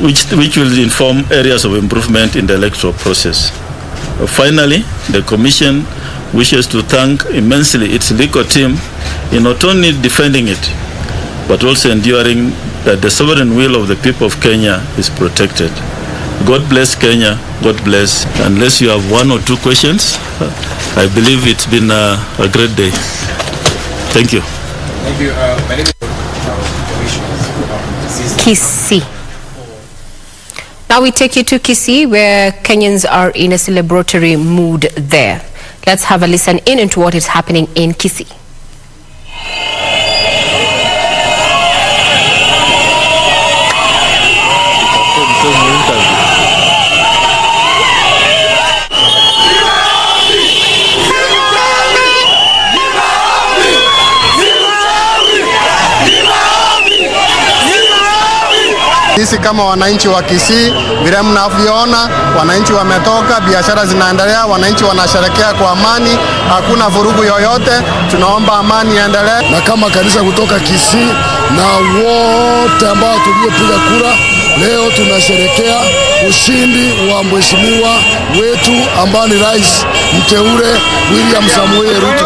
which will inform areas of improvement in the electoral process. Finally, the Commission wishes to thank immensely its legal team in not only defending it, but also ensuring that the sovereign will of the people of Kenya is protected. God bless Kenya. God bless. Unless you have 1 or 2 questions, I believe it's been a great day. Thank you. Thank you. My name is Kisii. Now we take you to Kisii, where Kenyans are in a celebratory mood there. Let's have a listen in into what is happening in Kisii. Sisi kama wananchi wa Kisii, vile mnavyoona, wananchi wametoka, biashara zinaendelea, wananchi wanasherehekea kwa amani, hakuna vurugu yoyote. Tunaomba amani iendelee. Na kama kanisa kutoka Kisii na wote ambao tuliopiga kura, leo tunasherehekea ushindi wa mheshimiwa wetu ambaye ni rais mteule William Samuel Ruto.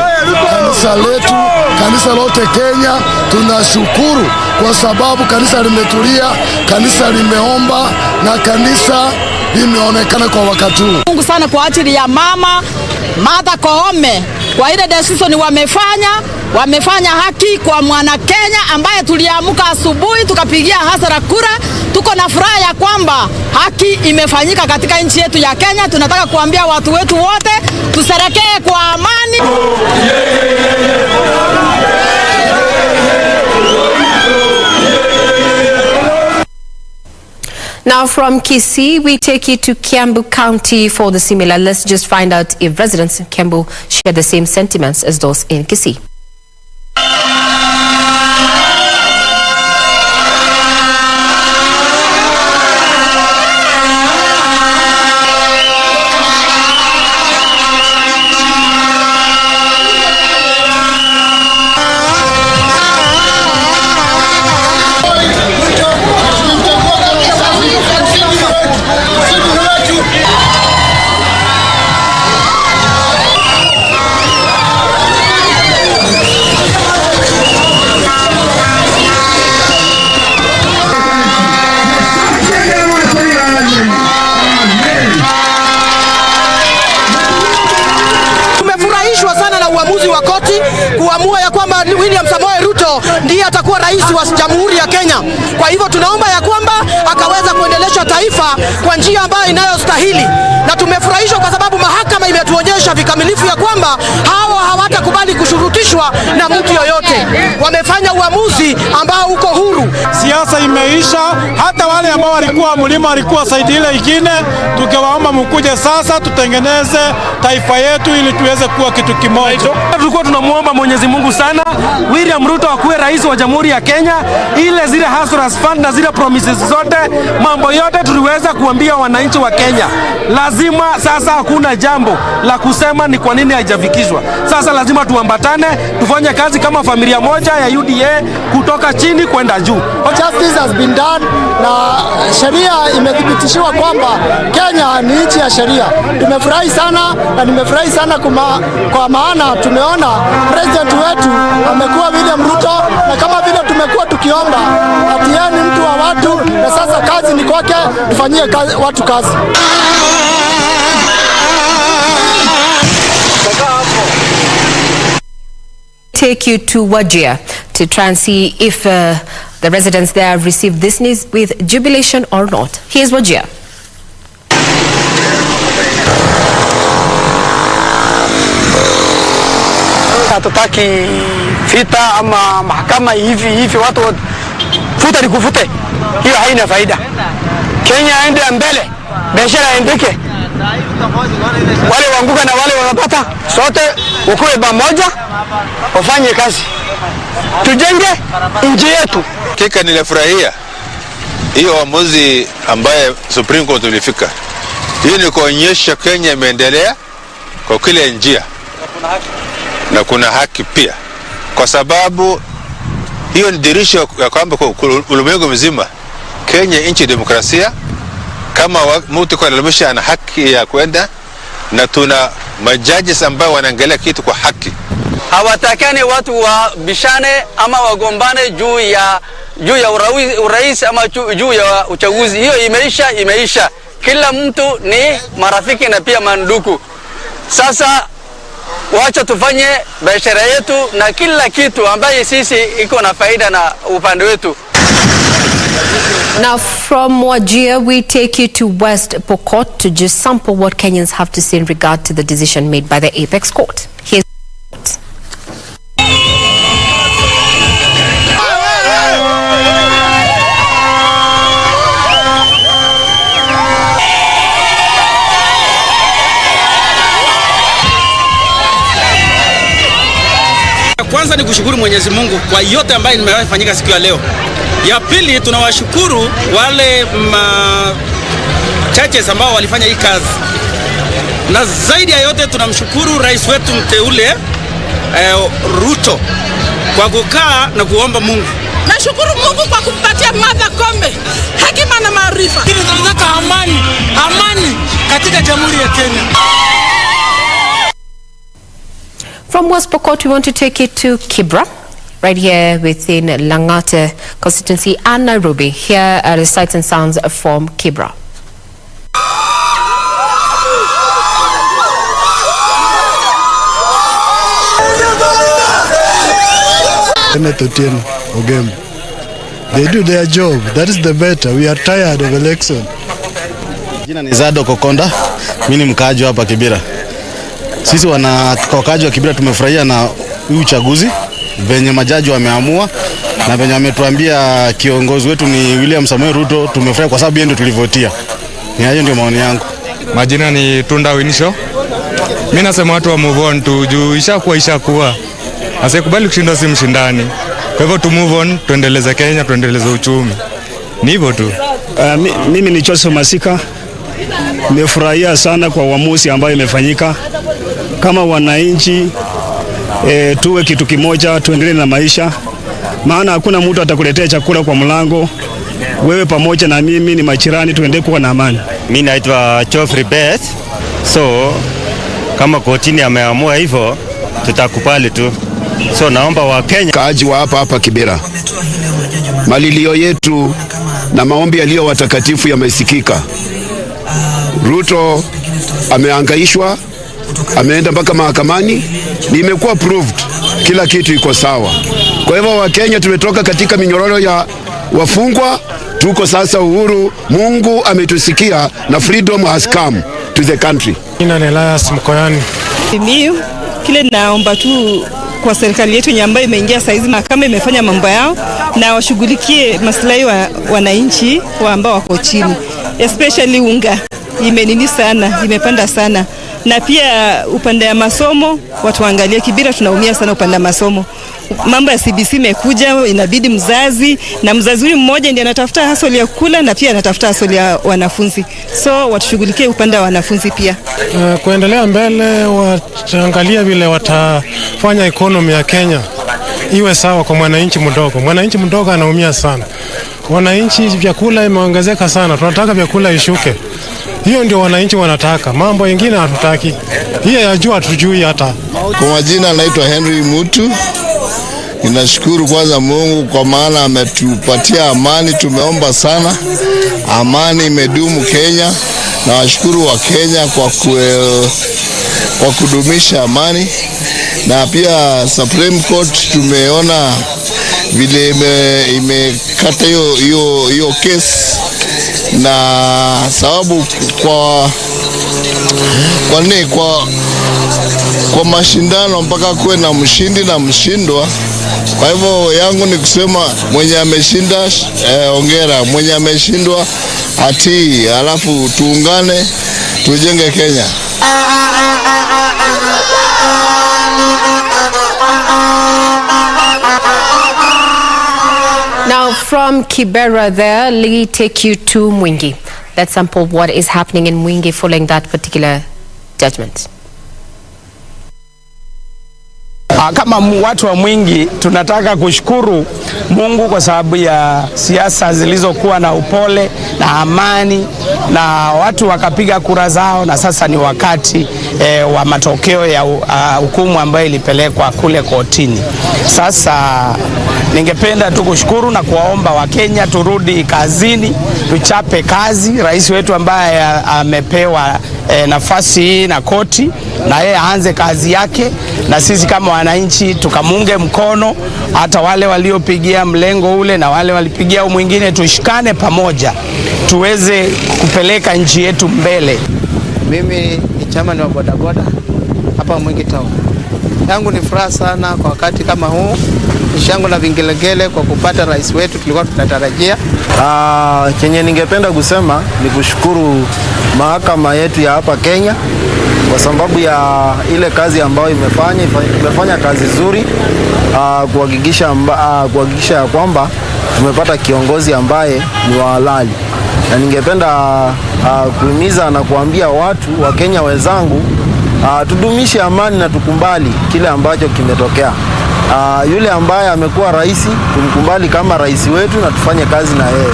Kanisa letu, kanisa lote Kenya, tunashukuru kwa sababu kanisa limetulia, kanisa limeomba na kanisa limeonekana kwa wakati huu. Mungu sana kwa ajili ya mama Martha Koome kwa ile decision wamefanya, wamefanya haki kwa mwana Kenya ambaye tuliamka asubuhi tukapigia hasara kura. Tuko na furaha ya kwamba haki imefanyika katika nchi yetu ya Kenya. Tunataka kuambia watu wetu wote tusherekee kwa amani. Now from Kisii, we take you to Kiambu County for the similar. Let's just find out if residents in Kiambu share the same sentiments as those in Kisii. Uamuzi wa koti kuamua ya kwamba William Samoei Ruto ndiye atakuwa rais wa Jamhuri ya Kenya. Kwa hivyo tunaomba ya kwamba akaweza kuendelesha taifa kwa njia ambayo inayostahili, na tumefurahishwa kwa sababu mahakama imetuonyesha vikamilifu ya kwamba hawa hawatakubali kushurutishwa na mtu yoyote. Wamefanya uamuzi ambao uko huru. Siasa imeisha, hata wale ambao walikuwa mlima walikuwa saidi ile ingine, tukiwaomba mkuje sasa tutengeneze taifa yetu ili tuweze kuwa kitu kimoja. Tulikuwa tunamuomba Mwenyezi Mungu sana William Ruto akuwe rais wa Jamhuri ya Kenya, ile zile hustlers fund na zile promises zote, mambo yote tuliweza kuambia wananchi wa Kenya. Lazima sasa, hakuna jambo la kusema ni kwa nini haijafikishwa. Sasa lazima tuambatane, tufanye kazi kama familia moja ya UDA kutoka chini kwenda juu. Justice has been done na sheria imethibitishwa kwamba Kenya ni nchi ya sheria. Tumefurahi sana na nimefurahi sana kwa maana tumeona president wetu amekuwa William Ruto, na kama vile tumekuwa tukiomba ati yeye ni mtu wa watu, na sasa kazi ni kwake, tufanyie watu kazi. Take you to Wajir to try and see if the residents there have received this news with jubilation or not. Here's Wajir. Hatutaki vita ama mahakama hivi watu futa ni kufute, hiyo haina faida. Kenya aende mbele, biashara endeke, wale wanguka na wale wanapata sote ukuwe pamoja, wafanye kazi, tujenge nchi yetu. Kika nilifurahia hiyo uamuzi ambaye Supreme Court ulifika. Hiyo ni kuonyesha Kenya imeendelea kwa kila njia na kuna haki pia, kwa sababu hiyo ni dirisha ya kwamba ulimwengu mzima Kenya nchi demokrasia, kama mtu kwa lolomisha ana haki ya kwenda, na tuna majaji ambao wanaangalia kitu kwa haki. Hawatakani watu wa bishane ama wagombane juu ya urais ama juu ya uchaguzi. Hiyo imeisha. Kila mtu ni marafiki na pia mandugu. Sasa wacha tufanye biashara yetu na kila kitu ambaye sisi iko na faida na upande wetu. Now from Wajir, we take you to West Pokot to just sample what Kenyans have to say in regard to the decision made by the Apex Court. Here's Kwanza ni kushukuru Mwenyezi Mungu kwa yote ambayo imefanyika siku ya leo. Ya pili, tunawashukuru wale churches ambao walifanya hii kazi. Na zaidi ya yote tunamshukuru rais wetu mteule Ruto kwa kukaa na kuomba Mungu. Nashukuru Mungu kwa kumpatia Martha Koome hekima na maarifa. Tunataka amani katika Jamhuri ya Kenya. From West Pokot, we want to take it to Kibra, right here within Langata constituency and Nairobi. Here are the sights and sounds from Kibra. Kenneth Otieno Ogem. They do their job. That is the better. We are tired of election. Jina ni Zado Kokonda. Mimi ni mkaaji hapa Kibera. Sisi wakaaji wa Kibera tumefurahia na huu uchaguzi venye majaji wameamua na venye wametuambia kiongozi wetu ni William Samoei Ruto. Tumefurahi kwa sababu yeye ndio tulivotia. Ni hayo ndio maoni yangu. Majina ni Tunda Winisho. Mimi nasema watu wa move on tu juu ishakuwa. Asikubali kushinda si mshindani. Kwa hivyo tu move on, tuendeleze Kenya, tuendeleze uchumi. Ni hivyo tu. Mimi ni Joseph Masika. Nimefurahia sana kwa uamuzi ambayo imefanyika. Kama wananchi tuwe kitu kimoja, tuendelee na maisha. Maana hakuna mtu atakuletea chakula kwa mlango. Wewe pamoja na mimi ni majirani, tuendelee kuwa na amani. Mimi naitwa Geoffrey Beth. So kama kotini ameamua hivyo, tutakubali tu. So naomba wa Kenya kaaji wa hapa Kibera, malilio yetu na maombi yaliyo watakatifu yamesikika. Ruto ameangaishwa, ameenda mpaka mahakamani, imekuwa proved, kila kitu iko sawa. Kwa hivyo wa Kenya tumetoka katika minyororo ya wafungwa, tuko sasa uhuru. Mungu ametusikia na freedom has come to the country. Jina ni Elias Mkoyani. Mimi kile naomba tu kwa serikali yetu ambayo imeingia saizi, mahakama imefanya mambo yao na washughulikie maslahi wa wananchi ambao wako chini, especially unga imenini sana, imepanda sana, na pia upande ya masomo watu waangalie. Kibera tunaumia sana upande ya masomo. Mambo ya CBC imekuja, inabidi mzazi huyu mmoja ndiye anatafuta hasoli ya kula na pia anatafuta hasoli ya wanafunzi, so watushughulikie upande wa wanafunzi pia. Kuendelea mbele, wataangalia vile watafanya economy ya Kenya iwe sawa kwa mwananchi mdogo. Mwananchi mdogo anaumia sana. Wananchi vyakula imeongezeka sana, tunataka vyakula ishuke. Hiyo ndio wananchi wanataka, mambo mengine hatutaki. Hiyo yajua hatujui hata. Kwa majina naitwa Henry Mutu. Ninashukuru kwanza Mungu kwa maana ametupatia amani. Tumeomba sana amani imedumu Kenya, na washukuru wa Kenya kwa kudumisha amani. Na pia Supreme Court tumeona vile imekata hiyo case, na sababu kwa mashindano mpaka kuwe na mshindi na mshindwa. Kwa hivyo yangu ni kusema mwenye ameshinda ongera, mwenye ameshindwa atii, alafu tuungane tujenge Kenya. Now from Kibera there, let me take you to Mwingi. Let's sample what is happening in Mwingi following that particular judgment. Kama watu wa Mwingi tunataka kushukuru Mungu kwa sababu ya siasa zilizokuwa na upole na amani, na watu wakapiga kura zao, na sasa ni wakati wa matokeo ya hukumu ambayo ilipelekwa kule kotini. Sasa ningependa tu kushukuru na kuwaomba Wakenya turudi kazini, tuchape kazi. Rais wetu ambaye amepewa nafasi hii na koti, na yeye aanze kazi yake, na sisi kama wananchi tukamunge mkono, hata wale waliopigia mlengo ule na wale walipigia mwingine, tushikane pamoja tuweze kupeleka nchi yetu mbele. Mimi ni chairman wa bodaboda hapa Mwingi Town. Yangu ni furaha sana kwa wakati kama huu, nishangu na vingelegele kwa kupata rais wetu tulikuwa tunatarajia. Chenye ningependa kusema ni kushukuru mahakama yetu ya hapa Kenya kwa sababu ya ile kazi ambayo imefanya kazi nzuri, kuhakikisha ya kwamba tumepata kiongozi ambaye ni wa halali. Na ningependa kuhimiza na kuambia watu wa Kenya wenzangu, tudumishe amani na tukumbali kile ambacho kimetokea. Yule ambaye amekuwa rais tumkumbali kama rais wetu na tufanye kazi na yeye.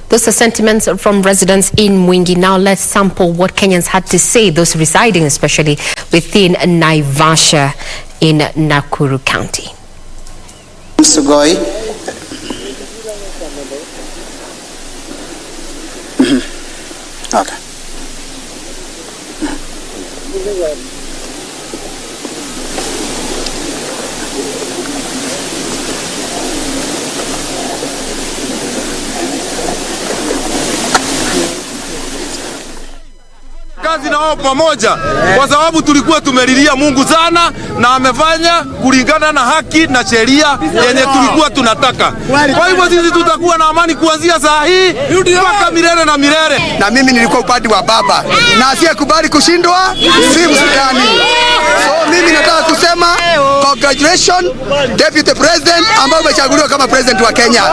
Those are sentiments from residents in Mwingi. Now let's sample what Kenyans had to say, those residing especially within Naivasha in Nakuru County. Sugoi. Okay. kazi na wao pamoja, kwa sababu tulikuwa tumelilia Mungu sana na amefanya kulingana na haki na sheria yenye tulikuwa tunataka. Kwa hivyo sisi tutakuwa na amani kuanzia saa hii mpaka milele na milele. Na mimi nilikuwa upande wa baba na asiyekubali kushindwa si Msudani. So mimi nataka kusema congratulations Deputy President ambaye umechaguliwa kama president wa Kenya.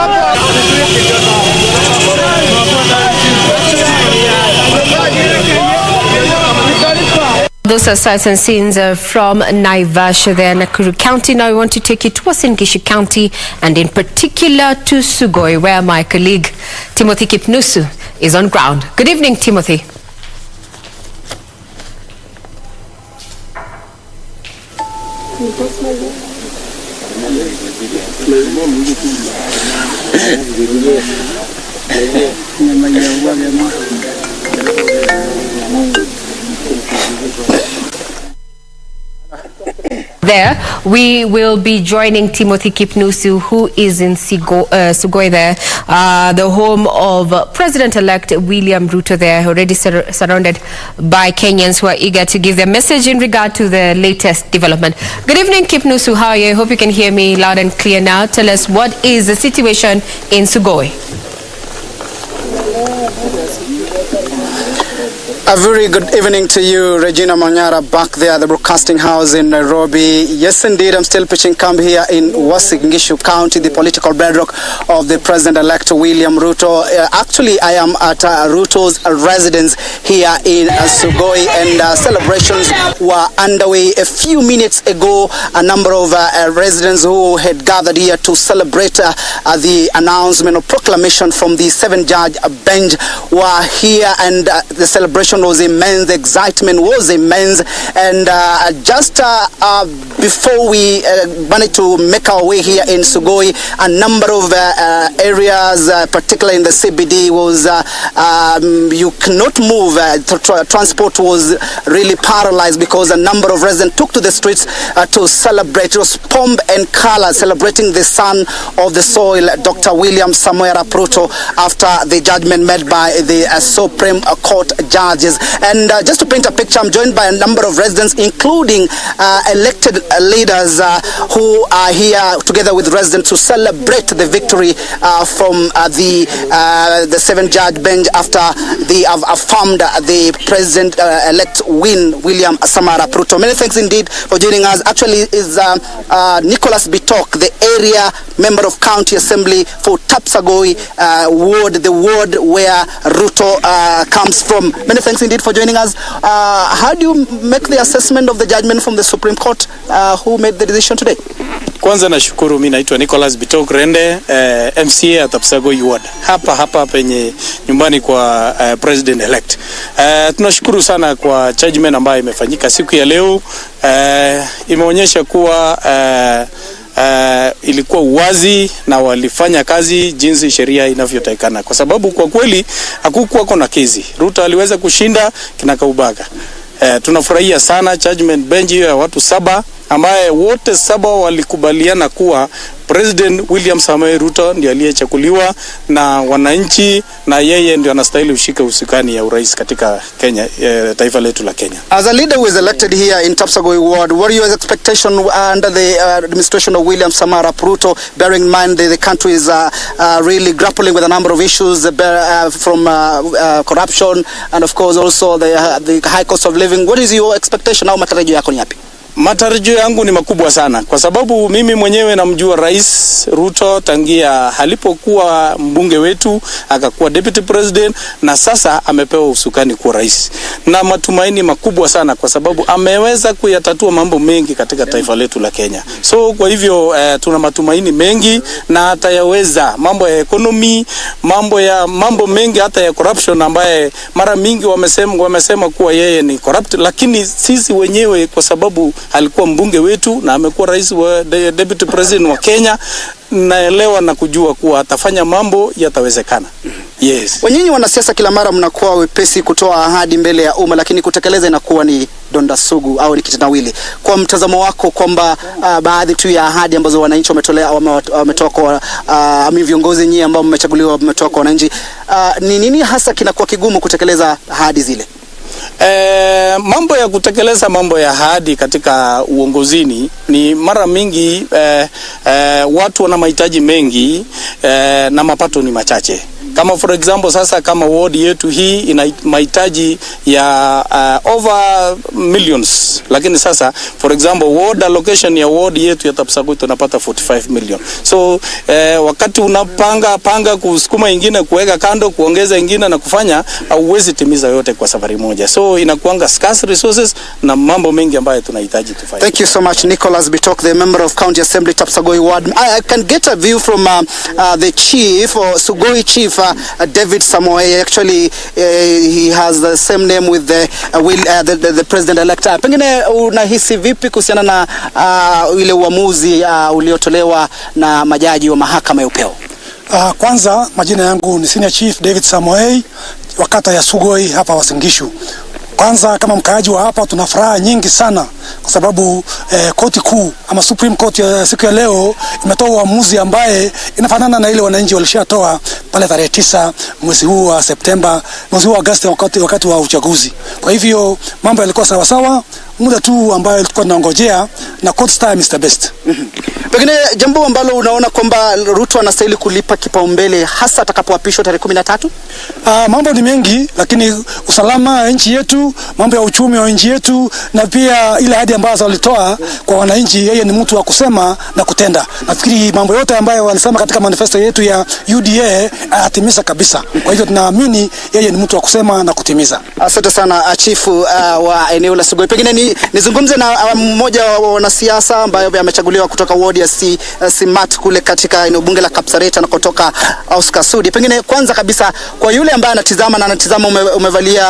Those are sights and scenes from Naivasha there in Nakuru County. Now we want to take you to Uasin Gishu County and in particular to Sugoi, where my colleague Timothy Kipnusu is on ground. Good evening, Timothy. There, we will be joining Timothy Kipnusu, who is in Sugoi there, the home of President-elect William Ruto there, already surrounded by Kenyans who are eager to give their message in regard to the latest development. Good evening, Kipnusu. How are you? I hope you can hear me loud and clear now. Tell us, what is the situation in Sugoi? A very good evening to you, Regina Manyara, back there at the broadcasting house in Nairobi. Yes, indeed, I'm still pitching camp here in Uasin Gishu County, the political bedrock of the President-elect William Ruto. Actually, I am at Ruto's residence here in Sugoi, and celebrations were underway a few minutes ago. A number of residents who had gathered here to celebrate the announcement of proclamation from the 7-judge bench were here, and the celebration was immense, the excitement was immense, and just before we managed to make our way here in Sugoi, a number of areas, particularly in the CBD, was you cannot move. Transport was really paralyzed because a number of residents took to the streets to celebrate. It was pomp and color, celebrating the son of the soil, Dr. William Samoei Arap Ruto, after the judgment made by the Supreme Court judges. And just to paint a picture, I'm joined by a number of residents, including elected leaders who are here together with residents to celebrate the victory from the 7-judge bench after they have affirmed the President-elect win, William Samoei Arap Ruto. Many thanks indeed for joining us. Actually, is Nicholas Bitok, the area member of County Assembly for Tapsagoi ward, the ward where Ruto comes from. Many thanks indeed for joining us. How do you make the assessment of the judgment from the Supreme Court? Who made the decision today? Kwanza nashukuru, mimi naitwa Nicholas Bitok Rende, MCA at Tapsagoi ward. Hapa penye nyumbani kwa President elect. Tunashukuru sana kwa judgment ambayo imefanyika siku ya leo. Imeonyesha kuwa ilikuwa uwazi na walifanya kazi jinsi sheria inavyotakikana, kwa sababu kwa kweli hakukuwa na kesi. Ruto aliweza kushinda kinakaubaga. Tunafurahia sana judgment bench ya watu 7 ambaye wote 7 walikubaliana kuwa President William Samoei Ruto ndiye aliyechaguliwa na wananchi, na yeye ndiye anastahili ushika usukani ya urais katika Kenya, taifa letu la Kenya. As a leader who is elected here in Tapsagoi ward, what are your expectations under the administration of William Samoei Arap Ruto, bearing in mind the country is really grappling with a number of issues from corruption and of course also the high cost of living? What is your expectation au matarajio yako ni yapi? Matarajio yangu ni makubwa sana, kwa sababu mimi mwenyewe namjua Rais Ruto tangia alipokuwa mbunge wetu, akakuwa deputy president, na sasa amepewa usukani kuwa rais. Na matumaini makubwa sana kwa sababu ameweza kuyatatua mambo mengi katika taifa letu la Kenya. So kwa hivyo tuna matumaini mengi, na atayaweza mambo ya economy, mambo mengi, hata ya corruption ambaye mara mingi wamesema kuwa yeye ni corrupt, lakini sisi wenyewe kwa sababu alikuwa mbunge wetu na amekuwa rais wa deputy president wa Kenya, naelewa na kujua kuwa atafanya mambo yatawezekana. Yes. Wenyinyi wanasiasa kila mara mnakuwa wepesi kutoa ahadi mbele ya umma, lakini kutekeleza inakuwa ni donda sugu au ni kitendawili. Kwa mtazamo wako kwamba baadhi tu ya ahadi ambazo wananchi wametoa kwa viongozi nyinyi ambao mmechaguliwa wametoa kwa wananchi, ni nini hasa kinakuwa kigumu kutekeleza ahadi zile? Mambo ya kutekeleza mambo ya ahadi katika uongozini ni mara mingi watu wana mahitaji mengi na mapato ni machache. Kama for example sasa kama ward yetu hii ina mahitaji ya over millions, lakini sasa for example ward allocation ya ward yetu ya Kapsabet tunapata 45 million. So wakati unapanga kusukuma ingine, kuweka kando, kuongeza ingine na kufanya, hauwezi timiza yote kwa safari moja. So inakuanga scarce resources na mambo mengi ambayo tunahitaji tufanye. Thank you so much, Nicholas Bitok, the member of County Assembly Kapsabet ward. I can get a view from the chief or Sugoi chief David Samoei. Actually he has the same name with the president elect. Pengine unahisi vipi kuhusiana na ile uamuzi uliotolewa na majaji wa mahakama ya upeo? Kwanza majina yangu ni Senior Chief David Samoei wa kata ya Sugoi hapa Uasin Gishu. Kwanza kama mkaaji wa hapa tuna furaha nyingi sana kwa sababu koti kuu ama Supreme Court ya siku ya leo imetoa uamuzi ambaye inafanana na ile wananchi walishatoa pale tarehe 9 mwezi huu wa Septemba, mwezi huu wa Agosti wakati wa uchaguzi. Kwa hivyo mambo yalikuwa sawa sawa, muda tu ambayo tulikuwa tunangojea na court time is the best. Pengine jambo ambalo unaona kwamba Ruto anastahili kulipa kipaumbele hasa atakapoapishwa tarehe 13? Mambo ni mengi, lakini usalama wa nchi yetu, mambo ya uchumi wa nchi yetu na pia ile ahadi ambazo alitoa kwa wananchi, yeye ni mtu wa kusema na kutenda. Nafikiri mambo yote ambayo walisema katika manifesto yetu ya UDA atimiza kabisa. Kwa hivyo tunaamini yeye ni mtu wa kusema na kutimiza. Asante sana chifu wa eneo la Sugoi. Pengine nizungumze na mmoja wa wanasiasa ambaye amechaguliwa kutoka ward ya Simat kule katika eneo bunge la Kapsabet na kutoka Oscar Sudi. Pengine kwanza kabisa kwa yule ambaye anatizama umevalia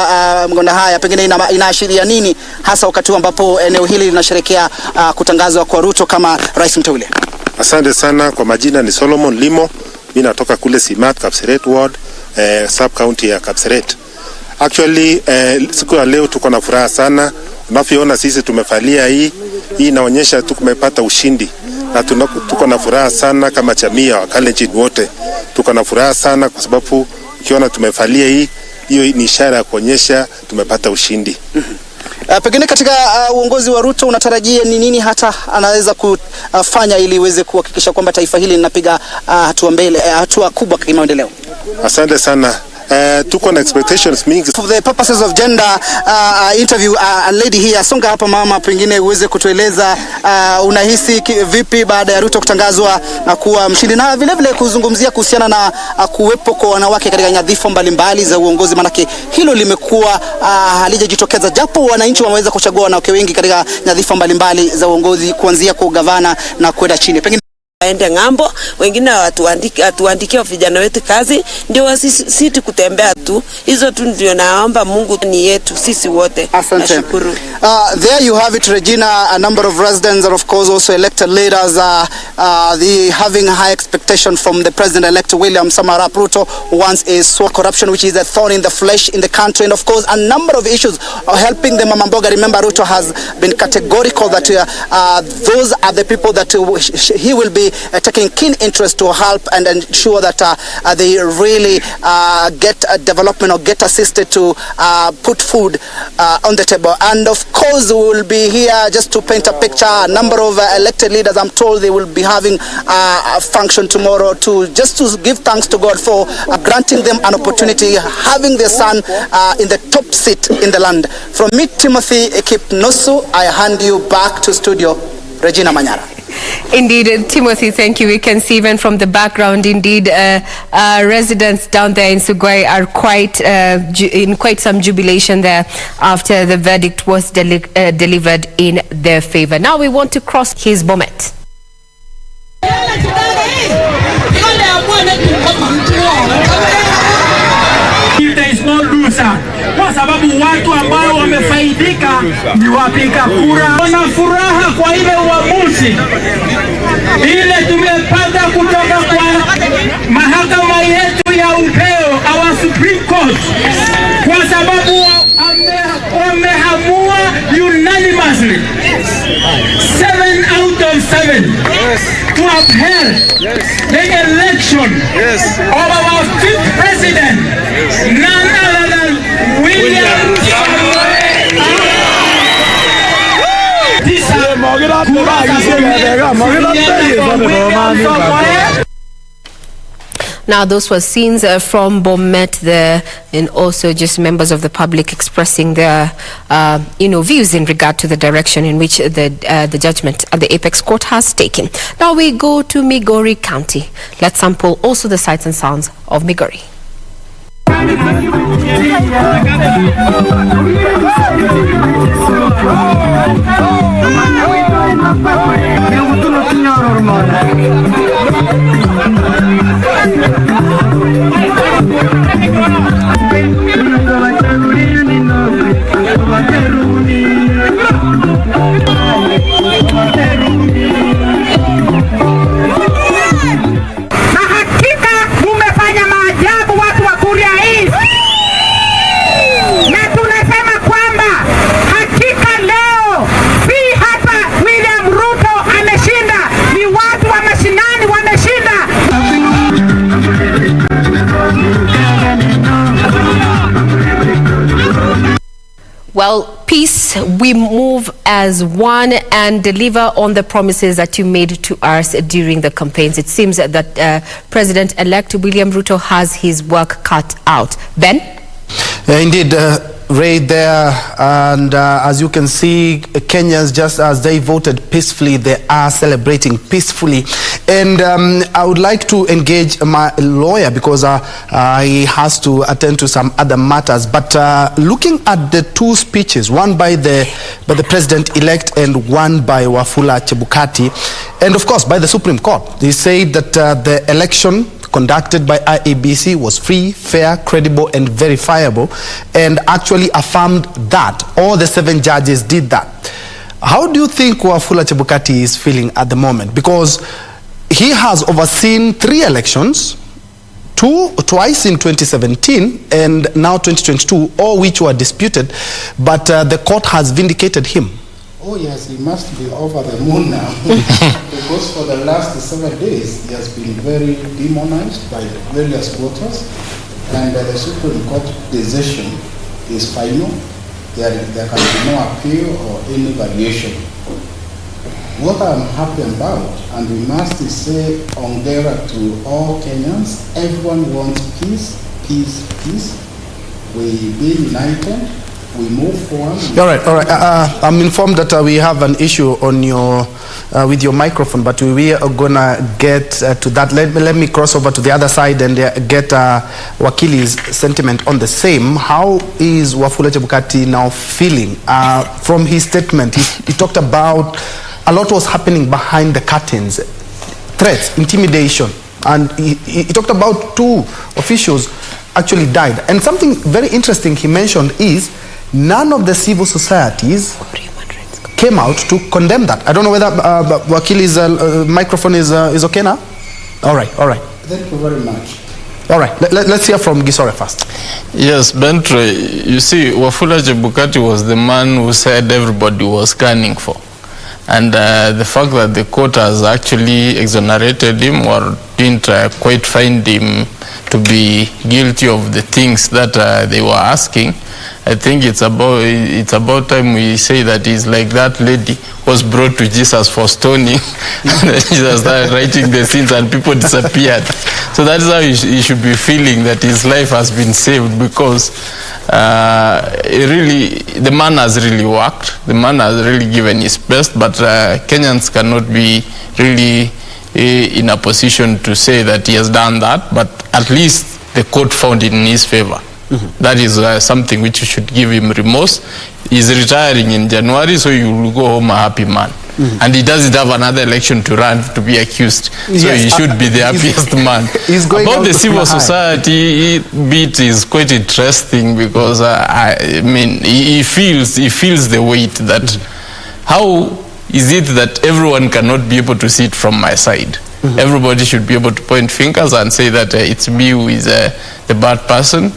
mgonda haya, pengine inaashiria nini hasa wakati ambapo eneo hili linasherehekea kutangazwa kwa Ruto kama rais mteule? Asante sana. Kwa majina ni Solomon Limo. Mimi natoka kule Simat Kapsabet ward, sub county ya Kapsabet. Actually siku ya leo tuko na furaha sana. Unavyoona sisi tumefalia hii inaonyesha tumepata ushindi na tuko na furaha sana kama jamii ya Wakalenjin wote. Tuko na furaha sana kwa sababu ukiona tumefalia hiyo ni ishara ya kuonyesha tumepata ushindi. Pengine katika uongozi wa Ruto unatarajia ni nini hata anaweza kufanya ili iweze kuhakikisha kwamba taifa hili linapiga hatua kubwa kwa maendeleo? Asante sana. Tuko na expectations mingi. For the purposes of gender interview, a lady here, songa hapa mama, pengine uweze kutueleza unahisi vipi baada ya Ruto kutangazwa kuwa mshindi, na vile vile kuzungumzia kuhusiana na kuwepo kwa wanawake katika nyadhifa mbalimbali za uongozi, manake hilo limekuwa halijajitokeza, japo wananchi wameweza kuchagua wanawake wengi katika nyadhifa mbalimbali za uongozi kuanzia kwa gavana na kwenda chini. Pengine aende ngambo, wengine atuandikie vijana wetu kazi, ndio sisi kutembea tu. Hizo tu ndio naomba, Mungu ni yetu sisi wote. Nashukuru. There you have it, Regina. A number of residents and of course also elected leaders they having high expectation from the president-elect William Samoei Ruto, who wants a corruption which is a thorn in the flesh in the country, and of course a number of issues helping the Mama Mboga. Remember, Ruto has been categorical that those are the people that he will be taking keen interest to help and ensure that they really get development or get assisted to put food on the table. And of course we will be here just to paint a picture. A number of elected leaders, I'm told they will be having a function tomorrow to give thanks to God for granting them an opportunity, having their son in the top seat in the land. From me, Timothy Ekipnosu, I hand you back to studio, Regina Manyara. Indeed, Timothy, thank you. We can see even from the background, indeed, residents down there in Sugoi are in quite some jubilation there after the verdict was delivered in their favor. Now we want to cross his Bomet. There is no loser, kwa sababu watu ambao wamefaidika ni wapiga kura. Wana furaha kwa ile uamuzi ile tumepata kutoka kwa mahakama yetu ya upeo, our Supreme Court, kwa sababu wameamua unanimously 7 out of 7 to upheld the election of our 5th president, none other than William Samoei. Now, those were scenes from Bomet there, and also just members of the public expressing their, views in regard to the direction in which the judgment at the Apex Court has taken. Now we go to Migori County. Let's sample also the sights and sounds of Migori. Well, peace, we move as one and deliver on the promises that you made to us during the campaigns. It seems that President-elect William Ruto has his work cut out. Ben? Indeed, Ray, there, and as you can see, Kenyans, just as they voted peacefully, they are celebrating peacefully. And I would like to engage my lawyer because he has to attend to some other matters. But looking at the two speeches, one by the president-elect and one by Wafula Chebukati, and of course by the Supreme Court, they said that the election conducted by IEBC was free, fair, credible, and verifiable, and actually affirmed that all the 7 judges did that. How do you think Wafula Chebukati is feeling at the moment? Because he has overseen 3 elections, twice in 2017 and now 2022, all which were disputed, but the court has vindicated him. Oh yes, he must be over the moon now because for the last 7 days he has been very demonized by various voters, and the Supreme Court decision is final. There can be no appeal or any variation. What I'm happy about, and we must say hongera to all Kenyans, everyone wants peace, peace, peace. We be united. We move forward. All right. I'm informed that we have an issue on your with your microphone, but we are gonna get to that. Let me cross over to the other side and get Wakili's sentiment on the same. How is Wafula Chebukati now feeling? From his statement, he talked about a lot was happening behind the curtains, threats, intimidation, and he talked about 2 officials actually died. And something very interesting he mentioned is none of the civil societies came out to condemn that. I don't know whether Wakili's microphone is okay now? All right. Thank you very much. All right, let's hear from Gisore first. Yes, Bentre, you see, Wafula Chebukati was the man who said everybody was scanning for. And the fact that the court has actually exonerated him or didn't quite find him to be guilty of the things that they were asking, I think it's about time we say that he's like that lady who was brought to Jesus for stoning. Jesus started writing the sins and people disappeared. So that is how he should be feeling, that his life has been saved, because the man has really worked. The man has really given his best, but Kenyans cannot be really in a position to say that he has done that, but at least the court found it in his favor. Mm-hmm. That is something which you should give him remorse. He's retiring in January, so you will go home a happy man. Mm-hmm. And he doesn't have another election to run to be accused. So yes, he should be the happiest man. About the civil society bit is quite interesting, because he feels the weight that how is it that everyone cannot be able to see it from my side? Mm-hmm. Everybody should be able to point fingers and say that it's me who is the bad person.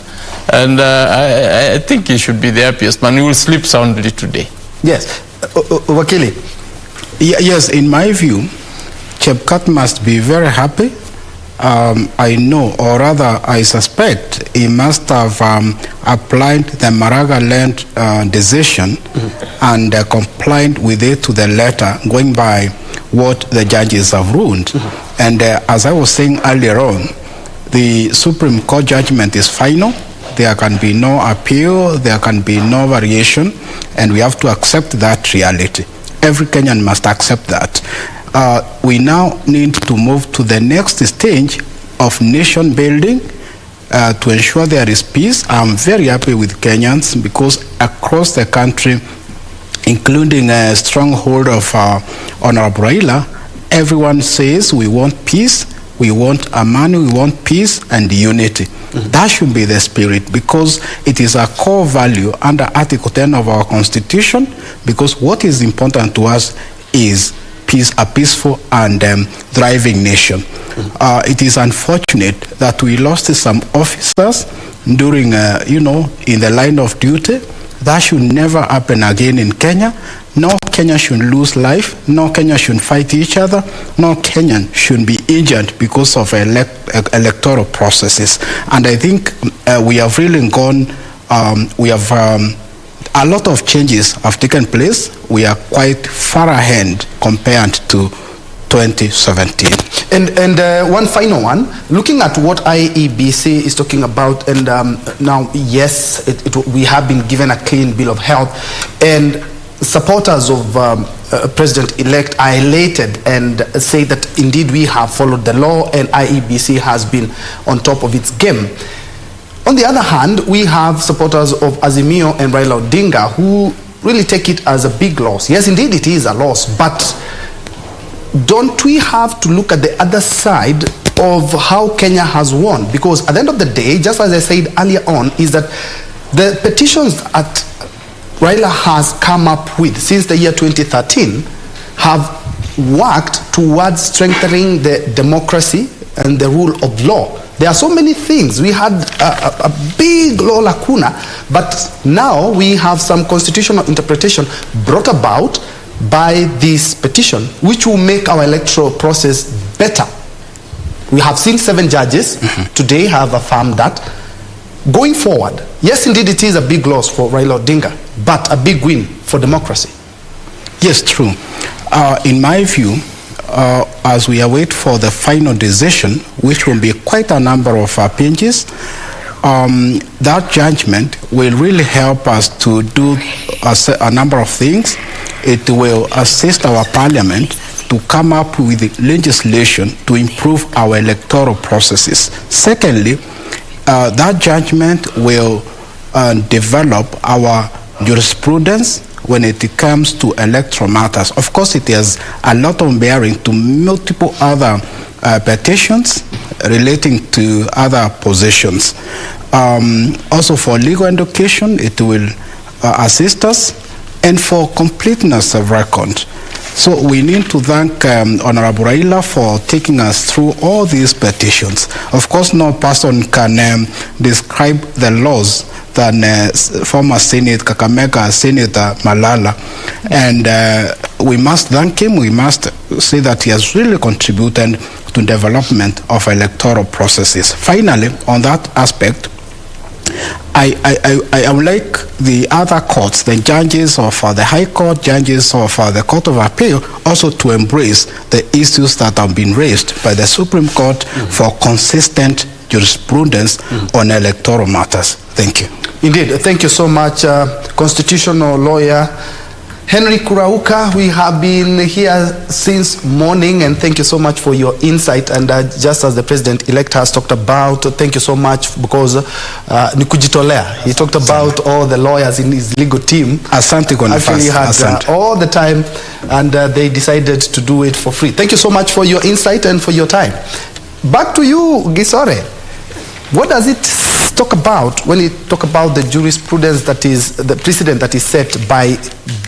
And I think he should be the happiest man. He will sleep soundly today. Yes. Wakili. Yes, in my view, Chebukati must be very happy I know, or rather I suspect, he must have applied the Maraga land decision and complied with it to the letter, going by what the judges have ruled. And as I was saying earlier on, the Supreme Court judgment is final. There can be no appeal, there can be no variation, and we have to accept that reality. Every Kenyan must accept that. We now need to move to the next stage of nation building to ensure there is peace. I'm very happy with Kenyans because across the country, including a stronghold of Honorable Raila, everyone says we want peace, we want amani, we want peace and unity. That should be the spirit, because it is a core value under Article 10 of our Constitution, because what is important to us is peace, a peaceful and thriving nation. It is unfortunate that we lost some officers during, in the line of duty. That should never happen again in Kenya. No Kenya should lose life. No Kenya should fight each other. No Kenyan should be injured because of electoral processes. And I think we have really gone, a lot of changes have taken place. We are quite far ahead compared to 2017. And one final one, looking at what IEBC is talking about, and now, yes, we have been given a clean bill of health, and supporters of President-elect are elated and say that indeed we have followed the law and IEBC has been on top of its game. On the other hand, we have supporters of Azimio and Raila Odinga who really take it as a big loss. Yes, indeed it is a loss, but don't we have to look at the other side of how Kenya has won? Because at the end of the day, just as I said earlier on, is that the petitions that Raila has come up with since the year 2013 have worked towards strengthening the democracy and the rule of law. There are so many things. We had a big law lacuna, but now we have some constitutional interpretation brought about by this petition, which will make our electoral process better. We have seen 7 judges today have affirmed that. Going forward, yes, indeed, it is a big loss for Raila Odinga, but a big win for democracy. Yes, true. In my view, as we await for the final decision, which will be quite a number of pages, that judgment will really help us to do a number of things. It will assist our parliament to come up with legislation to improve our electoral processes. Secondly, that judgment will develop our jurisprudence when it comes to electoral matters. Of course, it has a lot of bearing to multiple other petitions relating to other positions. Also for legal education, it will assist us, and for completeness of record. So we need to thank Honorable Raila for taking us through all these petitions. Of course, no person can describe the laws than former Kakamega Senator Malala. And we must thank him. We must say that he has really contributed to development of electoral processes. Finally, on that aspect, I would like the other courts, the judges of the High Court, judges of the Court of Appeal, also to embrace the issues that have been raised by the Supreme Court for consistent jurisprudence on electoral matters. Thank you. Indeed, thank you so much, constitutional lawyer Henry Kurauka. We have been here since morning, and thank you so much for your insight. And just as the president-elect has talked about, thank you so much, because ni kujitolea. He talked about all the lawyers in his legal team. Asante kwa actually had all the time, and they decided to do it for free. Thank you so much for your insight and for your time. Back to you, Gisore. What does it talk about when you talk about the jurisprudence that is the precedent that is set by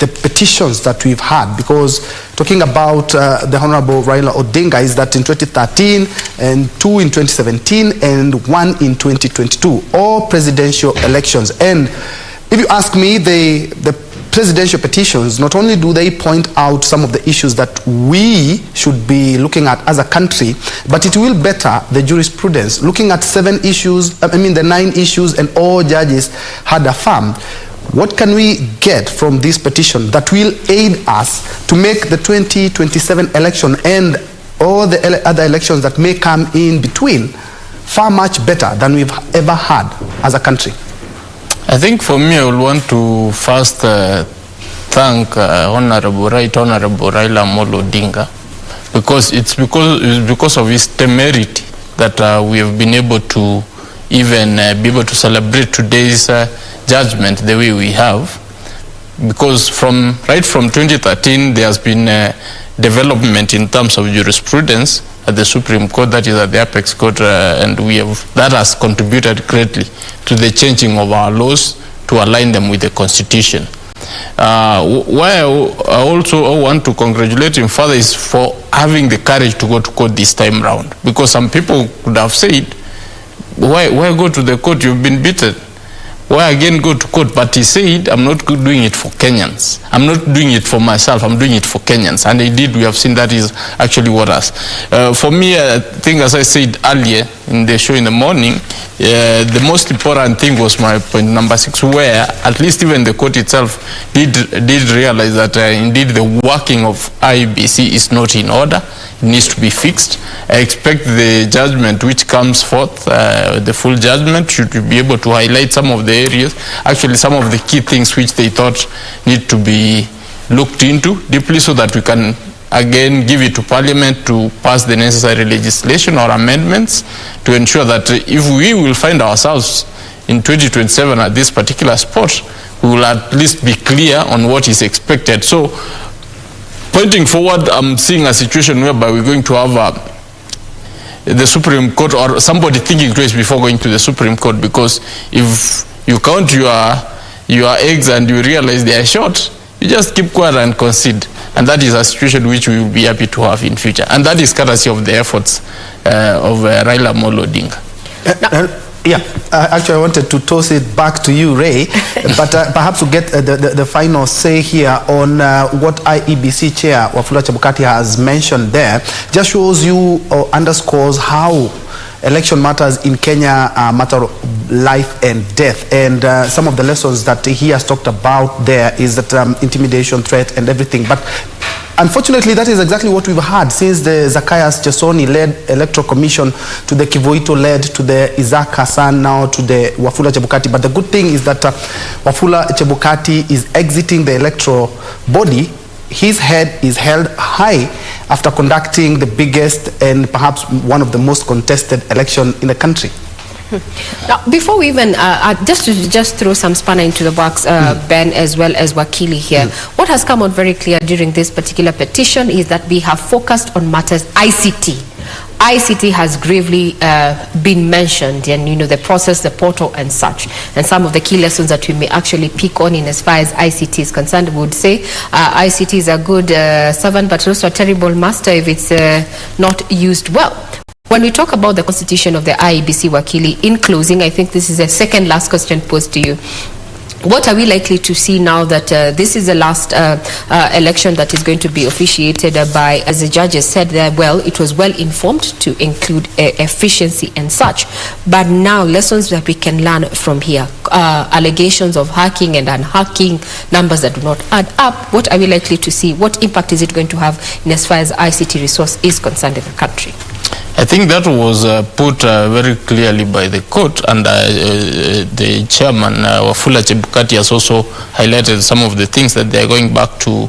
the petitions that we've had? Because talking about the Honorable Raila Odinga is that in 2013 and 2 in 2017 and 1 in 2022, all presidential elections. And if you ask me, the presidential petitions, not only do they point out some of the issues that we should be looking at as a country, but it will better the jurisprudence. Looking at the 9 issues, and all judges had affirmed. What can we get from this petition that will aid us to make the 2027 election and all the other elections that may come in between far much better than we've ever had as a country? I think for me, I would want to first thank Honorable Raila Amolo Odinga, because it's because of his temerity that we have been able to even be able to celebrate today's judgment the way we have. Because right from 2013, there has been development in terms of jurisprudence at the Supreme Court, that is at the Apex Court, and that has contributed greatly to the changing of our laws to align them with the Constitution. Why I also want to congratulate him further is for having the courage to go to court this time round, because some people could have said, why go to the court? You've been beaten. Why again go to court? But he said, I'm not doing it for Kenyans. I'm not doing it for myself. I'm doing it for Kenyans. And indeed, we have seen that is actually what us. For me, I think, as I said earlier in the show in the morning, the most important thing was my point number 6, where at least even the court itself did realize that indeed the working of IEBC is not in order. It needs to be fixed. I expect the judgment which comes forth, the full judgment, should be able to highlight some of the areas, actually some of the key things which they thought need to be looked into deeply, so that we can again give it to Parliament to pass the necessary legislation or amendments to ensure that if we will find ourselves in 2027 at this particular spot, we will at least be clear on what is expected. So, pointing forward, I'm seeing a situation whereby we're going to have the Supreme Court, or somebody thinking twice before going to the Supreme Court, because if you count your eggs and you realize they are short, you just keep quiet and concede. And that is a situation which we will be happy to have in future. And that is courtesy of the efforts of Raila Amolo Odinga. Actually, I wanted to toss it back to you, Ray, but perhaps to get the final say here on what IEBC Chair Wafula Chebukati has mentioned there, just shows you or underscores how election matters in Kenya are a matter of life and death. And some of the lessons that he has talked about there is that intimidation, threat, and everything. But unfortunately, that is exactly what we've had since the Zacchaeus Chesoni-led Electoral Commission, to the Kivuito-led, to the Isaac Hassan, now to the Wafula Chebukati. But the good thing is that Wafula Chebukati is exiting the electoral body. His head is held high after conducting the biggest and perhaps one of the most contested election in the country. Now, before we even, just throw some spanner into the box, Ben, as well as Wakili here, what has come out very clear during this particular petition is that we have focused on matters ICT. ICT has gravely been mentioned, and the process, the portal and such, and some of the key lessons that we may actually pick on in as far as ICT is concerned. We would say ICT is a good servant, but also a terrible master if it's not used well. When we talk about the constitution of the IEBC, Wakili, in closing, I think this is the second last question posed to you. What are we likely to see now that this is the last election that is going to be officiated by, as the judges said, that, well, it was well informed to include efficiency and such, but now lessons that we can learn from here, allegations of hacking and unhacking, numbers that do not add up. What are we likely to see? What impact is it going to have in as far as ICT resource is concerned in the country? I think that was put very clearly by the court, and the chairman, Wafula Chebukati, has also highlighted some of the things that they are going back to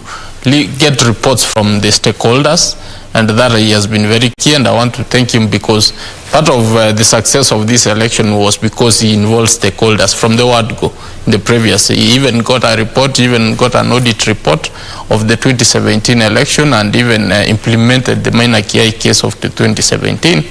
get reports from the stakeholders, and that he has been very key, and I want to thank him, because part of the success of this election was because he involved stakeholders from the word go. In the previous, he even got a report, even got an audit report of the 2017 election, and even implemented the minor KI case of the 2017.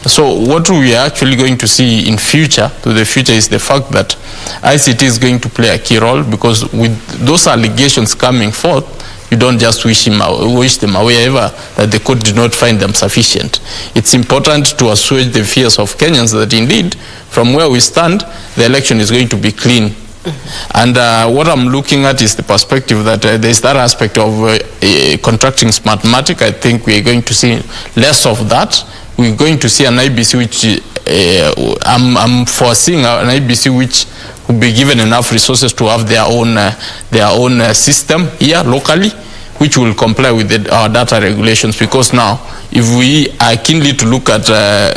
So what we are actually going to see in future, is the fact that ICT is going to play a key role, because with those allegations coming forth, you don't just wish them away ever, that the court did not find them sufficient. It's important to assuage the fears of Kenyans that indeed, from where we stand, the election is going to be clean And what I'm looking at is the perspective that there's that aspect of contracting Smartmatic. I think we are going to see less of that. We're going to see an IBC which I'm foreseeing an IBC which will be given enough resources to have their own system here locally, which will comply with our data regulations. Because now, if we are keenly to look at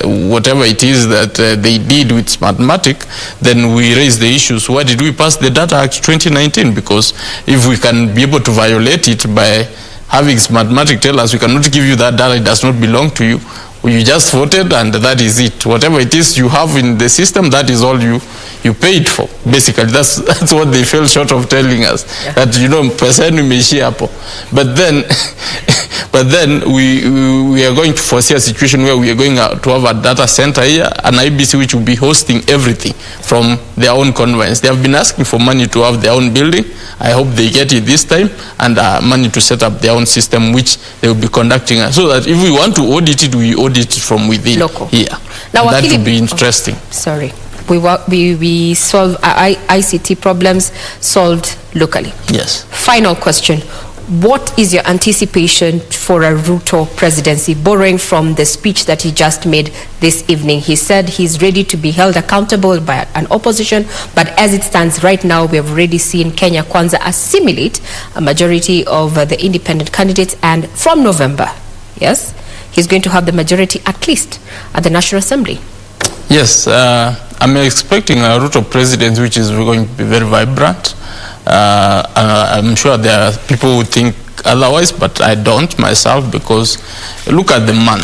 whatever it is that they did with Smartmatic, then we raise the issues. Why did we pass the Data Act 2019? Because if we can be able to violate it by having Smartmatic tell us we cannot give you that data, it does not belong to you. You just voted and that is it. Whatever it is you have in the system, that is all you paid for. Basically, that's what they fell short of telling us. Yeah. That, you know, pesa imeishia hapo. But then we are going to foresee a situation where we are going to have a data center here, an IBC which will be hosting everything from their own conveyance. They have been asking for money to have their own building. I hope they get it this time, and money to set up their own system which they will be conducting. So that if we want to audit it, we audit it from within here. Now, that would be interesting. Sorry. We solve ICT problems solved locally. Yes. Final question. What is your anticipation for a Ruto presidency, borrowing from the speech that he just made this evening? He said he's ready to be held accountable by an opposition, but as it stands right now, we have already seen Kenya Kwanza assimilate a majority of the independent candidates, and from November, yes, he's going to have the majority at least at the National Assembly. Yes, I'm expecting a Ruto presidency which is going to be very vibrant. I'm sure there are people who think otherwise, but I don't myself, because look at the man.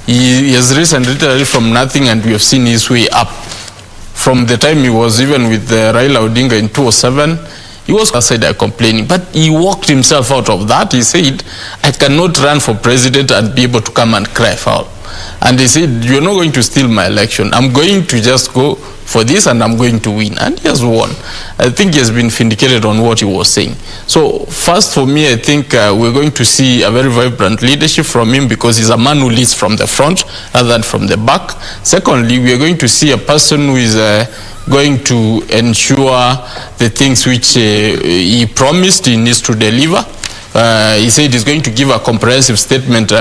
He has risen literally from nothing, and we have seen his way up. From the time he was even with Raila Odinga in 2007, he was outside there complaining, but he walked himself out of that. He said, I cannot run for president and be able to come and cry foul. And he said, you're not going to steal my election. I'm going to just go for this and I'm going to win. And he has won. I think he has been vindicated on what he was saying. So first, for me, I think we're going to see a very vibrant leadership from him, because he's a man who leads from the front rather than from the back. Secondly, we are going to see a person who is going to ensure the things which he promised he needs to deliver. He said he's going to give a comprehensive statement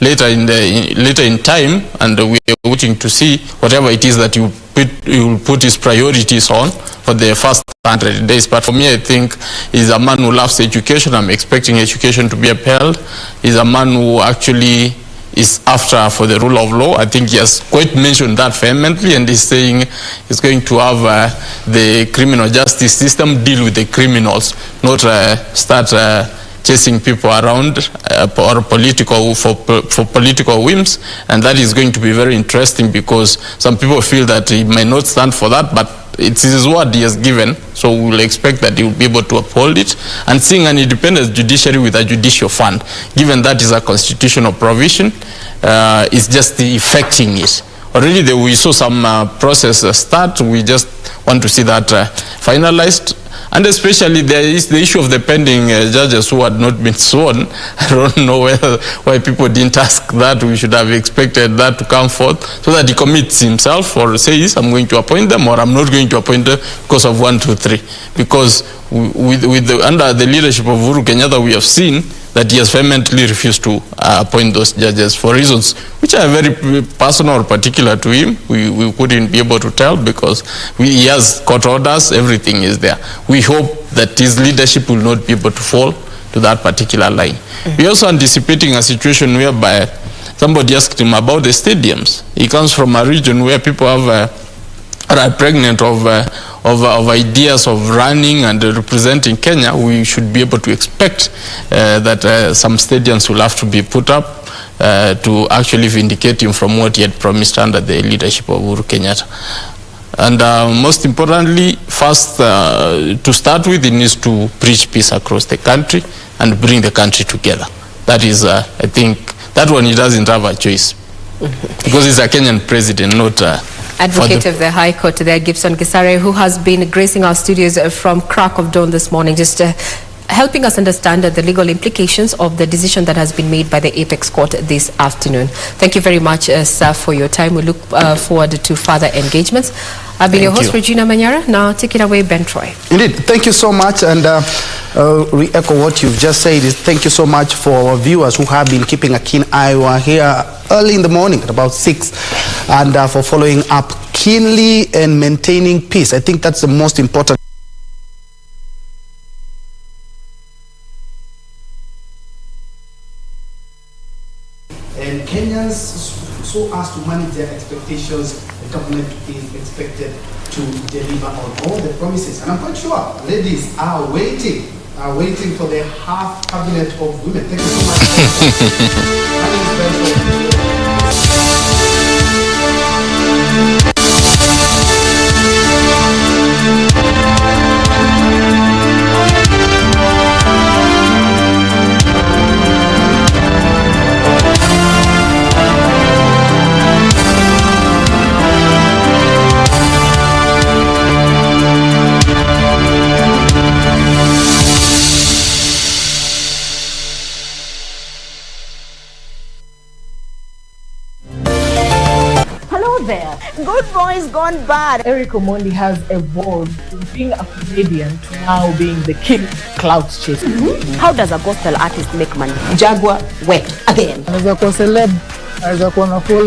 later in time, and we are waiting to see whatever it is that he will put his priorities on for the first 100 days. But for me, I think he's a man who loves education. I'm expecting education to be upheld. He's a man who actually is after for the rule of law. I think he has quite mentioned that vehemently, and he's saying he's going to have the criminal justice system deal with the criminals, not start chasing people around or for political whims. And that is going to be very interesting, because some people feel that he may not stand for that, but it's his word he has given, so we will expect that he will be able to uphold it. And seeing an independent judiciary with a judicial fund, given that is a constitutional provision, is just effecting it. Already we saw some process start. We just want to see that finalized. And especially there is the issue of the pending judges who had not been sworn. I don't know why people didn't ask that. We should have expected that to come forth, so that he commits himself or says, I'm going to appoint them, or I'm not going to appoint them because of 1, 2, 3. Because under the leadership of Uhuru Kenyatta, we have seen that he has vehemently refused to appoint those judges for reasons which are very personal or particular to him. We couldn't be able to tell, because he has court orders, everything is there. We hope that his leadership will not be able to fall to that particular line. We're also anticipating a situation whereby somebody asked him about the stadiums. He comes from a region where people are pregnant of ideas of running and representing Kenya. We should be able to expect that some stadiums will have to be put up to actually vindicate him from what he had promised under the leadership of Uhuru Kenyatta. And most importantly, first, to start with, he needs to preach peace across the country and bring the country together. That is, I think, that one he doesn't have a choice, because he's a Kenyan president, not Advocate of the High Court there, Gibson Kisare, who has been gracing our studios from crack of dawn this morning. Just helping us understand the legal implications of the decision that has been made by the Apex Court this afternoon. Thank you very much, sir, for your time. We look forward to further engagements. I've been your host, Regina Manyara. Now take it away, Ben Troy. Indeed, thank you so much, and re-echo what you've just said. Is thank you so much for our viewers who have been keeping a keen eye. We are here early in the morning at about 6, and for following up keenly and maintaining peace. I think that's the most important. And Kenyans, so as to manage their expectations, the government is expected to deliver on all the promises. And I'm quite sure ladies are waiting for the half cabinet of women. Thank you so much. There. Good boys gone bad. Eric Omondi has evolved from being a comedian to now being the king clout chaser. How does a gospel artist make money? Jaguar wept again. Anaweza kuwa celeb, anaweza kuwa na follow